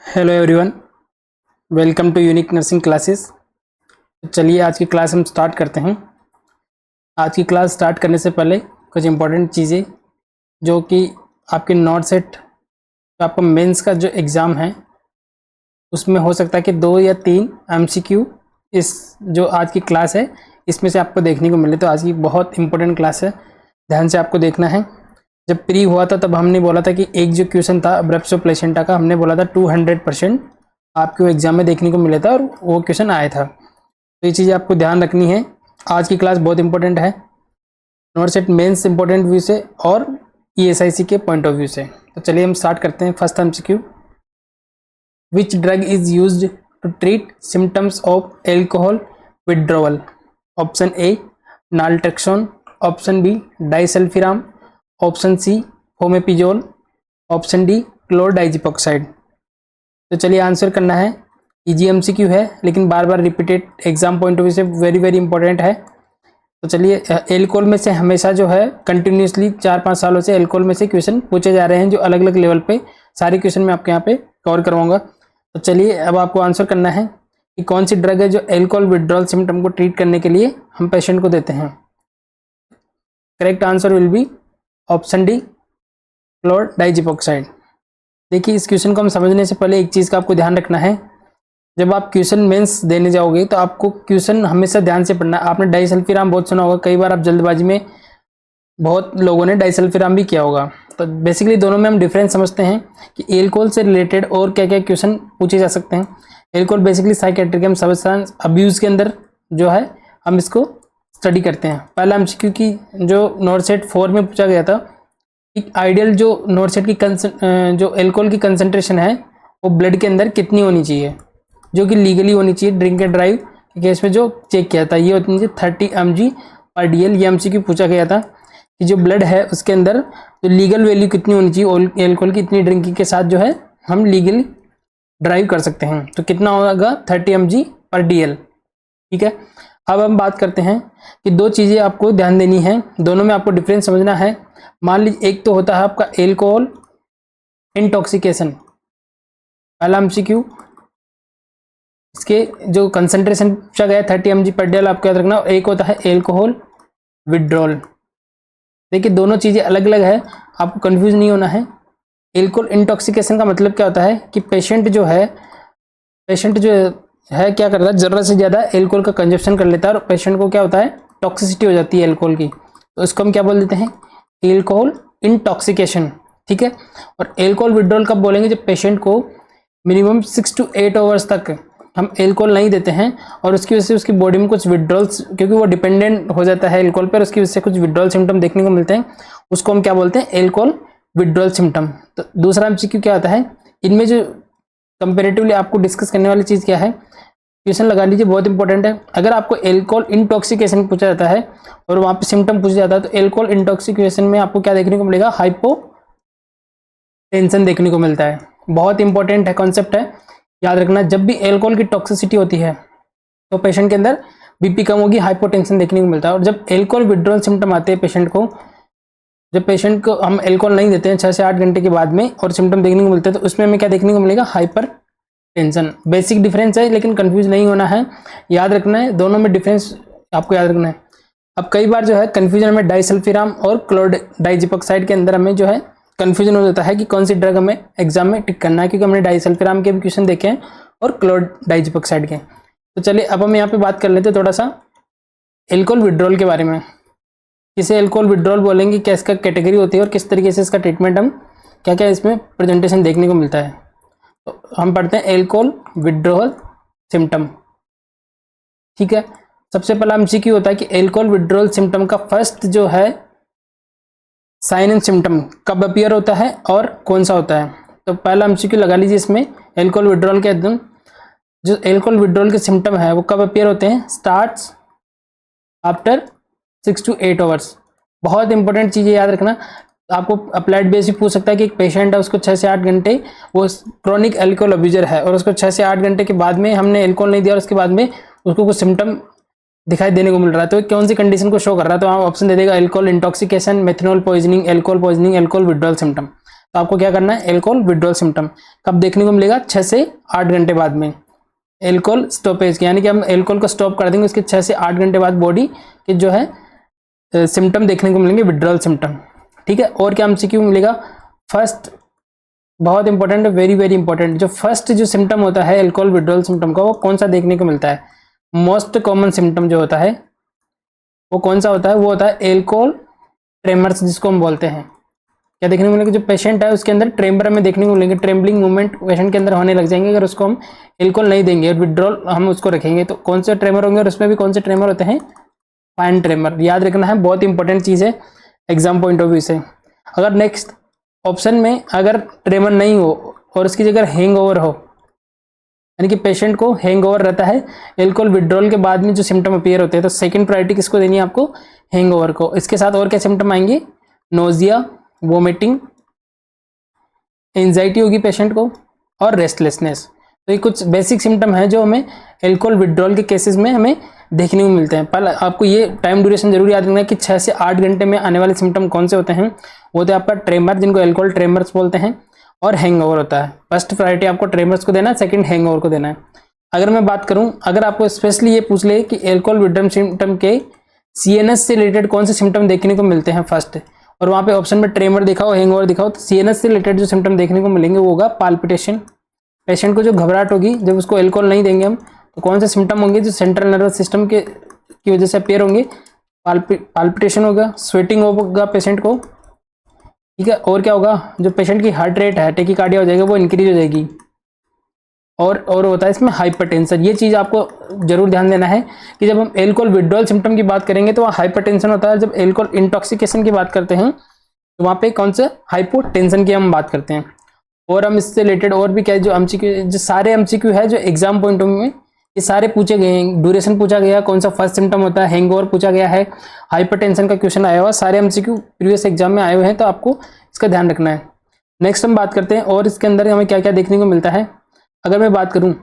Hello everyone, welcome to Unique Nursing Classes. चलिए आज की क्लास हम स्टार्ट करते हैं। आज की क्लास स्टार्ट करने से पहले कुछ इंपॉर्टेंट चीज़ें जो कि आपके नॉट सेट तो आपका मेंस का जो एग्ज़ाम है उसमें हो सकता है कि 2 या 3 एमसीक्यू इस जो आज की क्लास है इसमें से आपको देखने को मिले। तो आज की बहुत इंपॉर्टेंट क्लास है, ध्यान से आपको देखना है। जब प्री हुआ था तब हमने बोला था कि एक जो क्वेश्चन था अब्रप्सो प्लेसेंटा का, हमने बोला था 200% आपको एग्जाम में देखने को मिला था और वो क्वेश्चन आया था। तो ये चीज़ आपको ध्यान रखनी है। आज की क्लास बहुत इंपॉर्टेंट है, NORCET mains important view से और ईएसआईसी के पॉइंट ऑफ व्यू से। तो चलिए हम स्टार्ट करते हैं। First MCQ, which drug is used to treat symptoms of alcohol withdrawal? Option A naltrexone, option B disulfiram, option C fomepizole, option D chlordiazepoxide. तो चलिए आंसर करना है। इजी एमसीक्यू है लेकिन बार बार repeated exam point of view से very very important है। तो चलिए, एल्कोहल में से हमेशा जो है कंटिन्यूसली 4-5 सालों से एल्कोहल में से क्वेश्चन पूछे जा रहे हैं, जो अलग अलग लेवल पे सारे क्वेश्चन मैं आपके यहाँ पे कवर करवाऊंगा। तो चलिए अब आपको आंसर करना है कि कौन सी ड्रग है जो एल्कोहल विड्रॉल सिम्टम को ट्रीट करने के लिए हम पेशेंट को देते हैं। Correct answer will be option D chlordiazepoxide. देखिए, इस क्वेश्चन को हम समझने से पहले एक चीज़ का आपको ध्यान रखना है। जब आप क्वेश्चन मेंस देने जाओगे तो आपको क्वेश्चन हमेशा ध्यान से पढ़ना है। आपने डाइसल्फिराम बहुत सुना होगा, कई बार आप जल्दबाजी में बहुत लोगों ने डाइसल्फिराम भी किया होगा। तो बेसिकली दोनों में हम डिफरेंस समझते हैं कि एल्कोहल से रिलेटेड और क्या क्या क्वेश्चन पूछे जा सकते हैं। एल्कोहल बेसिकली साइकेट्रिक हम सब्सटेंस अब्यूज़ के अंदर जो है हम इसको स्टडी करते हैं। पहला एमसीक्यू की जो नॉट सेट 4 में पूछा गया था कि आइडियल जो नॉट सेट की जो एल्कोहल की कंसंट्रेशन है वो ब्लड के अंदर कितनी होनी चाहिए, जो कि लीगली होनी चाहिए। ड्रिंक एंड ड्राइव के केस में जो चेक किया था ये होती है 30 mg/dl। ये एमसीक्यू पूछा गया था कि जो ब्लड है उसके अंदर जो लीगल वैल्यू कितनी होनी चाहिए एल्कोहल की, इतनी ड्रिंकिंग के साथ जो है हम लीगली ड्राइव कर सकते हैं। तो कितना होगा 30 mg/dl। ठीक है, अब हम बात करते हैं कि दो चीज़ें आपको ध्यान देनी है, दोनों में आपको डिफरेंस समझना है। मान लीजिए एक तो होता है आपका एल्कोहल इंटॉक्सिकेशन, पहला एमसीक्यू, इसके जो कंसंट्रेशन पूछा गया 30 mg/dl आपको याद रखना। एक होता है एल्कोहल विड्रॉल। देखिए दोनों चीज़ें अलग अलग है, आपको कंफ्यूज नहीं होना है। एल्कोहल इंटॉक्सिकेशन का मतलब क्या होता है कि पेशेंट जो है क्या करता है, ज़रूरत से ज़्यादा एल्कोहल का कंजप्शन कर लेता है और पेशेंट को क्या होता है, टॉक्सिसिटी हो जाती है एल्कोहल की। तो इसको हम क्या बोल देते हैं, एल्कोहल इंटॉक्सिकेशन। ठीक है, और एल्कोहल विड्रॉल कब बोलेंगे, जब पेशेंट को मिनिमम 6 to 8 आवर्स तक हम एल्कोहल नहीं देते हैं और उसकी वजह से उसकी बॉडी में कुछ विड्रॉल्स, क्योंकि वो डिपेंडेंट हो जाता है एल्कोहल पर, उसकी वजह से कुछ विड्रॉल सिम्टम देखने को मिलते हैं, उसको हम क्या बोलते हैं, एल्कोहल विड्रॉल सिम्टम। तो दूसरा एमसीक्यू क्या होता है, इनमें जो कंपेरेटिवली आपको डिस्कस करने वाली चीज़ क्या है, क्वेश्चन लगा लीजिए, बहुत इंपॉर्टेंट है। अगर आपको एल्कोहल इंटॉक्सिकेशन पूछा जाता है और वहाँ पे सिम्टम पूछा जाता है तो एल्कोहल इंटॉक्सिकेशन में आपको क्या देखने को मिलेगा, हाइपोटेंशन देखने को मिलता है। बहुत इंपॉर्टेंट है, कॉन्सेप्ट है, याद रखना। जब भी एल्कोहल की टॉक्सिसिटी होती है तो पेशेंट के अंदर बीपी कम होगी, हाइपोटेंशन देखने को मिलता है। और जब एल्कोहल विड्रॉल सिम्टम आते हैं पेशेंट को, जब पेशेंट को हम एल्कोहल नहीं देते हैं 6 से 8 घंटे के बाद में और सिम्टम देखने को मिलते हैं तो उसमें हमें क्या देखने को मिलेगा, हाइपर टेंशन। बेसिक डिफरेंस है लेकिन कंफ्यूज नहीं होना है, याद रखना है, दोनों में डिफरेंस आपको याद रखना है। अब कई बार जो है कन्फ्यूजन में डाइसल्फिराम और क्लोरडाइजिपोक्साइड के अंदर हमें जो है कन्फ्यूजन हो जाता है कि कौन सी ड्रग हमें एग्जाम में टिक करना है, क्योंकि हमने डाइसल्फिराम के भी क्वेश्चन देखे हैं और क्लोरडाइजिपोक्साइड के। तो चलिए अब हम यहाँ पे बात कर लेते हैं थोड़ा सा एल्कोहल विड्रॉल के बारे में। किसे एल्कोहल विड्रॉल बोलेंगे, क्या इसका कैटेगरी होती है और किस तरीके से इसका ट्रीटमेंट, हम क्या क्या इसमें प्रेजेंटेशन देखने को मिलता है। तो हम पढ़ते हैं एल्कोहल विड्रॉल सिम्टम। ठीक है, सबसे पहला एमसीक्यू होता है कि एल्कोहल विड्रॉल सिम्टम का फर्स्ट जो है साइन एंड सिम्टम कब अपीयर होता है और कौन सा होता है। तो पहला एमसीक्यू लगा लीजिए इसमें, एल्कोहल विड्रॉल के एकदम जो एल्कोहल विड्रॉल के सिम्टम है वो कब अपीयर होते हैं, स्टार्ट्स आफ्टर 6 to 8 आवर्स। बहुत इंपॉर्टेंट चीज़ें याद रखना, आपको अप्लाइड बेस भी पूछ सकता है कि एक पेशेंट है, उसको 6 से 8 घंटे, वो क्रॉनिक एल्कोहल अब्यूजर है और उसको 6 से 8 घंटे के बाद में हमने एल्कोहल नहीं दिया और उसके बाद में उसको कुछ सिम्टम दिखाई देने को मिल रहा है, तो कौन सी कंडीशन को शो कर रहा है, तो आप ऑप्शन दे देगा alcohol intoxication, methanol poisoning, alcohol withdrawal symptom. तो आपको क्या करना है, एल्कोहल विड्रॉल सिम्टम कब देखने को मिलेगा, 6 से 8 घंटे बाद में। एल्कोहल स्टॉपेज यानी कि हम एल्कोहल को स्टॉप कर देंगे, उसके 6 से 8 घंटे बाद बॉडी के जो है सिम्टम देखने को मिलेंगे, विड्रॉल सिम्टम। ठीक है, और क्या एमसीक्यू मिलेगा, फर्स्ट बहुत इंपॉर्टेंट है, वेरी वेरी इंपॉर्टेंट, जो फर्स्ट जो सिम्टम होता है एल्कोहल विड्रॉल सिम्टम का, वो कौन सा देखने को मिलता है, मोस्ट कॉमन सिम्टम जो होता है वो कौन सा होता है, वो होता है एल्कोहल ट्रेमर्स, जिसको हम बोलते हैं। क्या देखने को मिलेगा, जो पेशेंट है उसके अंदर ट्रेमर हमें देखने को मिलेंगे, ट्रेम्बलिंग मूवमेंट पेशेंट के अंदर होने लग जाएंगे अगर उसको हम एल्कोहल नहीं देंगे और विड्रॉल हम उसको रखेंगे। तो कौन से ट्रेमर होंगे, और उसमें भी कौन से ट्रेमर होते हैं, फाइन ट्रेमर, याद रखना है, बहुत इंपॉर्टेंट चीज़ है एग्जाम पॉइंट ऑफ व्यू से। अगर नेक्स्ट ऑप्शन में अगर ट्रेमर नहीं हो और उसकी जगह हैंगओवर हो, यानी कि पेशेंट को हैंगओवर रहता है एल्कोहल विड्रॉल के बाद में जो सिम्टम अपीयर होते हैं, तो सेकंड प्रायोरिटी किसको देनी है आपको, हैंगओवर को। इसके साथ और क्या सिम्टम आएंगे, नोजिया, वोमिटिंग, एंजाइटी होगी पेशेंट को, और रेस्टलेसनेस। तो ये कुछ बेसिक सिम्टम है जो हमें एल्कोहल विड्रॉल के केसेस में हमें देखने को मिलते हैं। पर आपको ये टाइम ड्यूरेशन जरूर याद रखना है कि 6 से 8 घंटे में आने वाले सिम्टम कौन से होते हैं, वो होते हैं आपका ट्रेमर, जिनको एल्कोहल ट्रेमर्स बोलते हैं, और हैंगओवर होता है। फर्स्ट प्रायोरिटी आपको ट्रेमर्स को देना है, सेकंड हैंगओवर को देना है। अगर मैं बात करूं, अगर आपको स्पेशली ये पूछ ले कि एल्कोहल विड्रॉल सिम्टम के सीएनएस से रिलेटेड कौन से सिम्टम देखने को मिलते हैं फर्स्ट, और वहाँ पे ऑप्शन में ट्रेमर दिखाओ, हैंगओवर दिखाओ, तो सीएनएस से रिलेटेड जो सिम्टम देखने को मिलेंगे वो होगा पाल्पिटेशन। पेशेंट को जो घबराहट होगी जब उसको एल्कोहल नहीं देंगे हम, तो कौन से सिम्टम होंगे जो सेंट्रल नर्वस सिस्टम के की वजह से अपेयर होंगे, पाल्पिटेशन होगा, स्वेटिंग होगा पेशेंट को, ठीक है, और क्या होगा, जो पेशेंट की हार्ट रेट है, टेकिकार्डिया हो जाएगा, वो इंक्रीज हो जाएगी, और होता है इसमें हाइपरटेंशन। ये चीज़ आपको जरूर ध्यान देना है कि जब हम एल्कोहल विड्रॉल सिम्टम की बात करेंगे तो वहाँ हाइपरटेंशन होता है, जब एल्कोहल इंटॉक्सिकेशन की बात करते हैं तो वहाँ पे कौन से हाइपोटेंशन की हम बात करते हैं। और हम इससे रिलेटेड और भी क्या है, जो एमसीक्यू, जो सारे एमसीक्यू है जो एग्जाम पॉइंट ऑफ व्यू में ये सारे पूछे गए हैं, ड्यूरेशन पूछा गया, कौन सा फर्स्ट सिम्टम होता है, हैंगओवर पूछा गया है, हाइपरटेंशन का क्वेश्चन आया हुआ, सारे एमसीक्यू प्रीवियस एग्जाम में आए हुए हैं, तो आपको इसका ध्यान रखना है। नेक्स्ट हम बात करते हैं और इसके अंदर हमें क्या क्या देखने को मिलता है। अगर मैं बात करूं,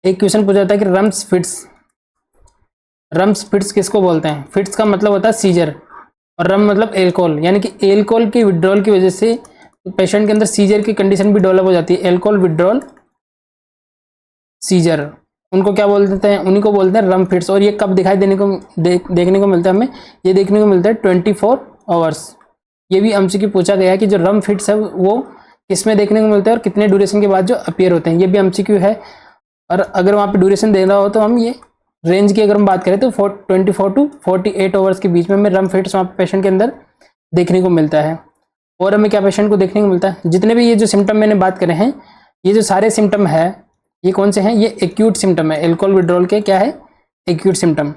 एक क्वेश्चन पूछा जाता है कि रम्स फिट्स किसको बोलते हैं। फिट्स का मतलब होता है सीजर, और रम मतलब एल्कोहल, यानी कि एल्कोहल की विड्रॉल की वजह से पेशेंट के अंदर सीजर की कंडीशन भी डेवलप हो जाती है। एल्कोहल विड्रॉल सीजर, उनको क्या बोल देते हैं, उन्हीं को बोलते हैं रम फिट्स। और ये कब दिखाई देने को देखने को मिलता है हमें, ये देखने को मिलता है 24 आवर्स। ये भी एमसीक्यू पूछा गया है कि जो रम फिट्स है वो किसमें देखने को मिलते हैं और कितने ड्यूरेशन के बाद जो अपीयर होते हैं, ये भी एमसीक्यू है। और अगर वहाँ पे ड्यूरेशन देना हो तो हम ये रेंज की अगर हम बात करें तो 24 टू 48 आवर्स के बीच में हमें रम फिट्स वहाँ पे पेशेंट के अंदर देखने को मिलता है। और हमें क्या पेशेंट को देखने को मिलता है, जितने भी ये जो सिम्टम मैंने बात करे हैं, ये जो सारे सिम्टम है ये कौन से हैं, ये एक्यूट सिम्टम है। एल्कोहल विड्रॉल के क्या है, एक्यूट सिम्टम।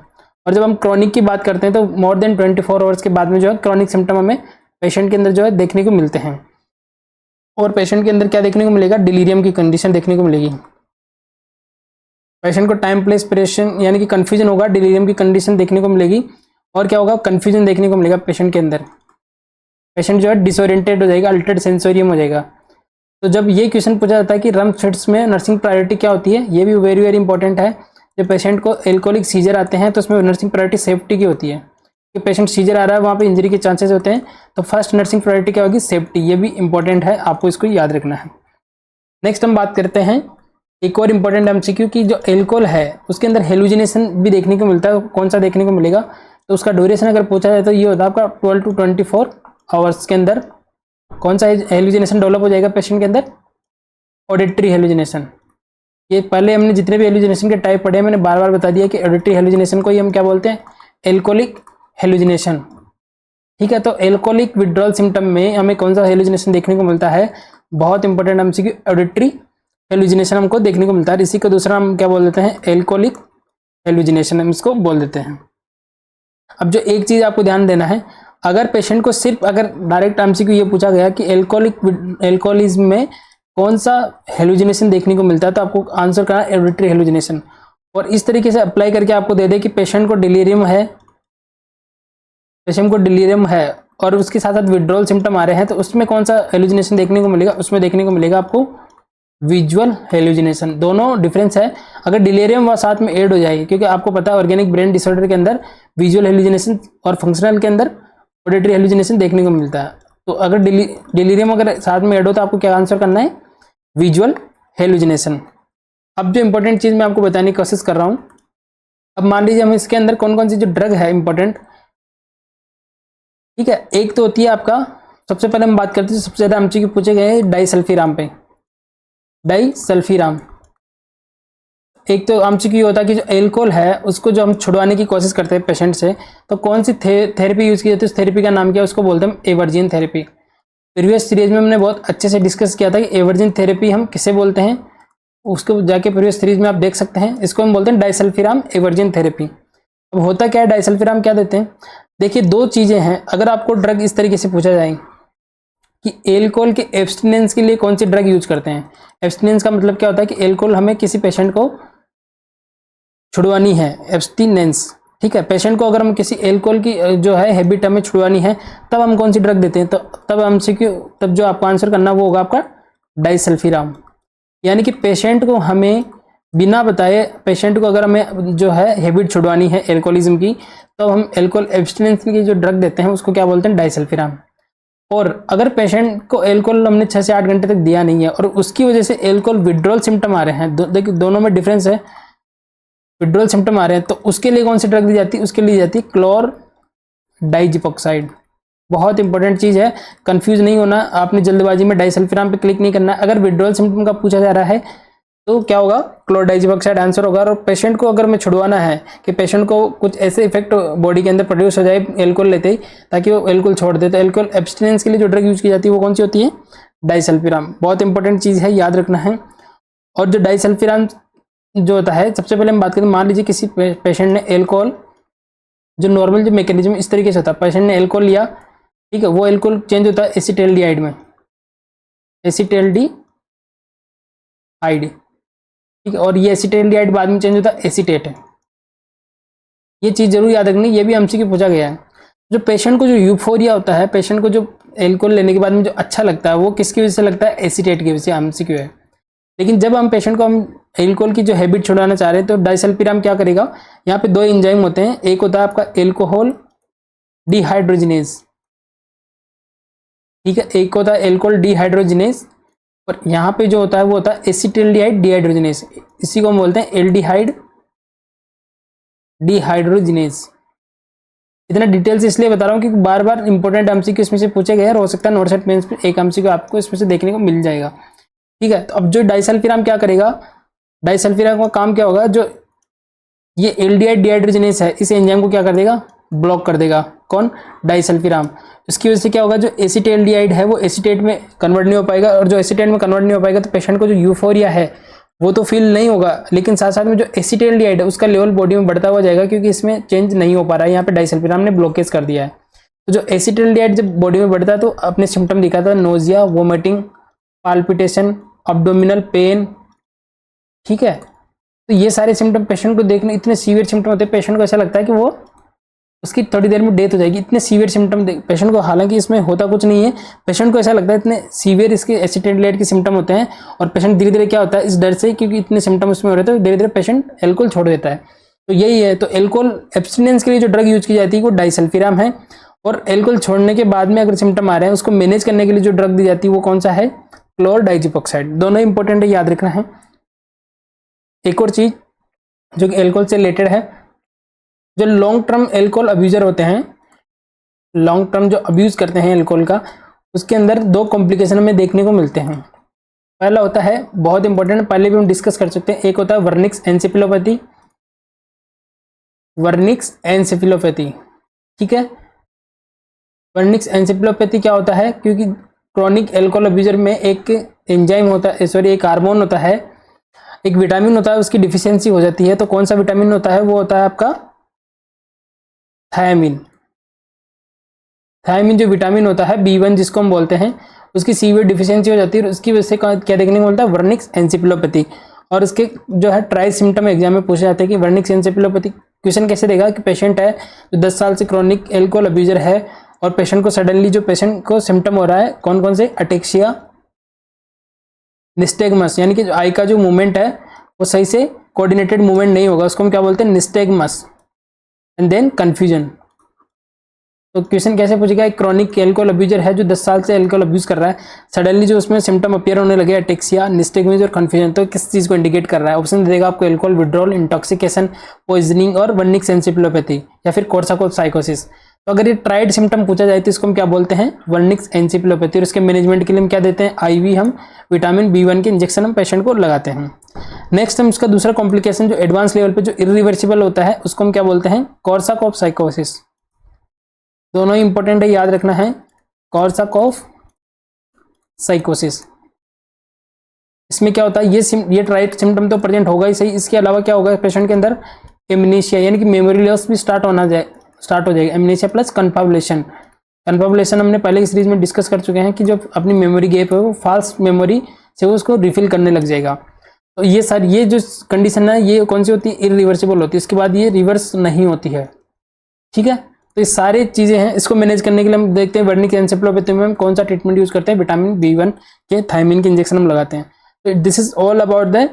और जब हम क्रॉनिक की बात करते हैं तो मोर देन 24 आवर्स के बाद में जो है क्रॉनिक सिम्टम हमें पेशेंट के अंदर जो है देखने को मिलते हैं। और पेशेंट के अंदर क्या देखने को मिलेगा, डिलीरियम की कंडीशन देखने को मिलेगी। पेशेंट को टाइम प्लेस प्रेशन यानी कि कंफ्यूजन होगा, डिलीरियम की कंडीशन देखने को मिलेगी। और क्या होगा, कंफ्यूजन देखने को मिलेगा पेशेंट के अंदर, पेशेंट जो है डिसोरिएंटेड हो जाएगा, अल्टर्ड सेंसोरियम हो जाएगा। तो जब ये क्वेश्चन पूछा जाता है कि रम फिट्स में नर्सिंग प्रायोरिटी क्या होती है, ये भी वेरी वेरी इंपॉर्टेंट है। जब पेशेंट को एल्कोहलिक सीजर आते हैं तो उसमें नर्सिंग प्रायोरिटी सेफ्टी की होती है कि पेशेंट सीजर आ रहा है, वहाँ पे इंजरी के चांसेस होते हैं, तो फर्स्ट नर्सिंग प्रायोरिटी क्या होगी, सेफ्टी। ये भी इंपॉर्टेंट है, आपको इसको याद रखना है। नेक्स्ट हम बात करते हैं एक और इम्पॉर्टेंट एमसीक्यू की, जो एल्कोहल है उसके अंदर हेलुजिनेशन भी देखने को मिलता है। कौन सा देखने को मिलेगा, तो उसका ड्यूरेशन अगर पूछा जाए तो ये होता है आपका 12 टू 24 आवर्स के अंदर कौन सा हेलुजिनेशन डेवलप हो जाएगा पेशेंट के अंदर, ऑडिटरी हेलुजिनेशन। ये पहले हमने जितने भी हेलुजिनेशन के टाइप पढ़े हैं मैंने बार बार बता दिया कि ऑडिटरी हेलुजिनेशन को ही हम क्या बोलते हैं, एल्कोहलिक हेलुजिनेशन। ठीक है, तो एल्कोहलिक विड्रॉल सिम्टम में हमें कौन सा हेलुजिनेशन देखने को मिलता है, बहुत इंपॉर्टेंट एमसीक्यू, ऑडिटरी हेलुजिनेशन हमको देखने को मिलता है। इसी का दूसरा हम क्या बोल देते हैं, एल्कोहलिक हेलुजिनेशन हम इसको बोल देते हैं। अब जो एक चीज आपको ध्यान देना है, अगर पेशेंट को सिर्फ अगर डायरेक्ट एमसीक्यू ये पूछा गया कि एल्कोहलिज्म में कौन सा हेलुजिनेशन देखने को मिलता है, तो आपको आंसर करना है ऑडिटरी हेलुजिनेशन। और इस तरीके से अप्लाई करके आपको दे दे कि पेशेंट को डिलीरियम है और उसके साथ साथ विड्रॉल सिम्टम आ रहे हैं, तो उसमें कौन सा हेलुजिनेशन देखने को मिलेगा, उसमें देखने को मिलेगा आपको विजुअल हेलुजिनेशन। दोनों डिफरेंस है, अगर डिलीरियम व साथ में ऐड हो जाएगी, क्योंकि आपको पता है ऑर्गेनिक ब्रेन डिसऑर्डर के अंदर विजुअल हेलुजिनेशन और फंक्शनल के अंदर ऑडिटरी हेलुजिनेशन देखने को मिलता है। तो अगर डिलीरियम अगर साथ में ऐड हो तो आपको क्या आंसर करना है, विजुअल हेलुसिनेशन। अब जो इंपॉर्टेंट चीज मैं आपको बताने की कोशिश कर रहा हूं, अब मान लीजिए हम इसके अंदर कौन कौन सी जो ड्रग है इंपॉर्टेंट, ठीक है। एक तो होती है आपका, सबसे पहले हम बात करते हैं सबसे ज्यादा एमसीक्यू पूछे गए हैं डाइसल्फीराम पे, डाइसल्फीराम। एक तो एमसीक्यू होता है कि जो एल्कोहल है उसको जो हम छुड़वाने की कोशिश करते हैं पेशेंट से, तो कौन सी थेरेपी यूज की जाती है, उस थेरेपी का नाम क्या है, उसको बोलते हैं एवर्जिन थेरेपी। प्रीवियस सीरीज में हमने बहुत अच्छे से डिस्कस किया था कि एवर्जिन थेरेपी हम किसे बोलते हैं, उसको जाके प्रीवियस सीरीज में आप देख सकते हैं। इसको हम बोलते हैं डाइसल्फीराम एवर्जिन थेरेपी। अब होता क्या है, डाइसल्फीराम क्या देते हैं, देखिए दो चीजें हैं। अगर आपको ड्रग इस तरीके से पूछा जाए कि एल्कोहल के एब्स्टिनेंस के लिए कौन सी ड्रग यूज करते हैं, एब्स्टिनेंस का मतलब क्या होता है कि एल्कोहल हमें किसी पेशेंट को छुड़वानी है, एब्स्टिनेंस, ठीक है। पेशेंट को अगर हम किसी एल्कोहल की जो है हैबिट हमें छुड़वानी है, तब हम कौन सी ड्रग देते हैं, तो तब एमसीक्यू, तब जो आपको आंसर करना वो होगा आपका डाइसल्फीराम। यानी कि पेशेंट को हमें बिना बताए, पेशेंट को अगर हमें जो है हैबिट छुड़वानी है एल्कोहलिज्म की, तो हम एल्कोहल एब्स्टिनेंस की जो ड्रग देते हैं उसको क्या बोलते हैं, डाइसल्फीराम। और अगर पेशेंट को एल्कोहल हमने 6 से 8 घंटे तक दिया नहीं है और उसकी वजह से एल्कोहल विड्रॉल सिम्टम आ रहे हैं, देखिए दोनों में डिफरेंस है, विड्रॉल सिम्टम आ रहे हैं, तो उसके लिए कौन सी ड्रग दी जाती है, उसके लिए दी जाती है क्लोरडाइजिपोक्साइड। बहुत इंपॉर्टेंट चीज है, कंफ्यूज नहीं होना, आपने जल्दबाजी में डाइसल्फीराम पे क्लिक नहीं करना। अगर विड्रॉल सिम्टम का पूछा जा रहा है तो क्या होगा, क्लोरडाइजिपोक्साइड आंसर होगा। और पेशेंट को अगर मैं छुड़वाना है कि पेशेंट को कुछ ऐसे इफेक्ट बॉडी के अंदर प्रोड्यूस हो जाए एल्कोहल लेते ही, ताकि वो एल्कोहल छोड़ दे, तो एल्कोहल एब्स्टिनेंस के लिए जो ड्रग यूज की जाती है वो कौन सी होती है, डाइसल्फीराम। बहुत इंपॉर्टेंट चीज है, याद रखना है। और जो डाइसल्फीराम जो होता है, सबसे पहले हम बात करें, मान लीजिए किसी पेशेंट ने एल्कोहल, जो नॉर्मल जो मैकेनिज्म इस तरीके से होता है, पेशेंट ने एल्कोहल लिया, ठीक है, वो एल्कोहल चेंज होता है एसिटाल्डिहाइड में, एसिटाल्डिहाइड, ठीक है। और ये एसिटाल्डिहाइड बाद में चेंज होता है एसीटेट है। ये चीज जरूर याद रखनी, ये भी हमसे पूछा गया है। जो पेशेंट को जो यूफोरिया होता है, पेशेंट को जो एल्कोहल लेने के बाद में जो अच्छा लगता है, वो किसकी वजह से लगता है, एसीटेट की वजह से, एमसीक्यू है। लेकिन जब हम पेशेंट को हम एल्कोहल की जो हैबिट छुड़ाना चाह रहे हैं, तो डाइसल्फीराम क्या करेगा, यहाँ पे दो एंजाइम होते हैं, एक होता है आपका एल्कोहल डिहाइड्रोजिनेज, ठीक है, एक होता है एल्कोहल डिहाइड्रोजिनेज, और यहाँ पे जो होता है वो होता है एसिटाल्डिहाइड डिहाइड्रोजिनेज, इसी को हम बोलते हैं एल्डिहाइड डिहाइड्रोजिनेज। इतना डिटेल्स इसलिए बता रहा हूँ क्योंकि बार बार इंपॉर्टेंट एमसीक्यू इसमें से पूछे गए हैं और हो सकता है नोट सेट मेंस पे एक एमसीक्यू आपको इसमें से देखने को मिल जाएगा, ठीक है। तो अब जो डाइसल्फीराम क्या करेगा, डाइसल्फीराम का काम क्या होगा, जो ये एल्डिहाइड डिहाइड्रोजिनेज है, इस एंजाइम को क्या कर देगा, ब्लॉक कर देगा, कौन, डाइसल्फीराम। इसकी वजह से क्या होगा, जो एसिटाल्डिहाइड है वो एसीटेट में कन्वर्ट नहीं हो पाएगा, और जो एसीटेट में कन्वर्ट नहीं हो पाएगा तो पेशेंट को जो यूफोरिया है वो तो फील नहीं होगा, लेकिन साथ साथ में जो एसिटाल्डिहाइड है उसका लेवल बॉडी में बढ़ता हुआ जाएगा, क्योंकि इसमें चेंज नहीं हो पा रहा है, यहाँ पे डाइसल्फीराम ने ब्लॉकेज कर दिया है। तो जो एसिटाल्डिहाइड जब बॉडी में बढ़ता है तो अपने सिम्टम दिखाता है, nausea, vomiting, palpitation, abdominal pain, ठीक है। तो ये सारे सिम्टम पेशेंट को देखने, इतने सीवियर सिम्टम होते हैं, पेशेंट को ऐसा लगता है कि वो उसकी थोड़ी देर में डेथ हो जाएगी, इतने सीवियर सिम्टम पेशेंट को, हालांकि इसमें होता कुछ नहीं है, पेशेंट को ऐसा लगता है इतने सीवियर इसके एसिटाल्डिहाइड के सिम्टम होते हैं। और पेशेंट धीरे धीरे क्या होता है, इस डर से, क्योंकि इतने सिम्टम उसमें हो रहे थे, तो धीरे धीरे पेशेंट एल्कोहल छोड़ देता है। तो यही है, तो एल्कोहल एब्स्टिनेंस के लिए जो ड्रग यूज की जाती है वो डाइसल्फीराम है। और एल्कोहल छोड़ने के बाद में अगर सिम्टम आ रहे हैं उसको मैनेज करने के लिए जो ड्रग दी जाती है वो कौन सा है, क्लोरडाइजिपोक्साइड। दोनों इंपॉर्टेंट है, याद रखना है। एक और चीज जो कि एल्कोहल से रिलेटेड है, जो लॉन्ग टर्म एल्कोहल अब्यूजर होते हैं, लॉन्ग टर्म जो अब्यूज करते हैं एल्कोहल का, उसके अंदर दो कॉम्प्लिकेशन हमें देखने को मिलते हैं। पहला होता है, बहुत इंपॉर्टेंट, पहले भी हम डिस्कस कर सकते हैं, एक होता है वर्निक्स एन्सेफेलोपैथी, वर्निक्स एन्सेफेलोपैथी, ठीक है। वर्निक्स एन्सेफेलोपैथी क्या होता है, क्योंकि क्रॉनिक एल्कोहल अब्यूजर में एक एंजाइम होता है, सॉरी एक हार्मोन होता है, एक विटामिन होता है, उसकी डिफिशियंसी हो जाती है। तो कौन सा विटामिन होता है, वो होता है आपका थायमिन। थायमिन जो विटामिन होता है B1 जिसको हम बोलते हैं, उसकी सीवियर डिफिशियंसी हो जाती है, और उसकी वजह से क्या देखने को मिलता है, वर्निक्स एन्सेफेलोपैथी। और इसके जो है ट्राई सिम्टम एग्जाम में पूछे जाते हैं कि वर्निक्स एन्सेफेलोपैथी क्वेश्चन कैसे देगा, कि पेशेंट है जो 10 साल से क्रॉनिक एल्कोहल अब्यूजर है, और पेशेंट को सडनली जो पेशेंट को सिम्टम हो रहा है कौन कौन से, अटेक्सिया, निस्टेगमस, यानी कि जो आई का जो मूवमेंट है वो सही से कोऑर्डिनेटेड मूवमेंट नहीं होगा, उसको हम क्या बोलते हैं, निस्टेगमस, एंड देन कंफ्यूजन। तो क्वेश्चन कैसे पूछेगा, एक क्रॉनिक एल्कोहल अब्यूजर है जो 10 साल से एल्कोहल अब्यूज कर रहा है, सडनली जो उसमें सिम्टम अपीयर होने लगे अटेक्सिया, निस्टेगमिज और कंफ्यूजन, तो किस चीज को इंडिकेट कर रहा है? ऑप्शन देगा आपको एल्कोहल विड्रॉल, इंटॉक्सिकेशन, पॉइजनिंग और वर्निक एन्सेफेलोपैथी या फिर कोर्साकोफ साइकोसिस। तो अगर ये ट्राइड सिम्टम पूछा जाए तो इसको हम क्या बोलते हैं? Wernicke encephalopathy. और इसके मैनेजमेंट के लिए हम क्या देते हैं? आईवी हम विटामिन B1 के इंजेक्शन हम पेशेंट को लगाते हैं। नेक्स्ट हम इसका दूसरा कॉम्प्लिकेशन जो एडवांस लेवल पे जो इरिवर्सिबल होता है उसको हम क्या बोलते हैं? कोर्साकोफ साइकोसिस। दोनों ही इंपॉर्टेंट है, याद रखना है, कोर्साकोफ साइकोसिस। इसमें क्या होता है? ये ट्राइड सिम्टम तो प्रेजेंट होगा ही सही, इसके अलावा क्या होगा पेशेंट के अंदर? एमनेशिया यानी कि मेमोरी लॉस भी स्टार्ट हो जाएगा। Amnesia plus कन्फाबुलेशन। कन्फाबुलेशन हमने पहले की सीरीज में डिस्कस कर चुके हैं कि जो अपनी मेमोरी गैप है वो फाल्स मेमोरी से वो उसको रिफिल करने लग जाएगा। तो ये जो कंडीशन है ये कौन सी होती है? इरिवर्सिबल होती है, इसके बाद ये रिवर्स नहीं होती है। ठीक है, तो ये सारी चीजें हैं। इसको मैनेज करने के लिए हम देखते हैं वर्निक एन्सेफेलोपैथी में हम कौन सा ट्रीटमेंट यूज करते हैं? विटामिन B1 के थायमिन के इंजेक्शन हम लगाते हैं। तो this is all about the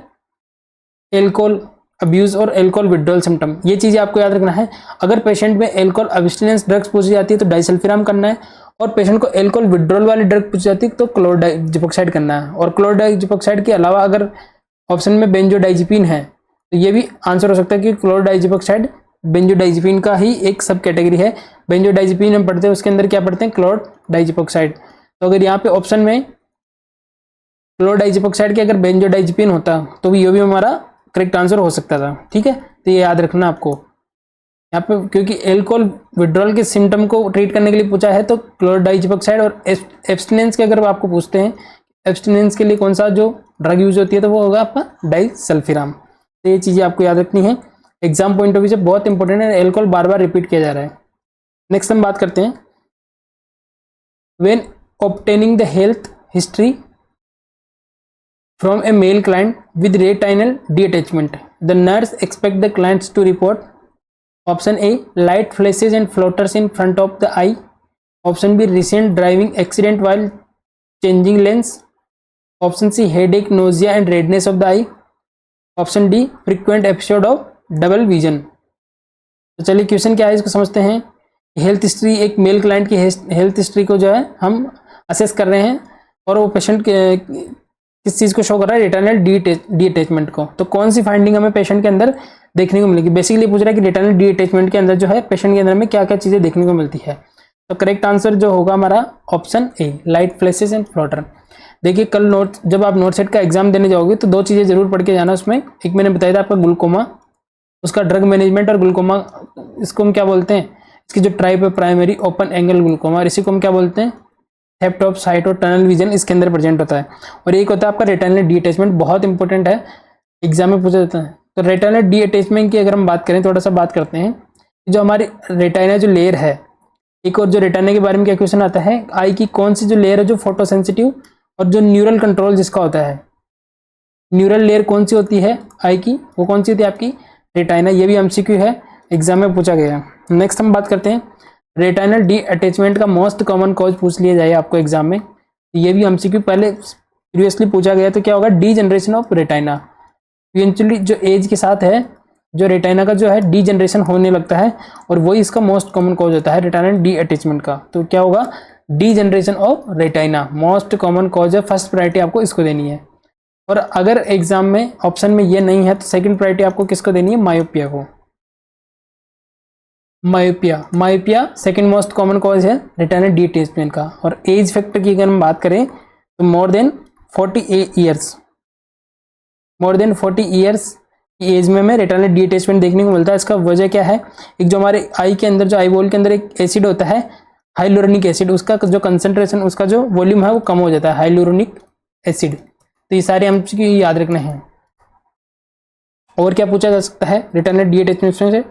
alcohol abuse और एल्कोहल विड्रॉल सिम्टम। ये चीजें आपको याद रखना है। अगर पेशेंट में एल्कोहल अब्स्टिनेंस ड्रग्स पूछी जाती है तो डाइसल्फिराम करना है, और पेशेंट को एल्कोहल विड्रॉल वाली ड्रग पूछी जाती है तो क्लोरडाइजिपोक्साइड करना है। और क्लोरडाइजिपोक्साइड के अलावा अगर ऑप्शन में बेंजोडाइजिपिन है तो ये भी आंसर हो सकता है कि क्लोरडाइजिपोक्साइड बेंजोडाइजिपिन का ही एक सब कैटेगरी है। बेंजोडाइजिपिन हम पढ़ते हैं, उसके अंदर क्या पढ़ते हैं? क्लोरडाइजिपोक्साइड। तो अगर यहाँ पे ऑप्शन में क्लोरडाइजिपोक्साइड के अगर बेंजोडाइजिपिन होता तो ये भी हमारा करेक्ट आंसर हो सकता था। ठीक है, तो ये याद रखना आपको यहाँ पे, क्योंकि एल्कोहल विड्रॉल के सिम्टम को ट्रीट करने के लिए पूछा है तो क्लोरडाइजिपोक्साइड। और एब्स्टिनेंस के अगर आपको पूछते हैं एब्स्टिनेंस के लिए कौन सा जो ड्रग यूज होती है तो वो होगा आपका डाइसल्फिराम। तो ये चीजें आपको याद रखनी है, एग्जाम पॉइंट ऑफ व्यू से बहुत इंपॉर्टेंट है। एल्कोहल बार बार रिपीट किया जा रहा है। नेक्स्ट हम बात करते हैं when obtaining the health history from a male client with retinal detachment, the nurse expect the clients to report option A light flashes and flutters in front of the eye, option B recent driving accident while changing lens, option C headache, nausea and redness of the eye, option D frequent episode of double vision। तो चलिए question क्या है इसको समझते हैं। Health history, एक mail client की health history को जो है हम असेस कर रहे हैं और वो पेशेंट के किस चीज को शो कर रहा है? रेटिनल डी अटैचमेंट को। तो कौन सी फाइंडिंग हमें पेशेंट के अंदर देखने को मिलेगी? बेसिकली पूछ रहा है कि रेटिनल डी अटैचमेंट के अंदर जो है पेशेंट के अंदर में क्या क्या चीजें देखने को मिलती है। तो करेक्ट आंसर जो होगा हमारा option A, light flashes and Flutter. देखिए कल जब आप नोट सेट का एग्जाम देने जाओगे तो दो चीजें जरूर पढ़ के जाना उसमें। एक मैंने बताया था आपका ग्लूकोमा, उसका ड्रग मैनेजमेंट, और ग्लूकोमा इसको हम क्या बोलते हैं? इसकी जो टाइप है प्राइमरी ओपन एंगल ग्लूकोमा, और इसी को हम क्या बोलते हैं? थेफ्ट ऑफ साइट और टनल विजन इसके अंदर प्रेजेंट होता है। और एक होता है आपका रेटिनल डी अटैचमेंट, बहुत इंपॉर्टेंट है, एग्जाम में पूछा जाता है। तो रेटिनल डी अटैचमेंट की अगर हम बात करें, थोड़ा सा बात करते हैं, जो हमारी रेटिना जो लेयर है, एक और जो रेटिना के बारे में क्या क्वेश्चन आता है, आई की कौन सी जो लेयर है जो फोटो सेंसिटिव और जो न्यूरल कंट्रोल जिसका होता है, न्यूरल लेयर कौन सी होती है आई की, वो कौन सी होती है आपकी? रेटिना। ये भी एमसीक्यू है, एग्जाम में पूछा गया। नेक्स्ट हम बात करते हैं रेटिनल डी अटैचमेंट का मोस्ट कॉमन कॉज पूछ लिया जाए आपको एग्जाम में, ये भी एमसीक्यू पहले प्रीवियसली पूछा गया। तो क्या होगा? D generation of retina. Eventually जो एज के साथ है जो रेटिना का जो है डी जनरेशन होने लगता है, और वही इसका मोस्ट कॉमन कॉज होता है रेटिनल डी अटैचमेंट का। तो क्या होगा? D generation of retina most common cause है, फर्स्ट प्रायोरिटी आपको इसको देनी है। और अगर एग्जाम में ऑप्शन में ये नहीं है तो सेकंड प्रायोरिटी आपको किसको देनी है? मायोपिया को। Myopia second most common cause है रेटिनल डी अटैचमेंट का। और एज फैक्टर की अगर हम बात करें तो more than 40 years, more than 40 years की एज में हमें रेटिनल डी अटैचमेंट देखने को मिलता है। इसका वजह क्या है? एक जो हमारे आई के अंदर, जो आई बॉल के अंदर एक एसिड होता है हाइलुरोनिक एसिड, उसका जो कंसंट्रेशन, उसका जो वॉल्यूम है वो कम हो जाता है, हाइलुरोनिक एसिड। तो ये सारे हम याद रखने हैं। और क्या पूछा जा सकता है रेटिनल डी अटैचमेंट से?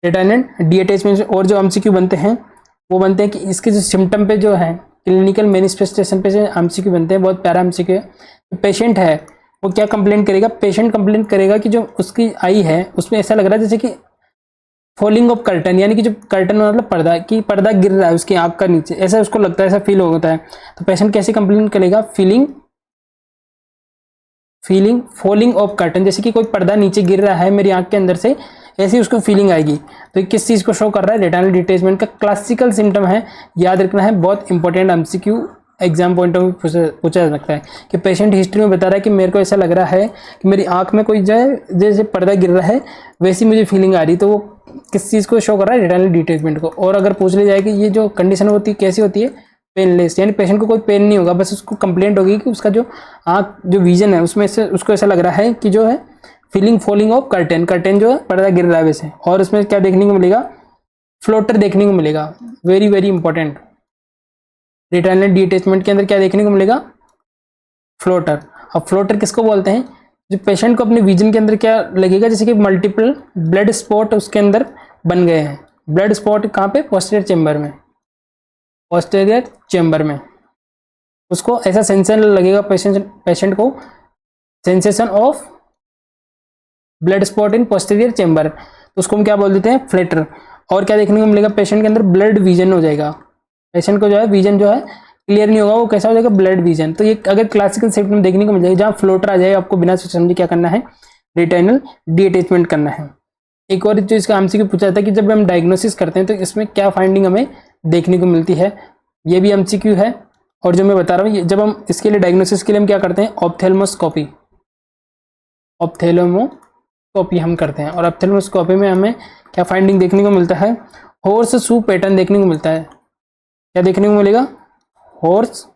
रेटिनल डी अटैचमेंट से और जो एमसीक्यू बनते हैं वो बनते हैं कि इसके जो सिम्टम पे जो है क्लिनिकल मैनिफेस्टेशन पे जो एमसीक्यू बनते हैं, बहुत प्यारा एमसीक्यू है। तो पेशेंट है वो क्या कंप्लेन करेगा? पेशेंट कंप्लेन करेगा कि जो उसकी आई है उसमें ऐसा लग रहा है जैसे कि फॉलिंग ऑफ कर्टन, यानी कि जो कर्टन मतलब पर्दा, कि पर्दा गिर रहा है उसकी आंख का नीचे, ऐसा उसको लगता है, ऐसा फील होता है। तो पेशेंट कैसे कंप्लेन करेगा? फीलिंग फॉलिंग ऑफ कर्टन, जैसे कि कोई पर्दा नीचे गिर रहा है मेरी आंख के अंदर से, ऐसी उसको फीलिंग आएगी। तो ये किस चीज़ को शो कर रहा है? रेटिनल डिटैचमेंट का क्लासिकल सिम्टम है, याद रखना है, बहुत important MCQ exam point of view पूछा जा सकता है कि पेशेंट हिस्ट्री में बता रहा है कि मेरे को ऐसा लग रहा है कि मेरी आंख में कोई जैसे पर्दा गिर रहा है वैसी मुझे फीलिंग आ रही, तो वो किस चीज़ को शो कर रहा है? रेटिनल डिटैचमेंट को। और अगर पूछ ली जाए कि ये जो कंडीशन होती है कैसी होती है? पेनलेस, यानी पेशेंट को कोई पेन नहीं होगा, बस उसको कंप्लेंट होगी कि उसका जो आँख जो विजन है उसमें से उसको ऐसा लग रहा है कि जो है फीलिंग फॉलिंग ऑफ कर्टेन जो है पर्दा गिर रहा है वैसे। और उसमें क्या देखने को मिलेगा? फ्लोटर देखने को मिलेगा, very very important. Retinal detachment के अंदर क्या देखने को मिलेगा? फ्लोटर। अब फ्लोटर किसको बोलते हैं? जो पेशेंट को अपने विजन के अंदर क्या लगेगा? जैसे कि मल्टीपल ब्लड स्पॉट उसके अंदर बन गए हैं। ब्लड स्पॉट कहाँ पे? पोस्टीरियर चेंबर में, पोस्टीरियर चेंबर में उसको ऐसा सेंसेशन लगेगा पेशेंट को, sensation of blood spot in posterior chamber, तो उसको हम क्या बोल देते हैं? फ्लेटर। और क्या देखने को मिलेगा? पेशेंट के अंदर ब्लड विजन हो जाएगा, पेशेंट को जो है विजन जो है क्लियर नहीं होगा, वो कैसा हो जाएगा? Blood vision. तो ये अगर क्लासिकल सिम्टम देखने को मिल जाएगा, जहाँ फ्लोटर आ जाएगा, आपको बिना सोच समझे क्या करना है? रेटिनल डिटैचमेंट करना है। एक और जो इसका एमसीक्यू पूछा था कि जब हम डायग्नोसिस करते हैं तो इसमें क्या फाइंडिंग हमें देखने को मिलती है, ये भी एमसीक्यू है। और जो मैं बता रहा हूँ, जब हम इसके लिए डायग्नोसिस के लिए हम क्या करते हैं? ऑप्थेल्मोस्कोपी, ऑप्थेल्मोस्कोपी हम करते हैं। और ऑप्थेल्मोस्कोपी में हमें क्या फाइंडिंग देखने को मिलता है? हॉर्स शू पैटर्न देखने को मिलता है। क्या देखने को मिलेगा? Horse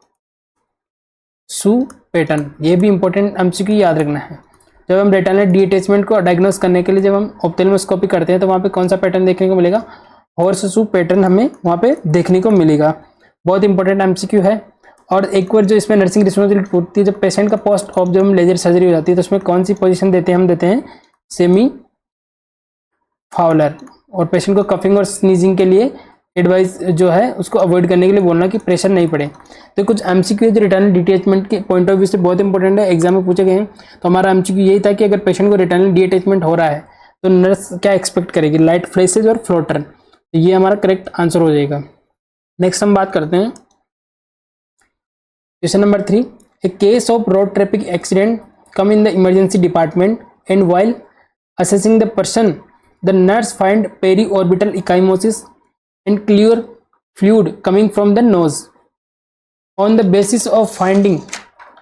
shoe pattern. ये भी इंपॉर्टेंट एमसीक्यू याद रखना है। जब हम रेटिनल डिटैचमेंट को डायग्नोस करने के लिए जब हम ऑप्थेल्मोस्कोपी करते हैं तो वहाँ पे कौन सा पैटर्न देखने को मिलेगा? हॉर्स शू पैटर्न हमें वहाँ पे देखने को मिलेगा। बहुत इंपॉर्टेंट एमसीक्यू है। और एक बार जो इसमें नर्सिंग रिस्पॉन्सिबिलिटी पूछती है, जब पेशेंट का पोस्ट ऑप जब हम लेजर सर्जरी हो जाती है तो उसमें कौन सी पोजीशन देते हैं? हम देते हैं सेमी फाउलर। और पेशेंट को कफिंग और स्नीजिंग के लिए एडवाइस जो है उसको अवॉइड करने के लिए बोलना कि प्रेशर नहीं पड़े। तो कुछ एमसीक्यू जो रेटिनल डिटैचमेंट के पॉइंट ऑफ व्यू से बहुत इंपॉर्टेंट है, एग्जाम में पूछे गए हैं। तो हमारा एमसीक्यू यही था कि अगर पेशेंट को रेटिनल डिटैचमेंट हो रहा है तो नर्स क्या एक्सपेक्ट करेगी? लाइट फ्लैशेज और फ्लोटर। तो ये हमारा करेक्ट आंसर हो जाएगा। नेक्स्ट हम बात करते हैं question number 3। A case of road traffic accident come in the emergency department and while assessing the person the nurse find periorbital ecchymosis and clear fluid coming from the nose. On the basis of finding,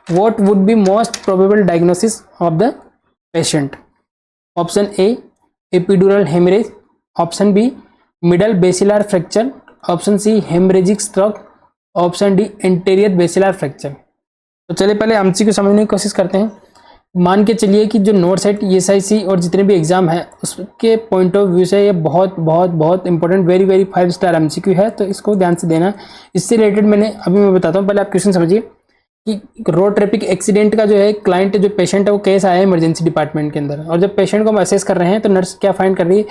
what would be most probable diagnosis of the patient? Option A, epidural hemorrhage. Option B, middle basilar fracture. Option C, hemorrhagic stroke. Option D, anterior basilar fracture. तो चलिए पहले MCQ समझने की कोशिश करते हैं। मान के चलिए कि जो नोट सेट ESIC और जितने भी एग्जाम है उसके पॉइंट ऑफ व्यू से ये बहुत बहुत बहुत important, very very 5 star MCQ है, तो इसको ध्यान से देना। इससे रिलेटेड मैं बताता हूँ, पहले आप क्वेश्चन समझिए कि रोड ट्रैफिक एक्सीडेंट का जो है क्लाइंट जो पेशेंट है वो केस आया है इमरजेंसी डिपार्टमेंट के अंदर। और जब पेशेंट को हम असेस कर रहे हैं तो नर्स क्या फाइंड कर रही है?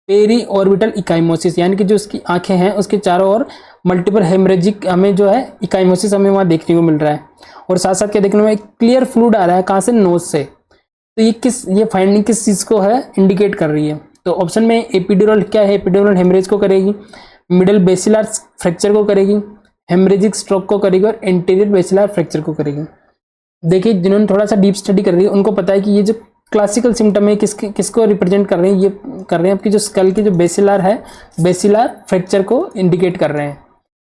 पेरी ऑर्बिटल इकाइमोसिस, यानी कि जो उसकी आंखें हैं उसके चारों ओर मल्टीपल हेमरेजिक हमें जो है इकाइमोसिस हमें वहाँ देखने को मिल रहा है। और साथ साथ क्या देखने में क्लियर फ्लूइड आ रहा है, कहाँ से? नोज से। तो ये फाइंडिंग किस चीज़ को है इंडिकेट कर रही है? तो ऑप्शन में एपिड्यूरल क्या है? एपिड्यूरल हेमरेज को करेगी, मिडल बेसिलर फ्रैक्चर को करेगी, हेमरेजिक स्ट्रोक को करेगी और एंटीरियर बेसिलर फ्रैक्चर को करेगी। देखिए जिन्होंने थोड़ा सा डीप स्टडी कर रही है उनको पता है कि ये जो क्लासिकल सिम्टम है किसको रिप्रेजेंट कर रहे हैं? ये कर रहे हैं आपकी जो स्कल की जो बेसिलर है, बेसिलर फ्रैक्चर को इंडिकेट कर रहे हैं।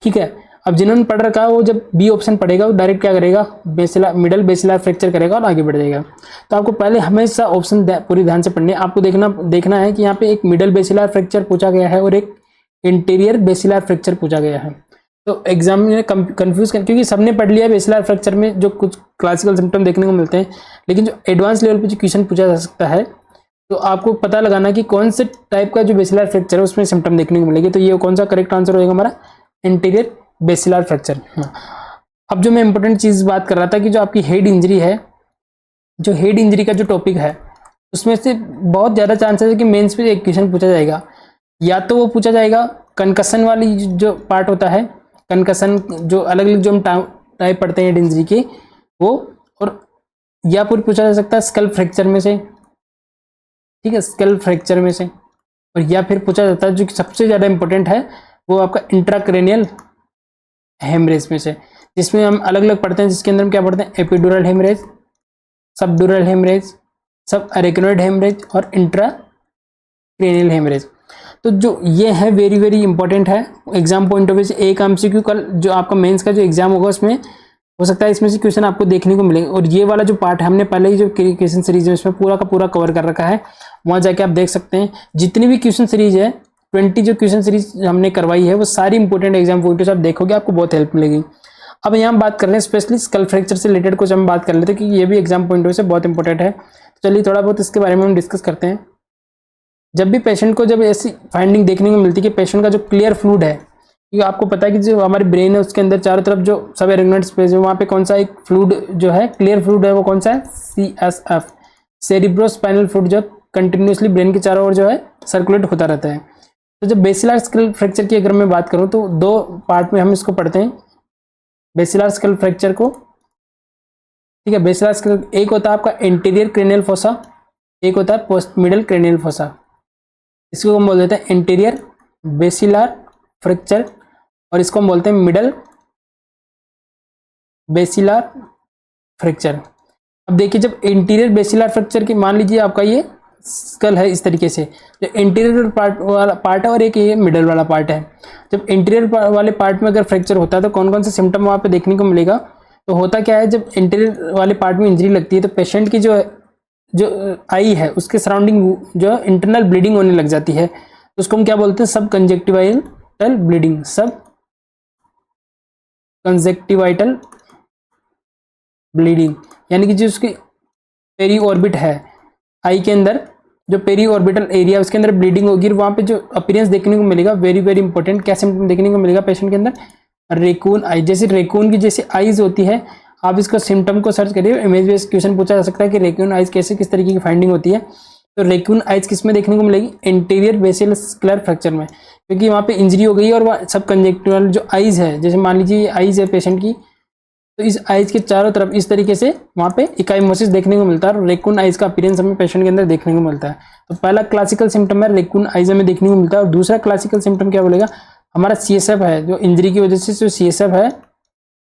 ठीक है, अब जिन्होंने पढ़ रखा है वो जब बी ऑप्शन पढ़ेगा वो डायरेक्ट क्या करेगा? मिडल बेसिलर फ्रैक्चर करेगा और आगे बढ़ जाएगा। तो आपको पहले हमेशा ऑप्शन पूरी ध्यान से पढ़नी है। आपको देखना है कि यहाँ पे एक मिडल बेसिलर फ्रैक्चर पूछा गया है और एक इंटीरियर बेसिलर फ्रैक्चर पूछा गया है। तो एग्जाम में कंफ्यूज कर, क्योंकि सबने पढ़ लिया बेसिलर फ्रैक्चर में जो कुछ क्लासिकल सिम्टम देखने को मिलते हैं, लेकिन जो एडवांस लेवल पे जो क्वेश्चन पूछा जा सकता है तो आपको पता लगाना कि कौन से टाइप का जो बेसिलर फ्रैक्चर है उसमें सिम्टम देखने को मिलेगी। तो ये कौन सा करेक्ट आंसर होगा हमारा? Interior basilar fracture. अब जो मैं इंपॉर्टेंट चीज बात कर रहा था कि जो आपकी हेड इंजरी है, जो हेड इंजरी का जो टॉपिक है उसमें से बहुत ज़्यादा चांसेस है कि मेंस पे एक क्वेश्चन पूछा जाएगा। या तो वो पूछा जाएगा कंकशन वाली जो पार्ट होता है, कंकशन जो अलग अलग जो हम टाइप पढ़ते हैं हेड इंजरी के वो, और या फिर पूछा जा सकता है स्कल फ्रैक्चर में से। ठीक है, स्कल फ्रैक्चर में से। और या फिर पूछा जाता है जो सबसे ज़्यादा इंपॉर्टेंट है वो आपका इंट्राक्रेनियल हेमरेज में से, जिसमें हम अलग अलग पढ़ते हैं, जिसके अंदर हम क्या पढ़ते हैं? एपिड्यूरल हेमरेज, सबड्यूरल हेमरेज, सब अरेक्नोइड हेमरेज और इंट्रा क्रेनियल हेमरेज। तो जो ये है वेरी वेरी इंपॉर्टेंट है एग्जाम पॉइंट ऑफ व्यू से। एक एमसीक्यू कल जो आपका मेंस का जो एग्जाम होगा उसमें हो सकता है इसमें से क्वेश्चन आपको देखने को मिलेंगे। और ये वाला जो पार्ट है हमने पहले ही जो क्वेश्चन सीरीज है उसमें पूरा का पूरा कवर कर रखा है, वहाँ जाके आप देख सकते हैं। जितनी भी क्वेश्चन सीरीज है 20 जो क्वेश्चन सीरीज हमने करवाई है वो सारी इंपॉर्टेंट एग्जाम पॉइंट से आप देखोगे, आपको बहुत हेल्प मिलेगी। अब यहाँ बात कर रहे हैं स्पेशली स्कल फ्रैक्चर से रिलेटेड कुछ हम बात कर लेते हैं कि ये भी एग्जाम पॉइंट से बहुत इंपॉर्टेंट है। तो चलिए थोड़ा बहुत इसके बारे में हम डिस्कस करते हैं। जब भी पेशेंट को जब ऐसी फाइंडिंग देखने को मिलती है कि पेशेंट का जो क्लियर फ्लूइड है, क्योंकि आपको पता है कि जो हमारी ब्रेन है उसके अंदर चारों तरफ जो सब एरेगनेट स्पेस है वहाँ पे कौन सा एक फ्लूइड जो है क्लियर फ्लूइड है वो कौन सा है, CSF, सेरिब्रोस्पाइनल फ्लूइड, जो कंटिन्यूसली ब्रेन के चारों ओर जो है सर्कुलेट होता रहता है। तो जब बेसिलर स्कल फ्रैक्चर की अगर मैं बात करूँ तो दो पार्ट में हम इसको पढ़ते हैं बेसिलर स्कल फ्रैक्चर को, ठीक है। बेसिलर स्कल एक होता है आपका एंटीरियर क्रेनियल फोसा, एक होता है पोस्ट मिडल क्रेनियल फोसा। इसको हम बोल देते हैं एंटीरियर बेसिलर फ्रैक्चर और इसको हम बोलते हैं मिडल बेसिलर फ्रैक्चर। अब देखिए जब इंटीरियर बेसिलर फ्रैक्चर की मान लीजिए आपका ये स्कल है इस तरीके से, जो इंटीरियर पार्ट वाला पार्ट है और एक ये मिडल वाला पार्ट है। जब इंटीरियर वाले पार्ट में अगर फ्रैक्चर होता है तो कौन कौन से सिम्टम वहाँ पे देखने को मिलेगा। तो होता क्या है, जब इंटीरियर वाले पार्ट में इंजरी लगती है तो पेशेंट की जो आई है उसके सराउंडिंग जो इंटरनल ब्लीडिंग होने लग जाती है। तो उसको हम क्या बोलते हैं, सब कंजक्टिवाइटल ब्लीडिंग, सब कंजक्टिवाइटल ब्लीडिंग, यानी कि जो उसकी पेरी ऑर्बिट है आई के अंदर, जो पेरी ऑर्बिटल एरिया उसके अंदर ब्लीडिंग होगी, वहाँ पे जो अपीयरेंस देखने को मिलेगा वेरी वेरी इंपॉर्टेंट, क्या सिम्टम देखने को मिलेगा पेशेंट के अंदर, रेकून आई, जैसे रेकून की जैसे आईज होती है। आप इसको सिम्टम को सर्च करिए, इमेज बेस्ड क्वेश्चन पूछा जा सकता है कि रेकून आइज कैसे किस तरीके की फाइंडिंग होती है। तो रेकून आइज किस में देखने को मिलेगी, इंटीरियर बेसिलर फ्रैक्चर में, क्योंकि वहाँ पे इंजरी हो गई है और वह सब कंजक्टिवल जो आइज है, जैसे मान लीजिए आइज है पेशेंट की, तो इस आइज के चारों तरफ इस तरीके से वहाँ पे इकाइमोसिस देखने को मिलता है और रेकून आइज का अपीयरेंस हमें पेशेंट के अंदर देखने को मिलता है। तो पहला क्लासिकल सिम्टम है रेकून आइज हमें देखने को मिलता है। और दूसरा क्लासिकल सिम्टम क्या बोलेगा, हमारा CSF है, जो इंजरी की वजह से जो CSF है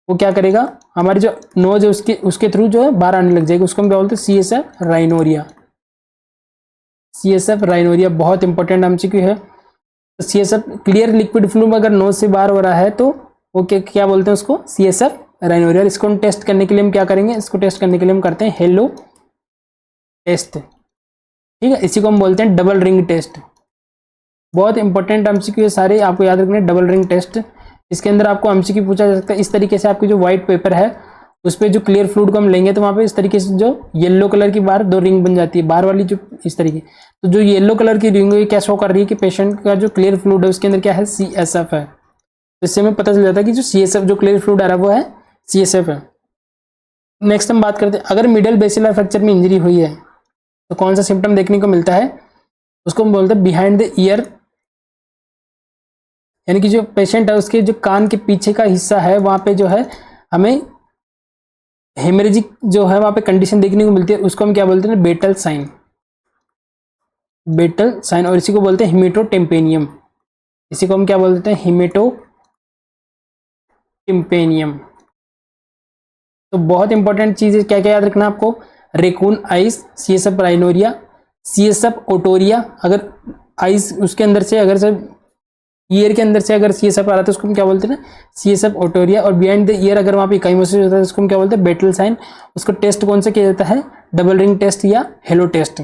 वो क्या करेगा, हमारी जो नोज है उसके थ्रू जो है बाहर आने लग जाएगी, उसको हम क्या बोलते हैं, CSF राइनोरिया। CSF राइनोरिया बहुत इंपॉर्टेंट एमसीक्यू है। तो CSF क्लियर लिक्विड फ्लूइड अगर नोज से बाहर हो रहा है तो वो क्या बोलते हैं उसको, CSF राइनोरिया। इसको हम टेस्ट करने के लिए हम क्या करेंगे, इसको टेस्ट करने के लिए हम करते हैं हेलो टेस्ट, ठीक है। इसी को हम बोलते हैं डबल रिंग टेस्ट। बहुत इंपॉर्टेंट एमसीक्यू है सारे, आपको याद रखना है डबल रिंग टेस्ट। इसके अंदर आपको एमसीक्यू पूछा जा सकता है इस तरीके से, आपकी जो व्हाइट पेपर है उस पर जो क्लियर फ्लूइड को हम लेंगे तो वहाँ पे इस तरीके से जो येलो कलर की बाहर 2 रिंग बन जाती है, बाहर वाली जो इस तरीके, तो जो येलो कलर की रिंग है क्या शो कर रही है कि पेशेंट का जो क्लियर फ्लूइड है उसके अंदर क्या है, CSF है। तो इससे हमें पता चल जाता है कि जो CSF जो क्लियर फ्लूइड आ रहा है वो है CSF है। नेक्स्ट हम बात करते हैं, अगर मिडल बेसिलर फ्रैक्चर में इंजरी हुई है तो कौन सा सिम्टम देखने को मिलता है, उसको हम बोलते हैं बिहाइंड द ईयर, यानी कि जो पेशेंट है उसके जो कान के पीछे का हिस्सा है वहाँ पे जो है हमें हेमरेजिक जो है वहाँ पे कंडीशन देखने को मिलती है, उसको हम क्या बोलते हैं, बेटल साइन, बेटल साइन। और इसी को बोलते हैं हिमेटोटेम्पेनियम, इसी को हम क्या बोलते हैं, हिमेटोटेम्पेनियम। तो बहुत इंपॉर्टेंट चीज़ है, क्या क्या याद रखना आपको, raccoon eyes, CSF rhinorrhoea, CSF otorrhoea, अगर आइस उसके अंदर से अगर से ईयर के अंदर से अगर CSF आ रहा है तो उसको हम क्या बोलते हैं ना, CSF ओटोरिया। और बिहाइंड द ईयर अगर वहाँ पे इकाइमोसिस होता है उसको हम क्या बोलते हैं, बेटल साइन। उसको टेस्ट कौन सा किया जाता है, डबल रिंग टेस्ट या हेलो टेस्ट।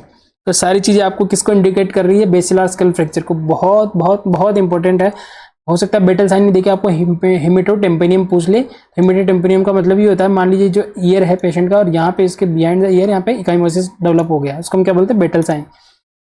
तो सारी चीज़ें आपको किसको इंडिकेट कर रही है, बेसिलर स्कल फ्रैक्चर को। बहुत बहुत बहुत इंपॉर्टेंट है। हो सकता है बेटल साइन नहीं देखे आपको हिमेटोटेम्पेनियम पूछ ले। हिमेटोटेम्पेनियम का मतलब ये होता है, मान लीजिए जो ईयर है पेशेंट का और यहाँ पे इसके बिहाइंड द ईयर यहाँ पे इकाइमोसिस डेवलप हो गया, उसको हम क्या बोलते हैं, बेटल साइन।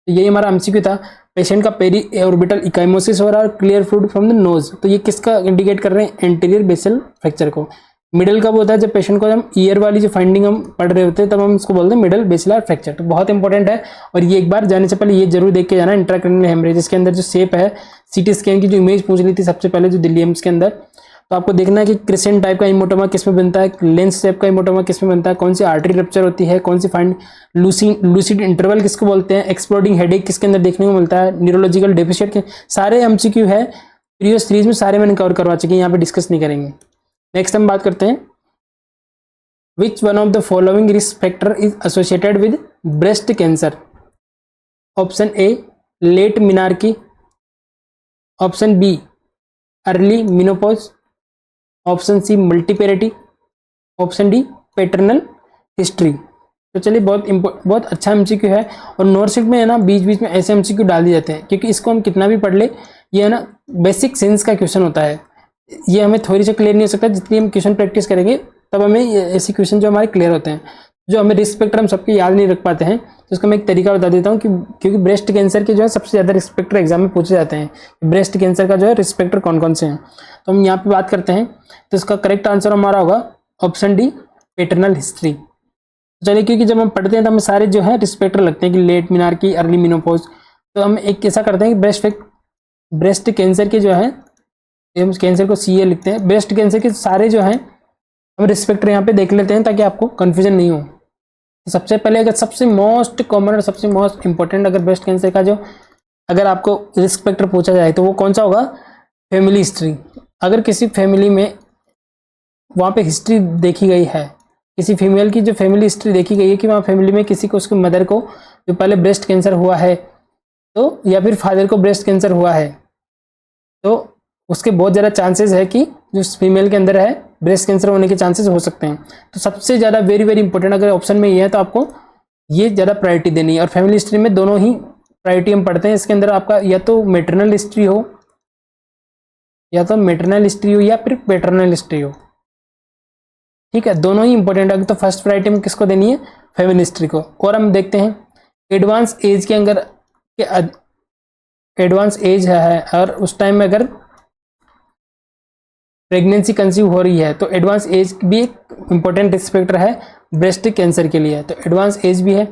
तो यही हमारा एमसीक्यू था, पेशेंट का पेरी ऑर्बिटल इकाइमोसिस हो रहा है और clear fluid from the nose, तो ये किसका इंडिकेट कर रहे हैं, एंटीरियर बेसिल फ्रैक्चर को। मिडल कब होता है, जब पेशेंट को हम ईयर वाली जो फाइंडिंग हम पढ़ रहे होते हैं तब हम इसको बोलते हैं मिडल बेसिलर फ्रैक्चर। तो बहुत इंपॉर्टेंट है और ये एक बार जाने से पहले ये जरूर देख के जाना, इंट्राक्रैनियल हेमरेज। इसके अंदर जो शेप है, CT स्कैन की जो इमेज पूछ रही थी सबसे पहले जो दिल्ली एम्स के अंदर, तो आपको देखना है कि क्रिसेंट टाइप का इमोटोमा किस में बनता है, लेंस शेप का इमोटोमा किस में बनता है, कौन सी आर्टरी रप्चर होती है, कौन सी फाइंड लूसिड इंटरवल किसको बोलते हैं, एक्सप्लोडिंग हेडेक किसके अंदर देखने को मिलता है, न्यूरोलॉजिकल डेफिशिएंट के सारे एमसीक्यू है प्रीवियस सीरीज में, सारे मैंने कवर करवा चुके हैं, यहाँ पे डिस्कस नहीं करेंगे। नेक्स्ट हम बात करते हैं, which one of the following risk factor is associated with breast cancer. Option A late menarche, option B early menopause, option C multiparity, option D paternal history. तो चलिए बहुत अच्छा एमसीक्यू है, और नोटशिट में है ना बीच बीच में ऐसे एमसीक्यू डाल दिए जाते हैं, क्योंकि इसको हम कितना भी पढ़ ले, ये है ना बेसिक सेंस का क्वेश्चन होता है, ये हमें थ्योरी से क्लियर नहीं हो सकता। जितनी हम क्वेश्चन प्रैक्टिस करेंगे तब हमें ऐसे क्वेश्चन जो हमारे क्लियर होते हैं। जो हमें रिस्क फैक्टर हम सबके याद नहीं रख पाते हैं, तो उसका मैं एक तरीका बता देता हूँ कि क्योंकि ब्रेस्ट कैंसर के जो है सबसे ज़्यादा रिस्क फैक्टर एग्जाम में पूछे जाते हैं, ब्रेस्ट कैंसर का जो है रिस्क फैक्टर कौन कौन से हैं। तो हम यहाँ पे बात करते हैं, तो इसका करेक्ट आंसर हमारा होगा ऑप्शन डी पैटर्नल हिस्ट्री। चलिए, क्योंकि जब हम पढ़ते हैं तो हमें सारे जो है रिस्क फैक्टर लगते हैं कि लेट मिनार्की, अर्ली मिनोपॉज, तो हम एक ऐसा करते हैं कि ब्रेस्ट कैंसर के जो है, हम कैंसर को CA लिखते हैं, ब्रेस्ट कैंसर के सारे जो हैं हम रिस्क फैक्टर यहाँ पे देख लेते हैं ताकि आपको कंफ्यूजन नहीं हो। तो सबसे पहले अगर सबसे मोस्ट कॉमन और सबसे मोस्ट इंपॉर्टेंट अगर ब्रेस्ट कैंसर का जो अगर आपको रिस्क फैक्टर पूछा जाए तो वो कौन सा होगा? Family history. अगर किसी फैमिली में वहाँ पे हिस्ट्री देखी गई है, किसी फीमेल की जो फैमिली हिस्ट्री देखी गई है कि वहाँ फैमिली में किसी को, उसकी मदर को जो पहले ब्रेस्ट कैंसर हुआ है, तो या फिर फादर को ब्रेस्ट कैंसर हुआ है, तो उसके बहुत ज़्यादा चांसेस है कि जो फीमेल के अंदर है ब्रेस्ट कैंसर होने के चांसेस हो सकते हैं। तो सबसे ज़्यादा वेरी वेरी इंपॉर्टेंट अगर ऑप्शन में ये है तो आपको ये ज़्यादा प्रायोरिटी देनी है। और फैमिली हिस्ट्री में दोनों ही प्रायोरिटी हम पढ़ते हैं। इसके अंदर आपका या तो मैटरनल हिस्ट्री हो, या फिर पैटर्नल हिस्ट्री हो, ठीक है, दोनों ही इंपॉर्टेंट है। तो फर्स्ट प्रायोरिटी हम किसको देनी है? फैमिली हिस्ट्री को। और हम देखते हैं एडवांस एज के अंदर एडवांस एज है और उस टाइम में अगर प्रेगनेंसी कंसीव हो रही है तो एडवांस एज भी एक इंपॉर्टेंट रिस्क फैक्टर है ब्रेस्ट कैंसर के लिए, तो एडवांस एज भी है।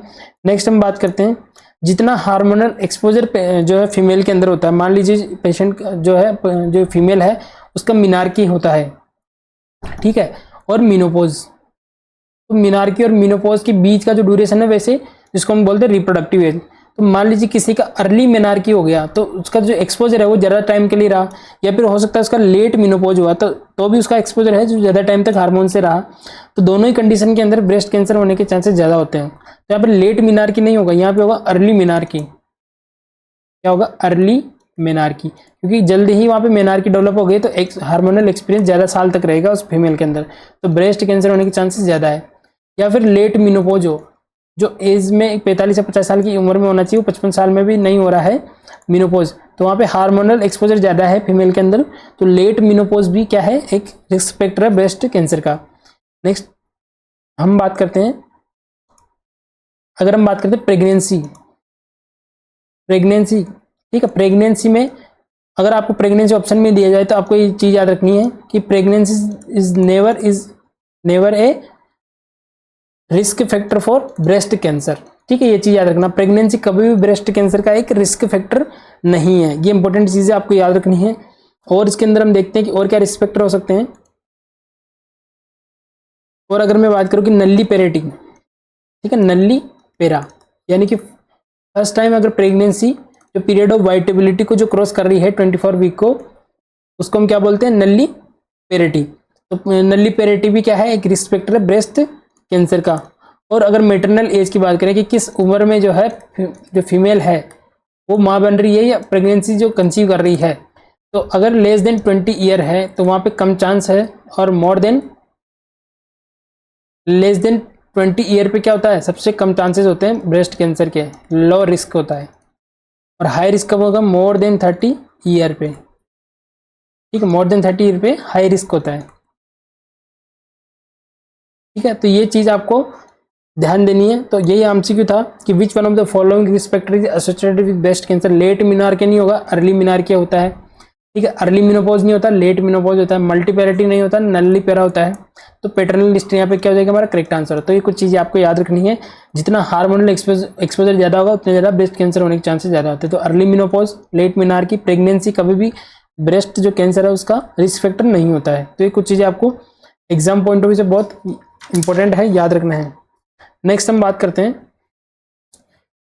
नेक्स्ट हम बात करते हैं जितना हार्मोनल एक्सपोजर जो है फीमेल के अंदर होता है, मान लीजिए पेशेंट जो है, जो फीमेल है उसका मिनार्की होता है, ठीक है, और मिनोपोज, तो मिनार्की और मिनोपोज के बीच का जो ड्यूरेशन है वैसे जिसको हम बोलते हैं रिप्रोडक्टिव एज, तो मान लीजिए किसी का अर्ली मिनार्की हो गया तो उसका जो एक्सपोजर है वो ज़्यादा टाइम के लिए रहा, या फिर हो सकता है उसका लेट मिनोपोज हुआ तो भी उसका एक्सपोजर है जो ज़्यादा टाइम तक हार्मोन से रहा, तो दोनों ही कंडीशन के अंदर ब्रेस्ट कैंसर होने के चांसेस ज़्यादा होते हैं। तो यहाँ पर लेट मिनार्की नहीं होगा, यहाँ पे होगा अर्ली मिनार्की। क्या होगा? अर्ली मेनार्की, क्योंकि जल्दी ही वहाँ पे मेनार्की डेवलप हो गई तो एक हार्मोनल एक्सपीरियंस ज़्यादा साल तक रहेगा उस फीमेल के अंदर, तो ब्रेस्ट कैंसर होने के चांसेस ज़्यादा है। या फिर लेट मिनोपोज हो, जो एज में 45 से 50 साल की उम्र में होना चाहिए, 55 साल में भी नहीं हो रहा है मिनोपोज, तो वहाँ पे हार्मोनल एक्सपोजर ज़्यादा है फीमेल के अंदर, तो लेट मिनोपोज भी क्या है? एक रिस्क फैक्टर है ब्रेस्ट कैंसर का। नेक्स्ट हम बात करते हैं, अगर हम बात करते हैं प्रेगनेंसी, ठीक है, प्रेगनेंसी में अगर आपको प्रेगनेंसी ऑप्शन में दिया जाए तो आपको ये चीज़ याद रखनी है कि pregnancy is never a risk factor for breast cancer, ठीक है, ये चीज़ याद रखना, प्रेगनेंसी कभी भी ब्रेस्ट कैंसर का एक रिस्क फैक्टर नहीं है। ये इंपॉर्टेंट चीज़ें आपको याद रखनी है। और इसके अंदर हम देखते हैं कि और क्या रिस्क फैक्टर हो सकते हैं। और अगर मैं बात करूँ कि नल्ली पेरेटी, ठीक है, नल्ली पेरा यानी कि फर्स्ट टाइम अगर प्रेगनेंसी जो पीरियड ऑफ वाइटेबिलिटी को जो क्रॉस कर रही है 24 वीक को, उसको हम क्या बोलते हैं? नल्ली पेरेटी। तो नल्ली पेरेटी भी क्या है? एक रिस्क फैक्टर है ब्रेस्ट कैंसर का। और अगर मैटरनल एज की बात करें कि किस उम्र में जो है जो फीमेल है वो माँ बन रही है या प्रेगनेंसी जो कंसीव कर रही है, तो अगर लेस देन 20 ईयर है तो वहाँ पे कम चांस है, और more than less than 20 year पे क्या होता है? सबसे कम चांसेस होते हैं ब्रेस्ट कैंसर के, लो रिस्क होता है। और हाई रिस्क कब होगा? मोर देन 30 ईयर पे, ठीक है, मोर देन 30 ईयर पे हाई रिस्क होता है, ठीक है। तो ये चीज़ आपको ध्यान देनी है। तो यही एमसीक्यू था कि which one of the following risk factor is associated with breast cancer. Late menarche नहीं होगा, अर्ली मिनार्की होता है, ठीक है, अर्ली मिनोपॉज नहीं होता, लेट मिनोपॉज होता है, मल्टीपेरिटी नहीं होता, नल्ली पेरा होता है। तो पैटर्नल हिस्ट्री यहाँ पे क्या हो जाएगा? हमारा करेक्ट आंसर। तो ये कुछ चीज़ें आपको याद रखनी है, जितना हार्मोनल एक्सपोजर ज़्यादा होगा उतने ज़्यादा ब्रेस्ट कैंसर होने के चांसेस ज़्यादा होते हैं। तो early menopause, late menarche, pregnancy कभी भी ब्रेस्ट जो कैंसर है उसका रिस्क फैक्टर नहीं होता है। तो ये कुछ चीज़ें आपको एग्जाम पॉइंट ऑफ व्यू से बहुत इंपॉर्टेंट है, याद रखना है। नेक्स्ट हम बात करते हैं,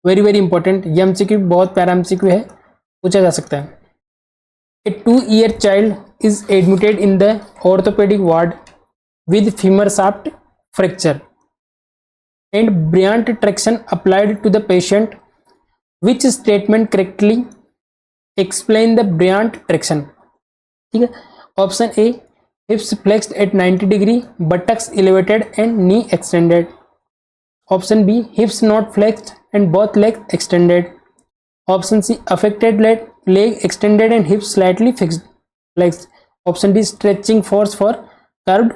वेरी वेरी इंपॉर्टेंट, ये एमसीक्यू बहुत प्यारा एमसीक्यू है, पूछा जा सकता है। A 2-year child is admitted in the orthopedic ward with femur shaft fracture and buoyant traction applied to the patient which statement correctly explain the Bryant traction. ठीक है, option A, hips flexed at 90 degree, buttocks elevated and knee extended. Option B, hips not flexed and both leg extended. Option C, affected leg extended and hips slightly flexed। Option D, stretching force for curved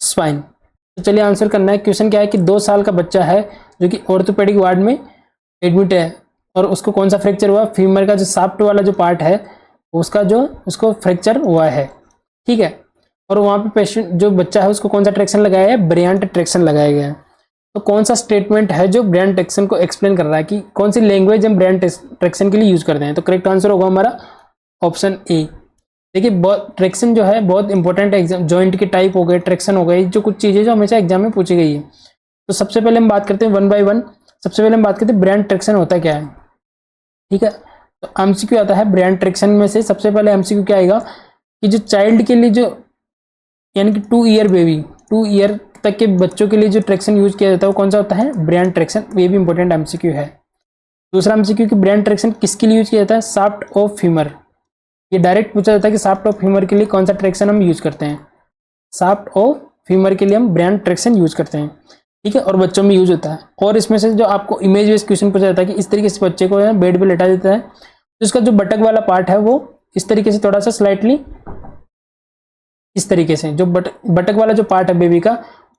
spine. तो चलिए answer करना है। Question क्या है कि 2 साल का बच्चा है जो कि ऑर्थोपेडिक वार्ड में एडमिट है और उसको कौन सा फ्रैक्चर हुआ, फीमर का जो साफ्ट वाला जो पार्ट है उसको फ्रैक्चर हुआ है। ठीक है, और वहाँ पे पेशेंट जो बच्चा है उसको कौन सा ट्रैक्शन लगाया है, ब्रियांट ट्रैक्शन लगाया गया है। तो कौन सा स्टेटमेंट है जो ब्रियांट ट्रैक्शन को एक्सप्लेन कर रहा है कि कौन सी लैंग्वेज हम ब्रियांट ट्रैक्शन के लिए यूज करते हैं। तो करेक्ट आंसर होगा हमारा ऑप्शन ए। देखिए, बहुत ट्रैक्शन जो है बहुत इंपॉर्टेंट है एग्जाम, जॉइंट के टाइप हो गए, ट्रैक्शन हो गए, जो कुछ चीजें जो हमेशा एग्जाम में पूछी गई है। तो सबसे पहले हम बात करते हैं 1 by 1। सबसे पहले हम बात करते हैं ब्रियांट ट्रैक्शन होता क्या है। ठीक है, तो एमसीक्यू आता है ब्रियांट ट्रैक्शन में से। सबसे पहले एमसीक्यू क्या आएगा कि जो चाइल्ड के लिए जो यानी कि 2 ईयर बेबी, 2 ईयर तक के बच्चों के लिए जो ट्रैक्शन यूज किया जाता है वो कौन सा होता है, ब्रियांट ट्रैक्शन। ये भी इंपॉर्टेंट एमसीक्यू है। दूसरा एमसीक्यू कि ब्रियांट ट्रैक्शन किसके लिए यूज किया जाता है, शाफ्ट ऑफ फीमर। ये डायरेक्ट पूछा जाता है कि शाफ्ट ऑफ फीमर के लिए कौन सा ट्रैक्शन हम यूज करते हैं। शाफ्ट ऑफ फीमर के लिए हम ब्रियांट ट्रैक्शन यूज करते हैं। ठीक है, और बच्चों में यूज होता है। और इसमें से जो आपको इमेज बेस्ड क्वेश्चन पूछा जाता है कि इस तरीके से बच्चे को बेड पे लेटा देता है तो इसका जो बटक वाला पार्ट है वो इस तरीके से थोड़ा सा स्लाइटली इस तरीके से, जो बटक वाला जो पार्ट है बेबी का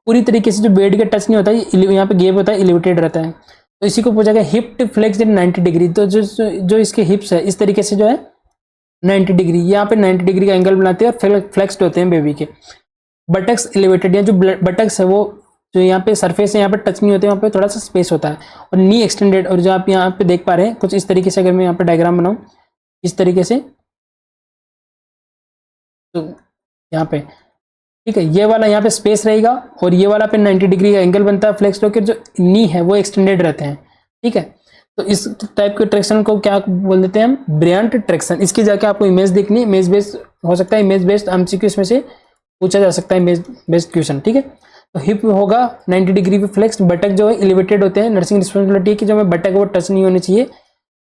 पूरी तरीके से जो बेड के टच नहीं होता है, यहाँ पे गैप होता है, एलिवेटेड रहता है। तो इसी को पूछा गया हिप फ्लेक्स्ड इन 90 डिग्री। तो जो इसके हिप्स है इस तरीके से जो है 90 डिग्री, यहाँ पे 90 डिग्री का एंगल बनाते हैं और फ्लेक्स्ड होते हैं बेबी के। बटक्स एलिवेटेड, या जो बटक्स है वो जो यहाँ पे सरफेस है यहाँ पे टच नहीं होते, वहाँ पे थोड़ा सा स्पेस होता है। और नी एक्सटेंडेड, और जो आप यहाँ पे देख पा रहे हैं कुछ इस तरीके से, अगर मैं यहाँ पे डायग्राम बनाऊँ इस तरीके से, तो यहाँ पे ठीक है, ये वाला यहाँ पे स्पेस रहेगा और ये वाला पे 90 डिग्री का एंगल बनता है फ्लेक्स्ड होकर, जो नी है वो एक्सटेंडेड रहते हैं। ठीक है, तो इस टाइप के ट्रैक्शन को क्या बोल देते हैं हम, ब्रियांट ट्रैक्शन। इसकी जाके आपको इमेज देखनी, इमेज बेस्ड हो सकता है, इमेज बेस्ड एमसीक्यू इसमें से पूछा जा सकता है, इमेज बेस्ड क्वेश्चन। ठीक है, तो हिप होगा 90 डिग्री पे फ्लेक्स्ड, बटक जो है एलिवेटेड होते हैं। नर्सिंग रिस्पॉन्सिबिलिटी की जो हमें बटक वो टच नहीं होनी चाहिए,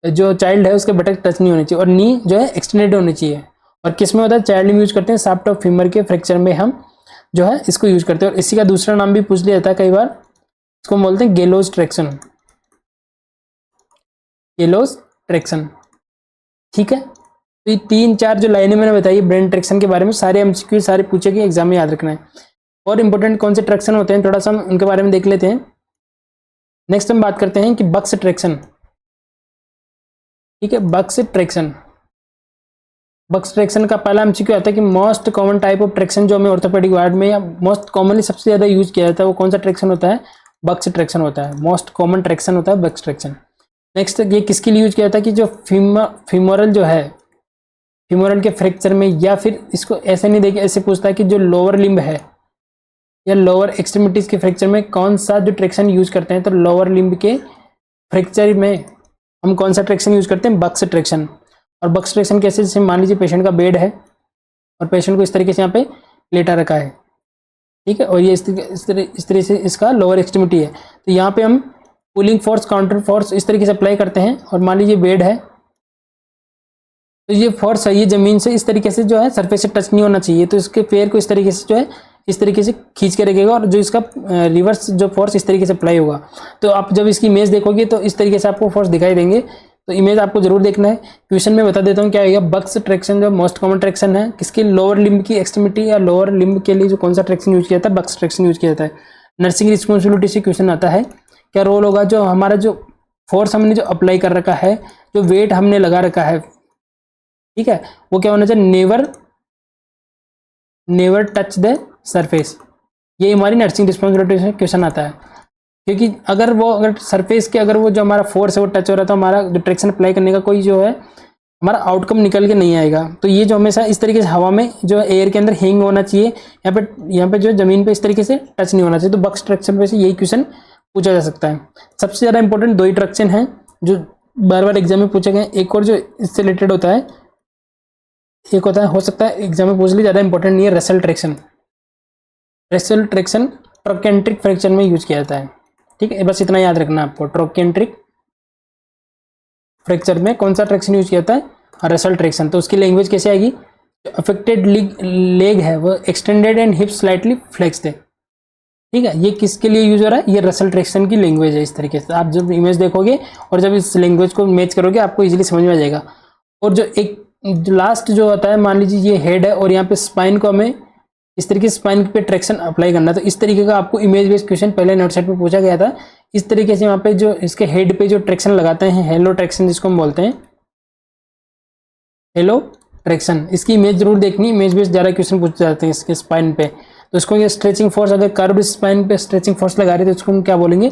जो चाइल्ड है उसके बटक टच नहीं होनी चाहिए, और नी जो है एक्सटेंडेड होनी चाहिए। और किस में होता है, चाइल्ड में यूज करते हैं, शाफ्ट ऑफ फीमर के फ्रैक्चर में हम जो है इसको यूज करते हैं। और इसी का दूसरा नाम भी पूछ लिया जाता है कई बार, इसको बोलते हैं गेलोज ट्रैक्शन, गेलोज ट्रैक्शन। ठीक है, तो ये 3-4 जो लाइनें मैंने बताई ब्रेन ट्रैक्शन के बारे में, सारे एमसीक्यू सारे पूछे गए, एग्जाम में याद रखना है। और इंपॉर्टेंट कौन से ट्रैक्शन होते हैं थोड़ा सा हम उनके बारे में देख लेते हैं। नेक्स्ट हम बात करते हैं कि बक्स ट्रैक्शन। ठीक है, बक्स ट्रैक्शन। बक्स ट्रैक्शन का पहला एमसीक्यू आता है कि most common type of traction जो हमें ऑर्थोपेडिक वार्ड में या मोस्ट कॉमनली सबसे ज्यादा यूज किया जाता है वो कौन सा ट्रैक्शन होता है, बक्स ट्रैक्शन होता है। मोस्ट कॉमन ट्रैक्शन होता है बक्स ट्रैक्शन। नेक्स्ट ये किसके लिए यूज किया जाता है कि जो फीमोरल जो है, फीमोरल के फ्रैक्चर में, या फिर इसको ऐसे नहीं देखे, ऐसे पूछता है कि जो लोअर लिम्ब है या लोअर एक्सट्रीमिटीज के फ्रैक्चर में कौन सा जो ट्रैक्शन यूज करते हैं। तो लोअर लिम्ब के फ्रैक्चर में हम कौन सा ट्रैक्शन यूज करते हैं, बक्स ट्रैक्शन। और बक्स ट्रैक्शन कैसे, जैसे मान लीजिए पेशेंट का बेड है और पेशेंट को इस तरीके से यहाँ पे लेटा रखा है। ठीक है, और ये इस तरह से इसका लोअर एक्सट्रीमिटी है, तो यहाँ पे हम पुलिंग फोर्स काउंटर फोर्स इस तरीके से अप्लाई करते हैं। और मान लीजिए बेड है तो ये फोर्स है, ये जमीन से इस तरीके से जो है सरफेस से टच नहीं होना चाहिए, तो इसके पैर को इस तरीके से जो है इस तरीके से खींच के रखेगा, और जो इसका रिवर्स जो फोर्स इस तरीके से अप्लाई होगा। तो आप जब इसकी इमेज देखोगे तो इस तरीके से आपको फोर्स दिखाई देंगे। तो इमेज आपको जरूर देखना है। क्वेश्चन में बता देता हूँ क्या आएगा। बक्स ट्रैक्शन जो मोस्ट कॉमन ट्रैक्शन है, किसकी, लोअर लिम्ब की एक्सट्रीमिटी या लोअर लिम्ब के लिए जो कौन सा ट्रैक्शन यूज किया जाता है, बक्स ट्रैक्शन यूज किया जाता है। नर्सिंग रिस्पॉन्सिबिलिटी से क्वेश्चन आता है, क्या रोल होगा, जो हमारा जो फोर्स हमने जो अप्लाई कर रखा है, जो वेट हमने लगा रखा है, ठीक है, वो क्या होना चाहिए, नेवर टच द सरफेस। ये हमारी नर्सिंग रिस्पॉन्सिबिलिटी से क्वेश्चन आता है, क्योंकि अगर सरफेस के अगर वो जो हमारा फोर्स है वो टच हो रहा है तो हमारा जो ट्रैक्शन अप्लाई करने का कोई जो है हमारा आउटकम निकल के नहीं आएगा। तो ये जो हमेशा इस तरीके से हवा में जो एयर के अंदर हैंग होना चाहिए, यहाँ पे जो जमीन पे इस तरीके से टच नहीं होना चाहिए। तो बक्स ट्रैक्शन पे से यही क्वेश्चन पूछा जा सकता है। सबसे ज़्यादा इंपॉर्टेंट 2 ही ट्रैक्शन हैं जो बार बार एग्जाम में पूछे गए। एक और जो इससे रिलेटेड होता है, एक होता है, हो सकता है एग्जाम में पूछ ली, ज़्यादा इंपॉर्टेंट नहीं है, Russell traction. Russell traction trochanteric fracture में यूज किया जाता है। ठीक है, बस इतना याद रखना आपको, ट्रोकेंट्रिक फ्रैक्चर में कौन सा ट्रैक्शन यूज किया जाता है, रसल ट्रैक्शन। तो उसकी लैंग्वेज कैसे आएगी, जो अफेक्टेड लेग है वो extended and hip slightly flexed है, ठीक है। ये किसके लिए यूज हो रहा है, ये रसल ट्रैक्शन की लैंग्वेज है। इस तरीके से आप जब इमेज देखोगे और जब इस लैंग्वेज को मैच करोगे आपको इजीली समझ में आ जाएगा। और जो एक लास्ट जो होता है, मान लीजिए ये हेड है और यहाँ पे स्पाइन को हमें इस तरीके से स्पाइन पे ट्रैक्शन अप्लाई करना, तो इस तरीके का आपको इमेज बेस्ड क्वेश्चन पहले नोट सेट में पूछा गया था। इस तरीके से यहाँ पे जो इसके हेड पे जो ट्रैक्शन लगाते हैं, हेलो ट्रैक्शन जिसको हम बोलते हैं, हेलो ट्रैक्शन, इसकी इमेज जरूर देखनी, इमेज बेस्ड ज़्यादा क्वेश्चन पूछे जाते हैं इसके स्पाइन पे। तो इसको ये स्ट्रेचिंग फोर्स, अगर कर्व स्पाइन पे स्ट्रेचिंग फोर्स लगा रहे तो इसको हम क्या बोलेंगे,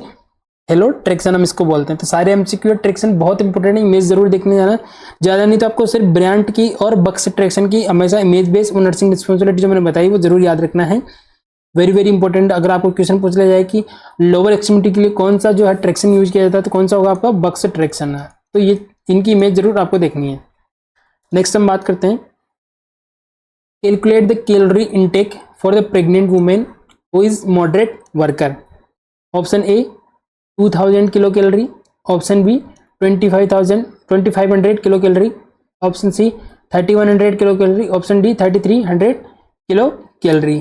हेलो ट्रैक्शन हम इसको बोलते हैं। तो सारे एमसीक्यू ट्रैक्शन बहुत इंपॉर्टेंट है, इमेज जरूर देखने जाना, ज़्यादा नहीं तो आपको सिर्फ ब्रांड की और बक्स ट्रैक्शन की हमेशा इमेज बेस्ड और नर्सिंग रिस्पॉन्सिबिलिटी जो मैंने बताई वो जरूर याद रखना है। Very very important. अगर आपको क्वेश्चन पूछ लिया जाए कि लोअर एक्सट्रीमिटी के लिए कौन सा जो है ट्रैक्शन यूज किया जाता है, तो कौन सा होगा आपका, बक्स ट्रैक्शन है। तो ये इनकी इमेज जरूर आपको देखनी है। नेक्स्ट हम बात करते हैं, calculate the calorie intake for the pregnant women who is moderate worker. Option A 2000 kilo calorie, option B 2500 kilo calorie, option C 3100 kilo calorie, option D 3300 kilo calorie.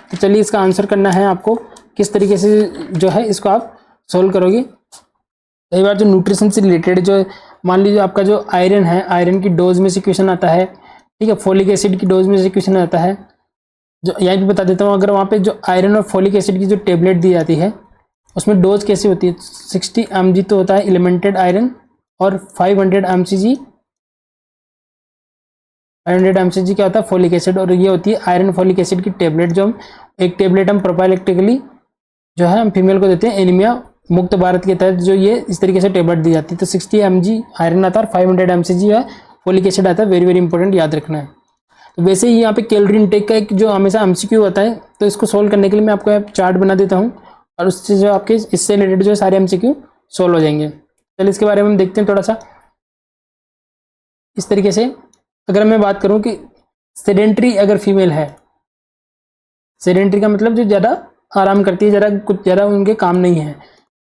तो चलिए इसका आंसर करना है आपको, किस तरीके से जो है इसको आप सोल्व करोगे। कई बार जो न्यूट्रिशन से रिलेटेड जो मान लीजिए आपका जो आयरन है, आयरन की डोज में से क्वेश्चन आता है, ठीक है, फोलिक एसिड की डोज में से क्वेश्चन आता है। जो यहाँ पे बता देता हूँ, अगर वहाँ पे जो आयरन और फोलिक एसिड की जो टेबलेट दी जाती है उसमें डोज कैसी होती है, 60 mg तो होता है एलिमेंटेड आयरन और 500 mg क्या होता है, फोलिक एसिड। और ये होती है आयरन फोलिक एसिड की टेबलेट, जो हम एक टेबलेट हम प्रोपाइलेक्टिकली जो है हम फीमेल को देते हैं एनीमिया मुक्त भारत के तहत, जो ये इस तरीके से टेबलेट दी जाती है। तो 60 mg आयरन आता है और 500 mg है फोलिक एसिड आता है। वेरी वेरी इंपॉर्टेंट, याद रखना है। तो वैसे ही यहाँ पे कैलोरी इनटेक का एक जो हमेशा एमसीक्यू होता है, तो इसको सोल्व करने के लिए मैं आपको यहाँ चार्ट बना देता हूँ और उससे जो आपके इससे रिलेटेड जो सारे एमसीक्यू सोल्व हो जाएंगे। चलिए इसके बारे में हम देखते हैं थोड़ा सा। इस तरीके से अगर मैं बात करूँ कि सेडेंट्री अगर फीमेल है, सेडेंट्री का मतलब जो ज़्यादा आराम करती है, ज़्यादा उनके काम नहीं है,